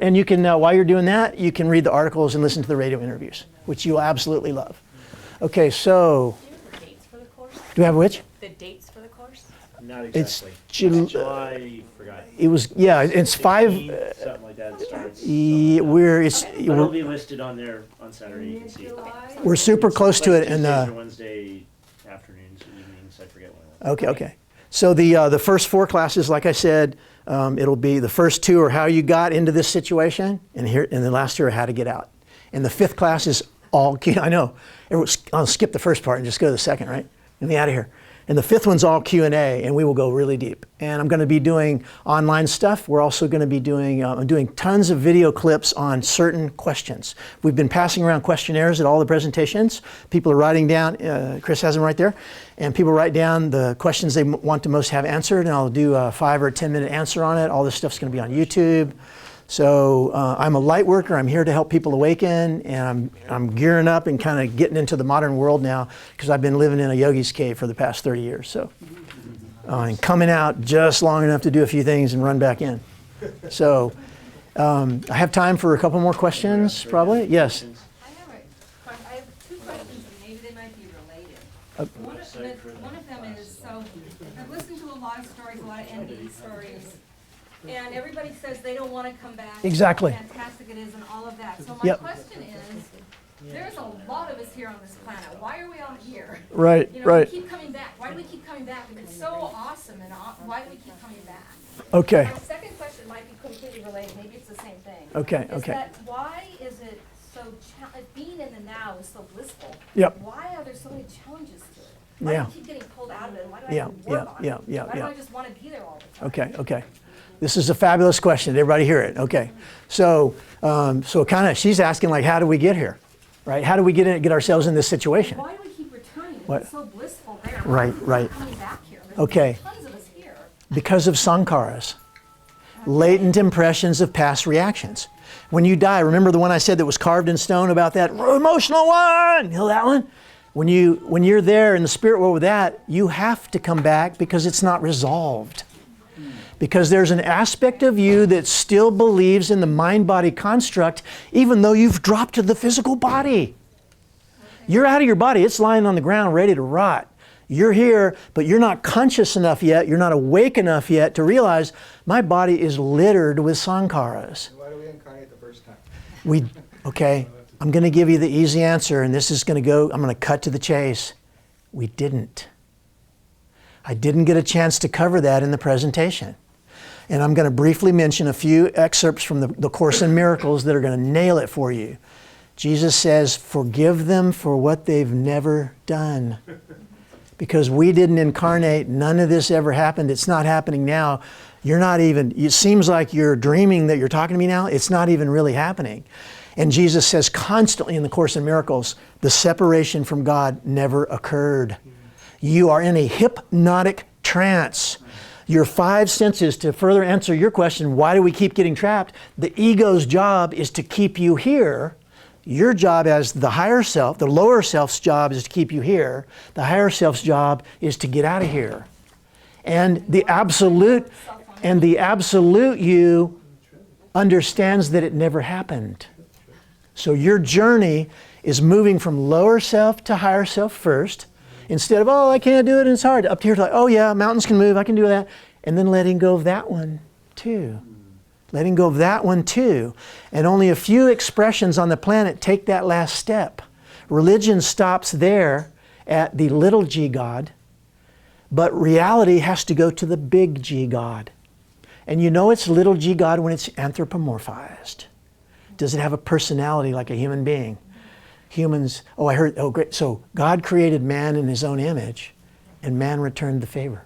And you can while you're doing that, you can read the articles and listen to the radio interviews, which you'll absolutely love. Okay, so Do you have the dates for the course? do we have which? The dates for the course? Not It's exactly. July, forgot. It's 5. 15, something like that it starts. We're But it'll be listed on there on Saturday, you can see. we're super close to it, and Tuesdays or Wednesday afternoons, evenings, I forget when. okay. So the first 4 classes, like I said, it'll be the first 2 are how you got into this situation, and the last 2 are how to get out. And the 5th class is all I know. I'll skip the first part and just go to the second, right? Get me out of here. And the 5th one's all Q&A, and we will go really deep. And I'm going to be doing online stuff. We're also going to be doing, I'm doing tons of video clips on certain questions. We've been passing around questionnaires at all the presentations. People are writing down, Chris has them right there, and people write down the questions they want to most have answered, and I'll do a 5 or 10 minute answer on it. All this stuff's going to be on YouTube. So I'm a light worker. I'm here to help people awaken, and I'm gearing up and kind of getting into the modern world now because I've been living in a yogi's cave for the past 30 years. So and coming out just long enough to do a few things and run back in. So I have time for a couple more questions, probably. Yes. I have 2 questions, and maybe they might be related. One of them is, so I've listened to a lot of stories, a lot of NDE stories, and everybody says they don't want to come back. Exactly. How fantastic it is and all of that. So my Yep. question is, There's a lot of us here on this planet. Why are we all here? Right, You know, right. we keep coming back. Why do we keep coming back? If it's so awesome, and why do we keep coming back? Okay. My second question might be completely related. Maybe it's the same thing. Okay, Is okay. that why is it so being in the now is so blissful? Yep. Why are there so many challenges to it? Why Yeah. do I keep getting pulled out of it? Why do I Yeah, have to work yeah, on yeah, it? yeah, Why do yeah. I just want to be there all the time? Okay, okay. This is a fabulous question. Did everybody hear it? Okay. So, kind of, she's asking like, how do we get here? Right? How do we get ourselves in this situation? Why do we keep returning? If What? it's so blissful there. Right, Why do we right. keep coming back here? There's Okay. tons of us here. Because of sankharas, latent impressions of past reactions. When you die, remember the one I said that was carved in stone about that emotional one? You know that one? When you're there in the spirit world with that, you have to come back because it's not resolved. Because there's an aspect of you that still believes in the mind-body construct, even though you've dropped to the physical body. You're out of your body. It's lying on the ground ready to rot. You're here, but you're not conscious enough yet. You're not awake enough yet to realize my body is littered with sankharas. Why do we incarnate the first time? Okay, I'm going to give you the easy answer, and this is going to go, I'm going to cut to the chase. We didn't. I didn't get a chance to cover that in the presentation. And I'm going to briefly mention a few excerpts from the Course in Miracles that are going to nail it for you. Jesus says, forgive them for what they've never done. Because we didn't incarnate, none of this ever happened. It's not happening now. You're not even, it seems like you're dreaming that you're talking to me now. It's not even really happening. And Jesus says constantly in the Course in Miracles, the separation from God never occurred. You are in a hypnotic trance. Your five senses, to further answer your question, why do we keep getting trapped? The ego's job is to keep you here. Your job as the higher self, the lower self's job is to keep you here. The higher self's job is to get out of here. And the absolute you understands that it never happened. So your journey is moving from lower self to higher self first. Instead of, oh, I can't do it and it's hard. Up here to like, oh yeah, mountains can move, I can do that. And then letting go of that one too. Letting go of that one too. And only a few expressions on the planet take that last step. Religion stops there at the little g God, but reality has to go to the big G God. And you know it's little g God when it's anthropomorphized. Does it have a personality like a human being? Humans, oh great, so God created man in his own image, and man returned the favor.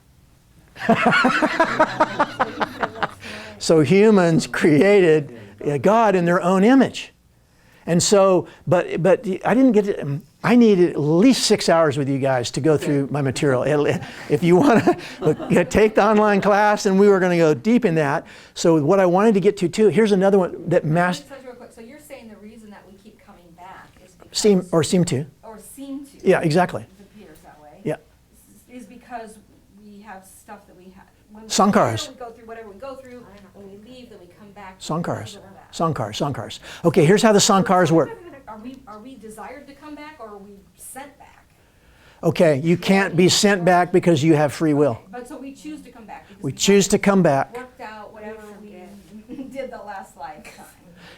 So humans created God in their own image. And so, but I didn't get to, I needed at least 6 hours with you guys to go through my material. If you want to take the online class, and we were going to go deep in that. So what I wanted to get to too, here's another one that So you're saying the reason that we keep coming back is because... seem to. Or seem to. Yeah, exactly. It appears that way. Yeah. Is because we have stuff that we have. Sankharas. We go through whatever we go through. When we leave, then we come back. Sankharas. Sankharas. Okay, here's how the sankharas work. Are we desired to come back, or are we sent back? Okay, you can't be sent back because you have free will. But so we choose to come back. Because We choose to come back. Worked out whatever we did the last lifetime.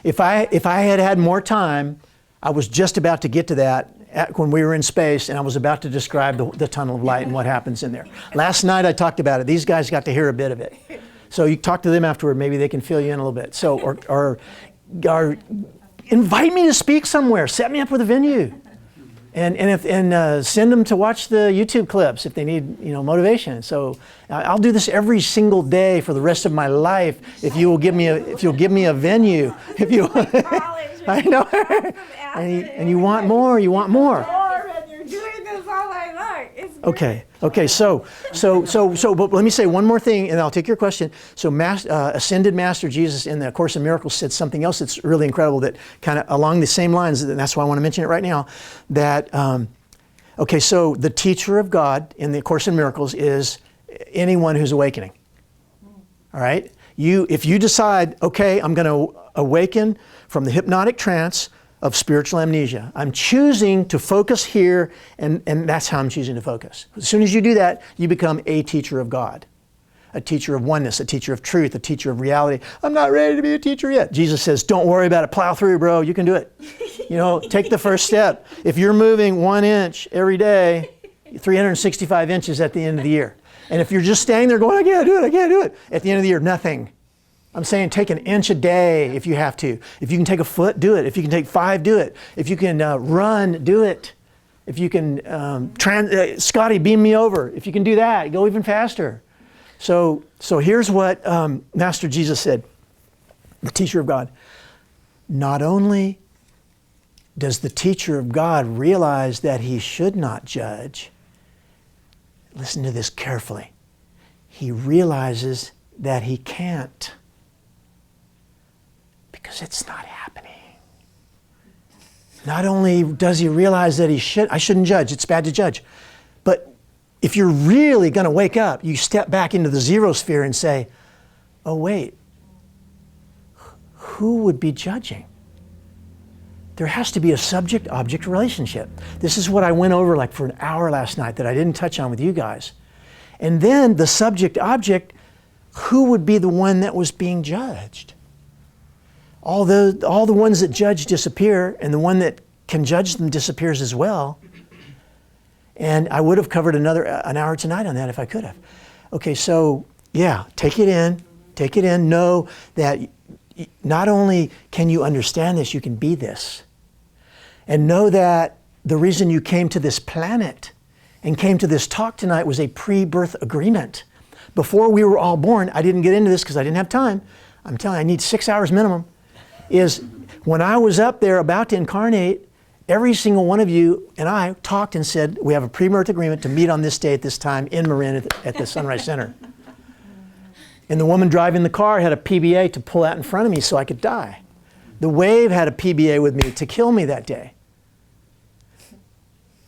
If I had more time, I was just about to get to that when we were in space, and I was about to describe the tunnel of light and what happens in there. Last night I talked about it. These guys got to hear a bit of it. So you talk to them afterward, maybe they can fill you in a little bit. So, or invite me to speak somewhere. Set me up with a venue. And send them to watch the YouTube clips if they need, motivation. So I'll do this every single day for the rest of my life if you'll give me a venue. If you, I know, and you want more. And you're doing this all night long. It's great. Okay. So, but let me say one more thing, and I'll take your question. So, Ascended Master Jesus in the Course in Miracles said something else that's really incredible, that kind of along the same lines, and that's why I want to mention it right now. That so the teacher of God in the Course in Miracles is anyone who's awakening. All right. If you decide, okay, I'm going to awaken from the hypnotic trance of spiritual amnesia. I'm choosing to focus here, and that's how I'm choosing to focus. As soon as you do that, you become a teacher of God. a teacher of oneness, a teacher of truth, a teacher of reality. I'm not ready to be a teacher yet. Jesus says, don't worry about it. Plow through, bro. You can do it. You know, take the first step. If you're moving 1 inch every day, 365 inches at the end of the year. And if you're just standing there going, I can't do it, I can't do it. At the end of the year, nothing. I'm saying take 1 inch a day if you have to. If you can take a foot, do it. If you can take 5, do it. If you can run, do it. If you can, Scotty, beam me over. If you can do that, go even faster. So here's what Master Jesus said, the teacher of God. Not only does the teacher of God realize that he should not judge, listen to this carefully, he realizes that he can't because it's not happening. Not only does he realize that I shouldn't judge, it's bad to judge, but if you're really going to wake up, you step back into the zero sphere and say, oh wait, who would be judging? There has to be a subject-object relationship. This is what I went over like for an hour last night that I didn't touch on with you guys. And then the subject-object, who would be the one that was being judged? All the ones that judge disappear, and the one that can judge them disappears as well. And I would have covered an hour tonight on that if I could have. Okay, so yeah, take it in. Know that not only can you understand this, you can be this. And know that the reason you came to this planet and came to this talk tonight was a pre-birth agreement. Before we were all born, I didn't get into this because I didn't have time. I'm telling you, I need 6 hours minimum. Is when I was up there about to incarnate, every single one of you and I talked and said, we have a pre-birth agreement to meet on this day at this time in Marin at the Sunrise Center. And the woman driving the car had a PBA to pull out in front of me so I could die. The wave had a PBA with me to kill me that day.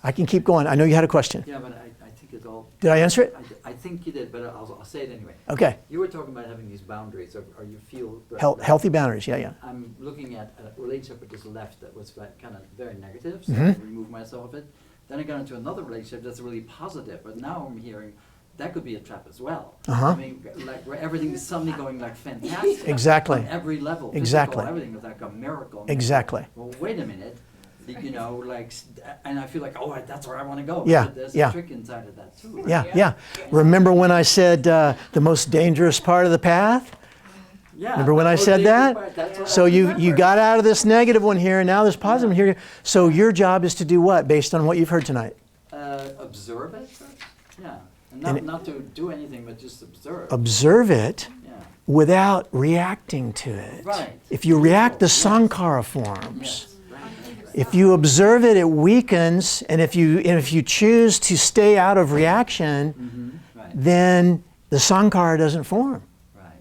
I can keep going. I know you had a question. Yeah, but I think it all. Did I answer it? I think you did, but I'll say it anyway. Okay. You were talking about having these boundaries, or you feel. Healthy boundaries, yeah. I'm looking at a relationship with this left that was kind of very negative, so Mhm. I removed myself of it. Then I got into another relationship that's really positive, but now I'm hearing that could be a trap as well. Uh-huh. I mean, like where everything is suddenly going like fantastic. Exactly. On every level. Physical, Exactly. everything is like a miracle. Exactly. Well, wait a minute. You know, like, and I feel like, oh, that's where I want to go. Yeah, But there's yeah. a trick inside of that too. Right? Yeah. Remember when I said the most dangerous part of the path? Yeah. Remember when I that's said what that? they- that's what So I you remember. got out of this negative one here, and now this positive one here. So your job is to do what, based on what you've heard tonight? Observe it. Yeah. And And not to do anything, but just observe. Observe it Yeah. without reacting to it. Right. If you react, the Yes. sankhara forms. Yes. Right. If you observe it, it weakens, and if you choose to stay out of reaction, Mm-hmm. Right. then the sankhara doesn't form. Right.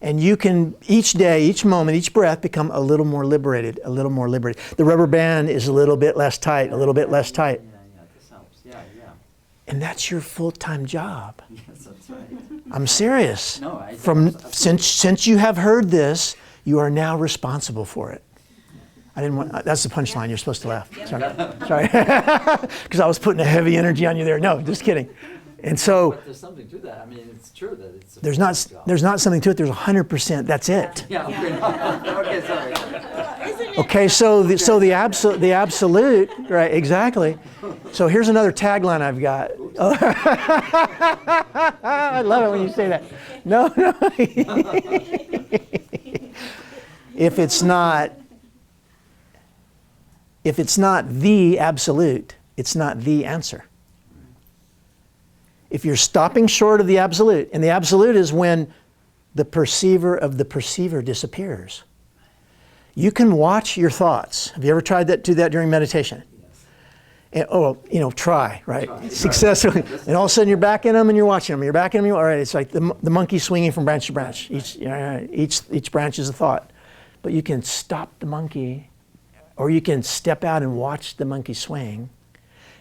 And you can, each day, each moment, each breath, become a little more liberated, a little more liberated. The rubber band is a little bit less tight, a little bit less tight. Yeah. This helps. Yeah. And that's your full-time job. Yes, that's right. I'm serious. No, I. Since you have heard this, you are now responsible for it. I didn't want, that's the punchline, you're supposed to laugh. Sorry. Because I was putting a heavy energy on you there. No, just kidding. And so, But there's something to that. I mean, it's true that it's. there's not something to it, there's 100%, that's it. Yeah. Okay. Sorry. Okay, so the absolute, right, exactly. So here's another tagline I've got. I love it when you say that. No. If it's not the absolute, it's not the answer. If you're stopping short of the absolute, and the absolute is when the perceiver of the perceiver disappears. You can watch your thoughts. Have you ever tried that? Do that during meditation? Yes. And, try, right? Try. Successfully. And all of a sudden you're back in them and you're watching them. You're back in them. All right, it's like the monkey swinging from branch to branch. Each branch is a thought. But you can stop the monkey, or you can step out and watch the monkey swing.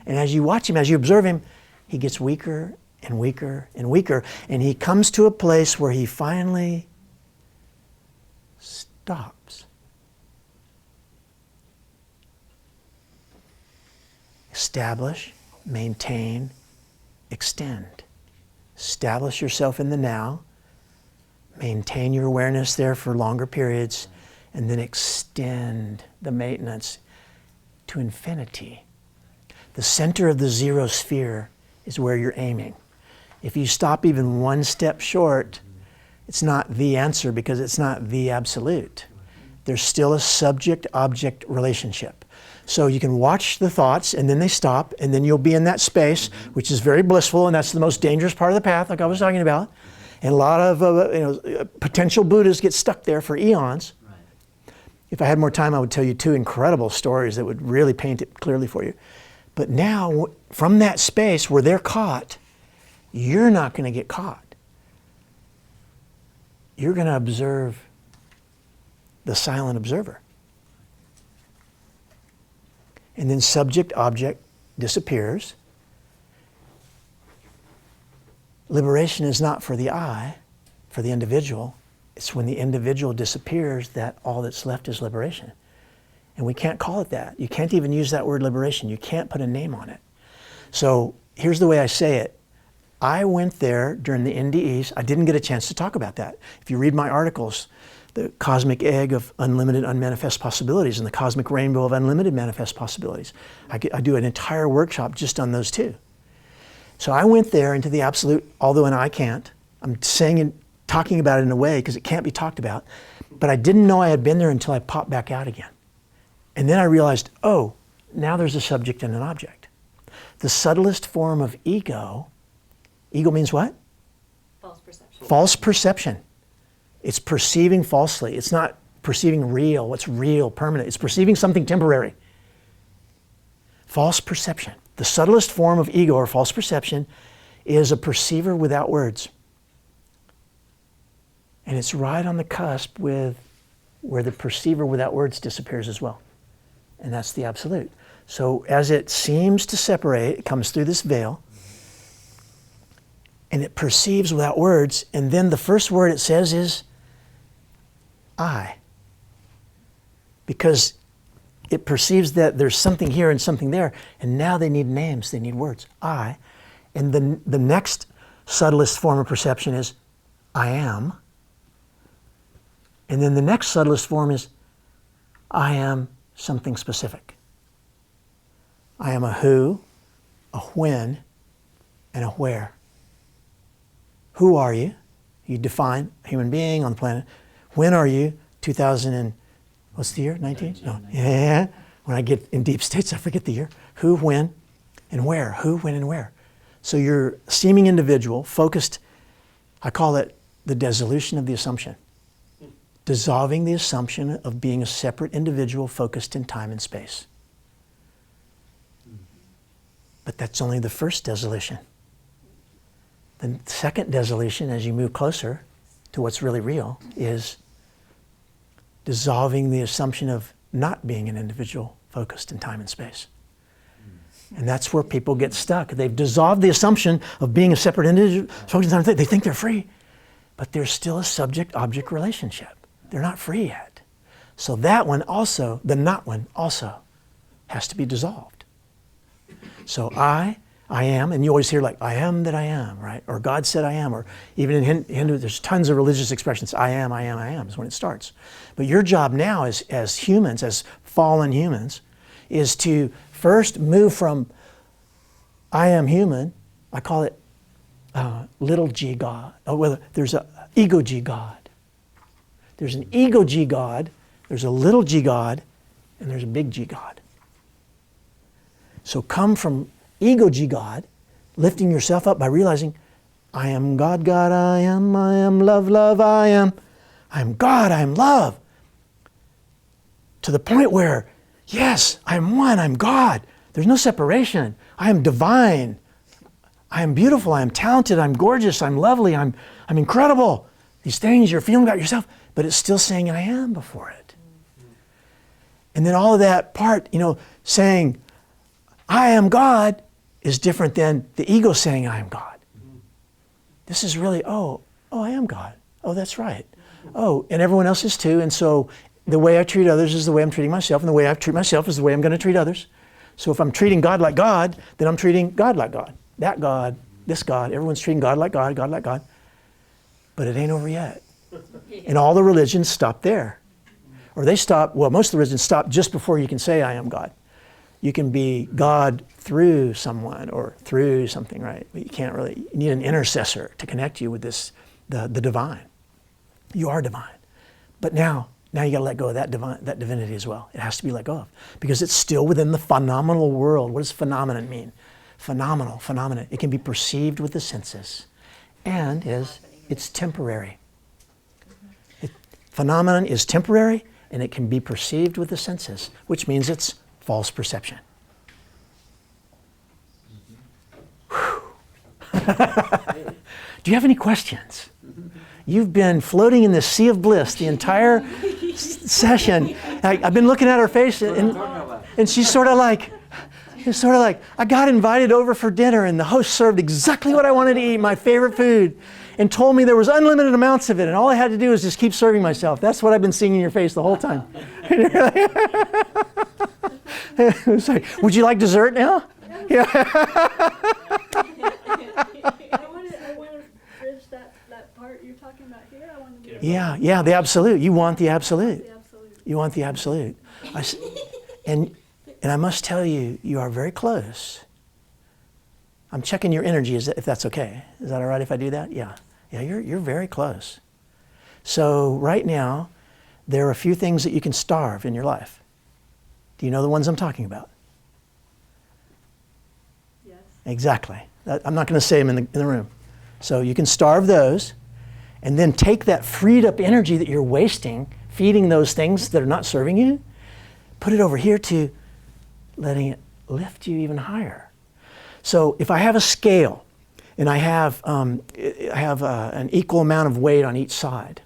And as you watch him, as you observe him, he gets weaker and weaker and weaker. And he comes to a place where he finally stops. Establish, maintain, extend. establish yourself in the now, maintain your awareness there for longer periods, and then extend the maintenance to infinity. The center of the zero sphere is where you're aiming. If you stop even one step short, it's not the answer because it's not the absolute. There's still a subject-object relationship. So you can watch the thoughts and then they stop and then you'll be in that space, which is very blissful, and that's the most dangerous part of the path, like I was talking about. And a lot of potential Buddhas get stuck there for eons. Right. If I had more time, I would tell you 2 incredible stories that would really paint it clearly for you. But now, from that space where they're caught, you're not going to get caught. You're going to observe the silent observer. And then subject-object disappears. Liberation is not for the I, for the individual. It's when the individual disappears that all that's left is liberation. And we can't call it that. You can't even use that word liberation. You can't put a name on it. So here's the way I say it. I went there during the NDEs. I didn't get a chance to talk about that. If you read my articles, the cosmic egg of unlimited unmanifest possibilities and the cosmic rainbow of unlimited manifest possibilities, I do an entire workshop just on those 2. So I went there into the absolute, although and I can't. I'm saying and talking about it in a way because it can't be talked about. But I didn't know I had been there until I popped back out again. And then I realized, oh, now there's a subject and an object. The subtlest form of ego means what? False perception. False perception. It's perceiving falsely. It's not perceiving real, what's real, permanent. It's perceiving something temporary. False perception. The subtlest form of ego or false perception is a perceiver without words. And it's right on the cusp with where the perceiver without words disappears as well. And that's the absolute. So as it seems to separate, it comes through this veil, and it perceives without words, and then the first word it says is I. Because it perceives that there's something here and something there, and now they need names, they need words. I. And the next subtlest form of perception is I am. And then the next subtlest form is I am something specific. I am a who, a when, and a where. Who are you? You define a human being on the planet. When are you? 2000 and, what's the year? 19? No. Yeah. When I get in deep states, I forget the year. Who, when, and where. Who, when, and where. So you're a seeming individual, focused, I call it the dissolution of the assumption. Dissolving the assumption of being a separate individual focused in time and space. But that's only the first dissolution. The second dissolution, as you move closer to what's really real, is dissolving the assumption of not being an individual focused in time and space. And that's where people get stuck. They've dissolved the assumption of being a separate individual focused in time and space. They think they're free, but there's still a subject-object relationship. They're not free yet. So that one also, the not one also, has to be dissolved. So I am, and you always hear like, I am that I am, right? Or God said I am, or even in Hindu, there's tons of religious expressions. I am is when it starts. But your job now as humans, as fallen humans, is to first move from I am human, I call it little g God. Oh, well, there's an ego g God. There's an ego g God, there's a little g God, and there's a big G God. So come from ego G God, lifting yourself up by realizing, I am God, God, I am love, love, I am God, I am love. To the point where, yes, I am one, I'm God. There's no separation. I am divine. I am beautiful, I am talented, I'm gorgeous, I'm lovely, I'm incredible. These things you're feeling about yourself, but it's still saying I am before it. And then all of that part, saying I am God is different than the ego saying I am God. This is really, oh, I am God. Oh, that's right. Oh, and everyone else is too. And so the way I treat others is the way I'm treating myself, and the way I treat myself is the way I'm going to treat others. So if I'm treating God like God, then I'm treating God like God. That God this God. Everyone's treating God like God, God like God. But it ain't over yet. And all the religions stop there. Or they stop, well, most of the religions stop just before you can say, I am God. You can be God through someone or through something, right? But you can't really, you need an intercessor to connect you with this, the divine. You are divine. But now you gotta let go of that divinity as well. It has to be let go of because it's still within the phenomenal world. What does phenomenon mean? Phenomenal, phenomenon. It can be perceived with the senses and it's temporary. Phenomenon is temporary and it can be perceived with the senses, which means it's false perception. Do you have any questions? You've been floating in this sea of bliss the entire session. I've been looking at her face and she's sort of like, I got invited over for dinner and the host served exactly what I wanted to eat, my favorite food, and told me there was unlimited amounts of it and all I had to do was just keep serving myself. That's what I've been seeing in your face the whole time. It's like, would you like dessert now? Yeah. I want to bridge that part you're talking about here. I want to be Yeah, the absolute. You want the absolute. the absolute. You want the absolute. And I must tell you, you are very close. I'm checking your energy, if that's okay. Is that all right if I do that? Yeah, you're very close. So right now, there are a few things that you can starve in your life. Do you know the ones I'm talking about? Yes. Exactly. I'm not going to say them in the room. So you can starve those, and then take that freed up energy that you're wasting, feeding those things that are not serving you, put it over here to letting it lift you even higher. So if I have a scale, and I have an equal amount of weight on each side,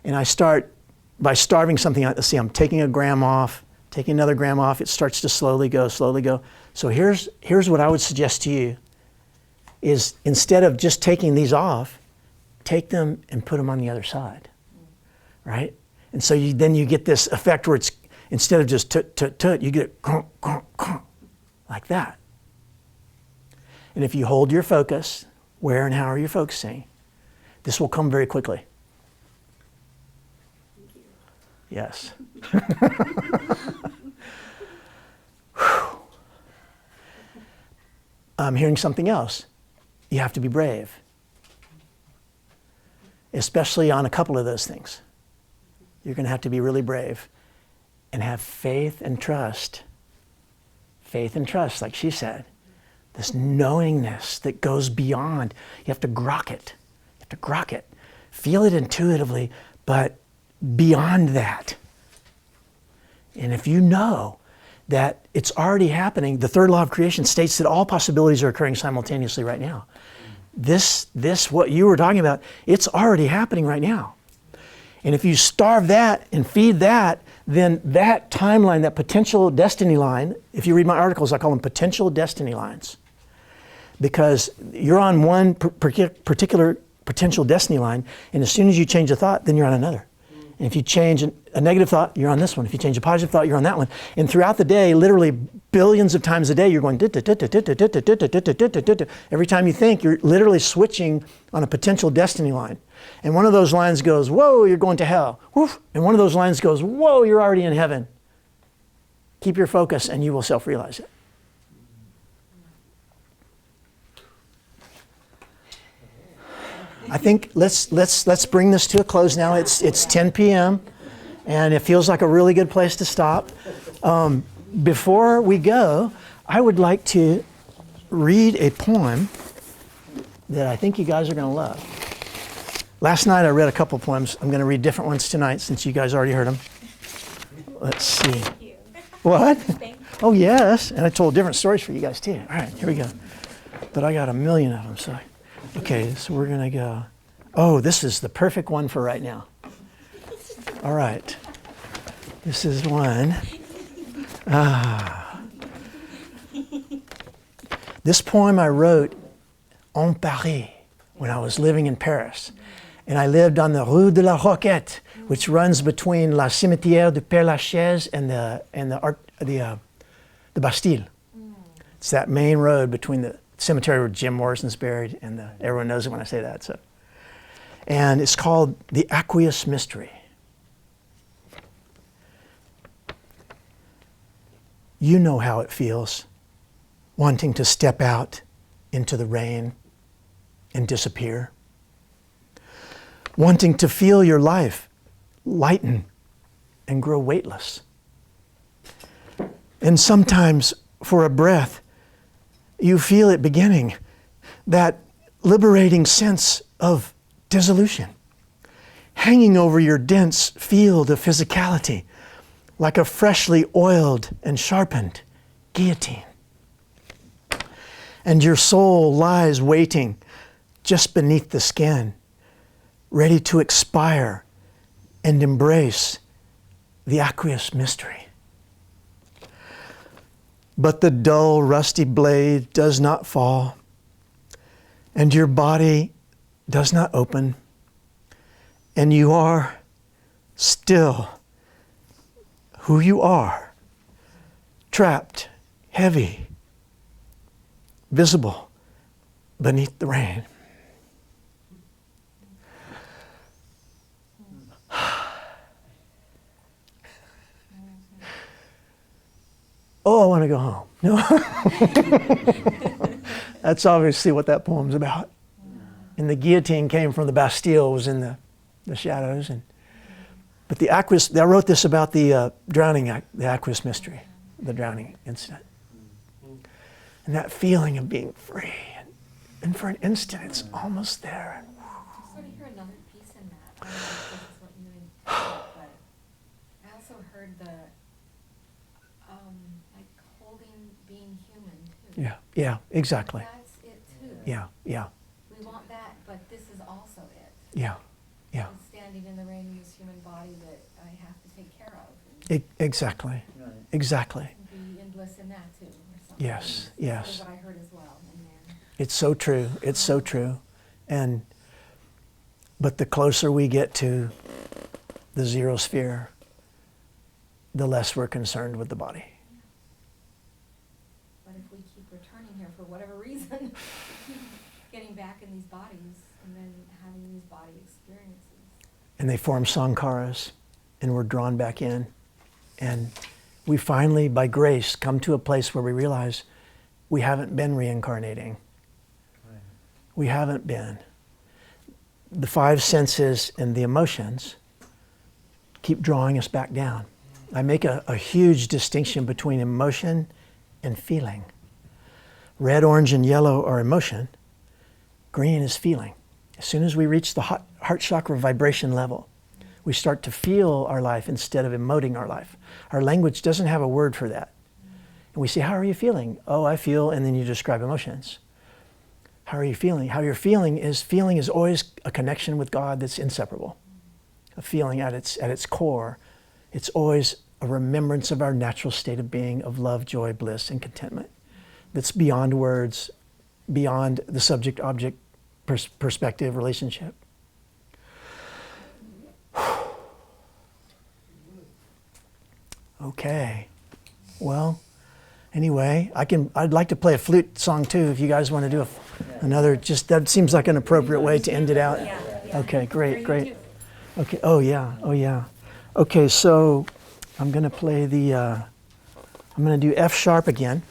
and I start by starving something, let's see, I'm taking a gram off, taking another gram off, it starts to slowly go, slowly go. So here's what I would suggest to you is instead of just taking these off, take them and put them on the other side, right? And so then you get this effect where it's, instead of just tut, you get like that. And if you hold your focus, where and how are you focusing, this will come very quickly. Yes. I'm hearing something else. You have to be brave, especially on a couple of those things. You're going to have to be really brave and have faith and trust. Faith and trust, like she said. This knowingness that goes beyond. You have to grok it. You have to grok it. Feel it intuitively, but beyond that. And if you know that it's already happening, the third law of creation states that all possibilities are occurring simultaneously right now. This what you were talking about, it's already happening right now. And if you starve that and feed that, then that timeline, that potential destiny line, if you read my articles, I call them potential destiny lines. Because you're on one particular potential destiny line, and as soon as you change a thought, then you're on another. And if you change a negative thought, you're on this one. If you change a positive thought, you're on that one. And throughout the day, literally billions of times a day, you're going every time you think, you're literally switching on a potential destiny line. And one of those lines goes, whoa, you're going to hell. Woof. And one of those lines goes, whoa, you're already in heaven. Keep your focus and you will self-realize it. I think let's bring this to a close now. It's 10 p.m. and it feels like a really good place to stop. Before we go, I would like to read a poem that I think you guys are going to love. Last night I read a couple poems. I'm going to read different ones tonight since you guys already heard them. Let's see. Thank you. What? Thank you. Oh, yes. And I told different stories for you guys too. All right, here we go. But I got a million of them, so. Okay, so we're going to go. Oh, this is the perfect one for right now. All right. This is one. This poem I wrote en Paris when I was living in Paris. And I lived on the Rue de la Roquette, which runs between La Cimetière de Père Lachaise and the Bastille. It's that main road between cemetery where Jim Morrison's buried, and everyone knows it when I say that. So, and it's called the Aqueous Mystery. You know how it feels, wanting to step out into the rain and disappear, wanting to feel your life lighten and grow weightless. And sometimes, for a breath, you feel it beginning, that liberating sense of dissolution, hanging over your dense field of physicality, like a freshly oiled and sharpened guillotine. And your soul lies waiting just beneath the skin, ready to expire and embrace the aqueous mystery. But the dull, rusty blade does not fall, and your body does not open, and you are still who you are, trapped, heavy, visible beneath the rain. Oh, I want to go home. No. That's obviously what that poem's about. And the guillotine came from the Bastille, was in the shadows. But the aqueous, I wrote this about the drowning, the aqueous mystery, the drowning incident. And that feeling of being free. And for an instant, it's almost there. I sort of hear another piece in that. I don't know if this is what you intended, but I also heard the, like holding being human too. Yeah, exactly. That's it too. Yeah. We want that, but this is also it. Yeah. I'm standing in the rain in this human body that I have to take care of. Exactly. Exactly. And be in bliss in that too, or something. Yes. That's sort of what I heard as well in there. It's so true. It's so true. But the closer we get to the zero sphere, the less we're concerned with the body. But if we keep returning here for whatever reason, keep getting back in these bodies and then having these body experiences. And they form sankharas, and we're drawn back in. And we finally, by grace, come to a place where we realize we haven't been reincarnating. We haven't been. The five senses and the emotions keep drawing us back down. I make a huge distinction between emotion and feeling. Red, orange, and yellow are emotion. Green is feeling. As soon as we reach the heart chakra vibration level, we start to feel our life instead of emoting our life. Our language doesn't have a word for that. And we say, how are you feeling? Oh, I feel, and then you describe emotions. How are you feeling? How you're feeling is always a connection with God that's inseparable. A feeling at its core, it's always a remembrance of our natural state of being, of love, joy, bliss, and contentment. That's beyond words, beyond the subject-object perspective relationship. Okay. Well, anyway, I'd like to play a flute song too if you guys want to do another, just that seems like an appropriate way to end it out. Yeah. Okay, great. Okay, oh yeah. Okay, so I'm going to play I'm going to do F sharp again.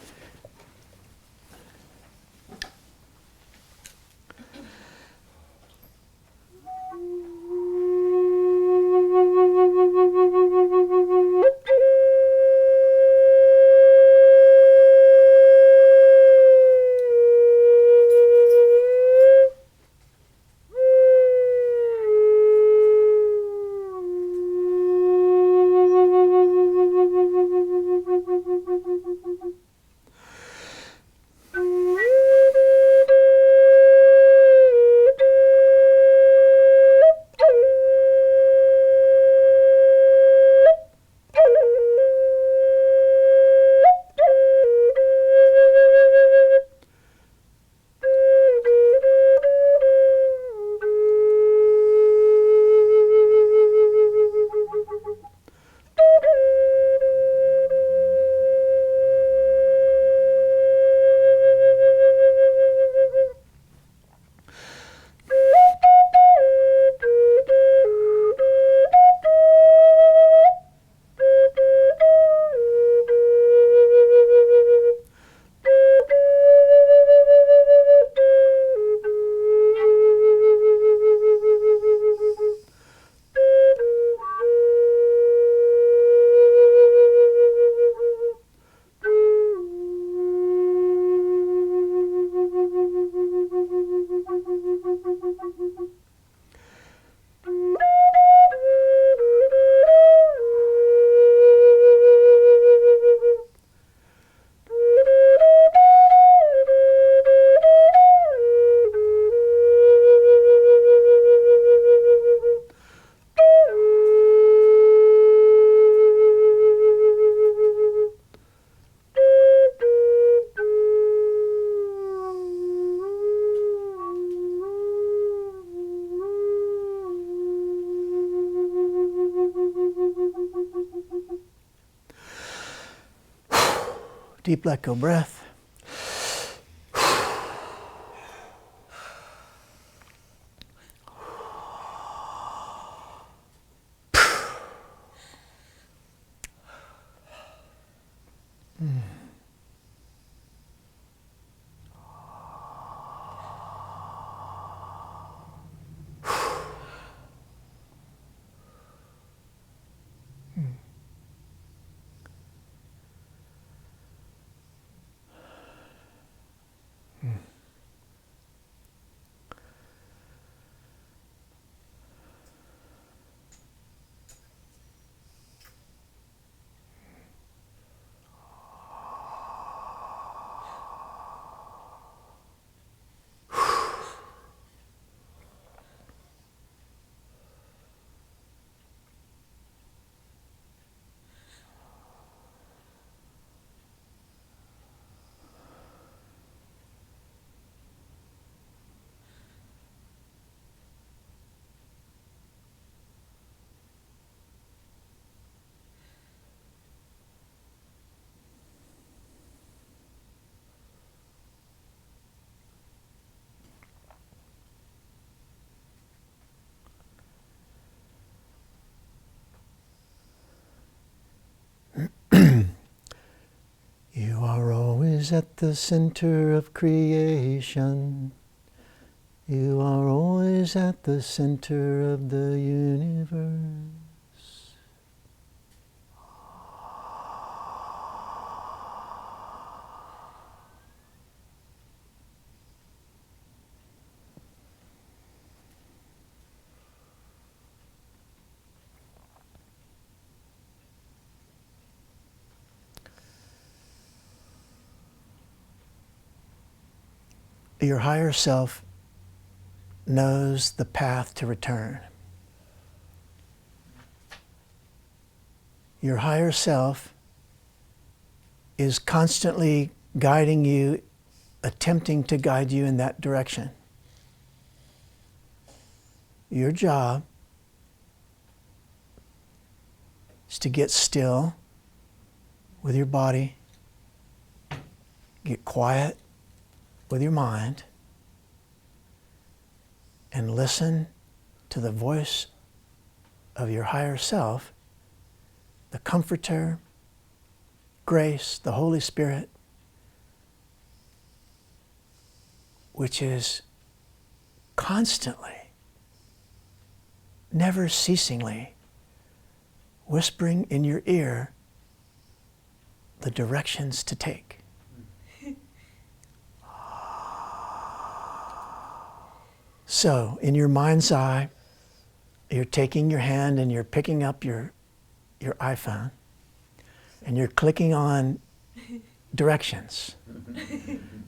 Deep let go breath. You are always at the center of creation. You are always at the center of the universe. Your higher self knows the path to return. Your higher self is constantly guiding you, attempting to guide you in that direction. Your job is to get still with your body, get quiet with your mind, and listen to the voice of your higher self, the Comforter, Grace, the Holy Spirit, which is constantly, never ceasingly whispering in your ear the directions to take. So, in your mind's eye, you're taking your hand and you're picking up your iPhone and you're clicking on directions.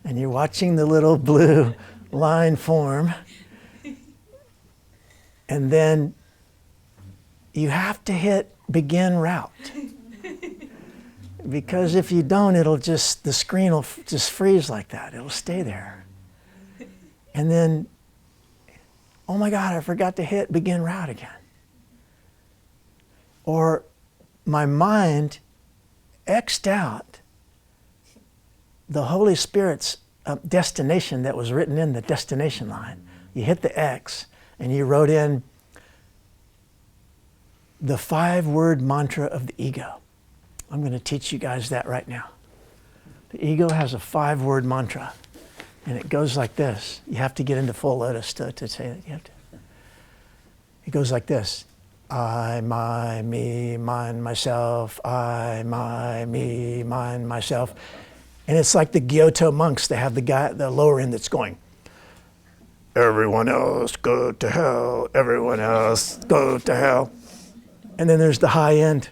And you're watching the little blue line form. And then you have to hit begin route. Because if you don't, the screen will just freeze like that. It'll stay there. And then, oh my God, I forgot to hit begin route again. Or my mind X'd out the Holy Spirit's destination that was written in the destination line. You hit the X and you wrote in the 5-word mantra of the ego. I'm going to teach you guys that right now. The ego has a 5-word mantra. And it goes like this. You have to get into full lotus to say it. You have to. It goes like this. I, my, me, mine, myself. I, my, me, mine, myself. And it's like the Kyoto monks. They have the lower end that's going, everyone else go to hell. Everyone else go to hell. And then there's the high end.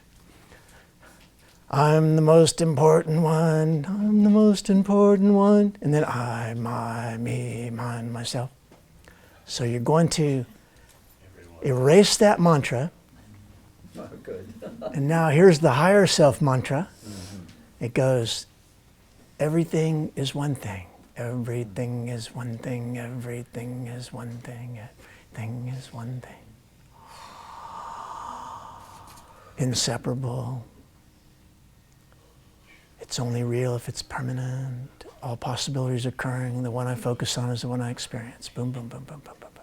I'm the most important one. I'm the most important one. And then I, my, me, mine, myself. So you're going to erase that mantra. Oh, good. And now here's the higher self mantra. It goes, everything is one thing. Everything is one thing. Everything is one thing. Everything is one thing. Inseparable. It's only real if it's permanent. All possibilities occurring. The one I focus on is the one I experience. Boom, boom, boom, boom, boom, boom, boom.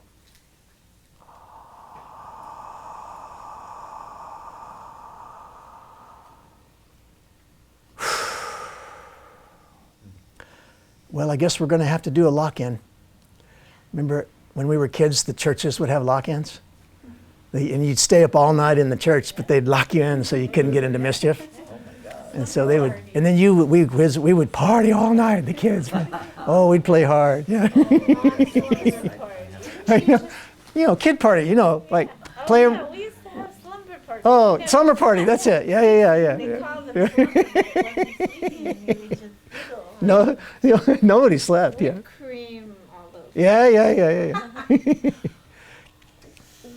Well, I guess we're going to have to do a lock-in. Remember when we were kids, the churches would have lock-ins? And you'd stay up all night in the church, but they'd lock you in so you couldn't get into mischief. And so they would, and then we would party all night, the kids. Oh, we'd play hard. Yeah. You know, kid party, like play. Oh, yeah, we used to have slumber parties. Oh, summer party, that's it. Yeah. They called them slumber parties. No, nobody slept, yeah. Whipped cream, all those. Yeah.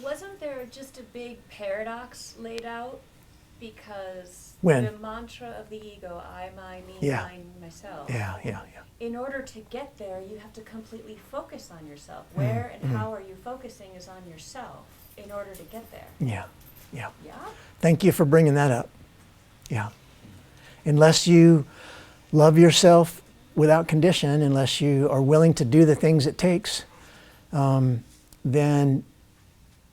Wasn't there just a big paradox laid out? Because When? the mantra of the ego, I, my, me, Yeah. mine, myself. Yeah. In order to get there, you have to completely focus on yourself. Where and how are you focusing is on yourself in order to get there. Yeah. Yeah? Thank you for bringing that up. Yeah. Unless you love yourself without condition, unless you are willing to do the things it takes, then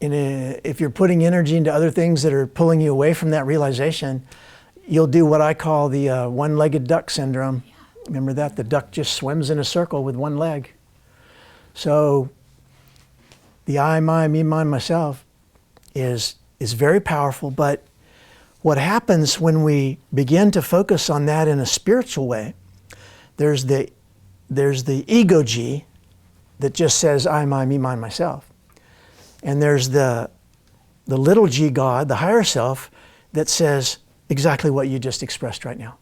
if you're putting energy into other things that are pulling you away from that realization, you'll do what I call the one-legged duck syndrome. Yeah. Remember that? The duck just swims in a circle with one leg. So the I, my, me, mine, myself is very powerful, but what happens when we begin to focus on that in a spiritual way, there's the ego G that just says I, my, me, mine, myself. And there's the little g God, the higher self, that says exactly what you just expressed right now.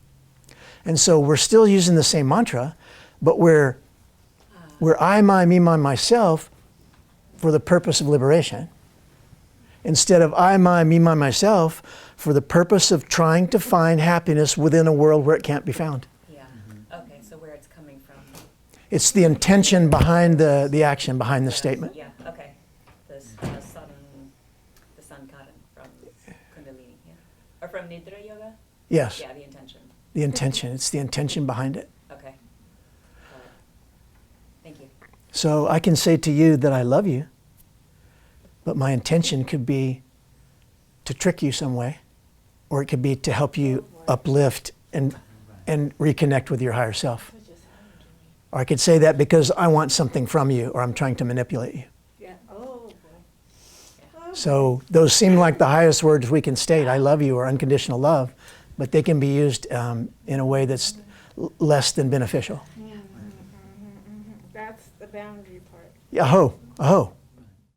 And so we're still using the same mantra, but we're I, my, me, mine, myself for the purpose of liberation, instead of I, my, me, mine, myself for the purpose of trying to find happiness within a world where it can't be found. Yeah. Okay, so where it's coming from. It's the intention behind the action, behind the statement. Yeah, okay. The sun cotton from Kundalini, yeah. Or from Nidra Yoga? Yes, Yeah, the intention. the intention. It's the intention behind it. Okay. Got it. Thank you. So I can say to you that I love you, but my intention could be to trick you some way, or it could be to help you uplift and reconnect with your higher self. Or I could say that because I want something from you, or I'm trying to manipulate you. Yeah. Oh, boy. So those seem like the highest words we can state, I love you, or unconditional love, but they can be used in a way that's less than beneficial. That's the boundary part. Yeah, aho.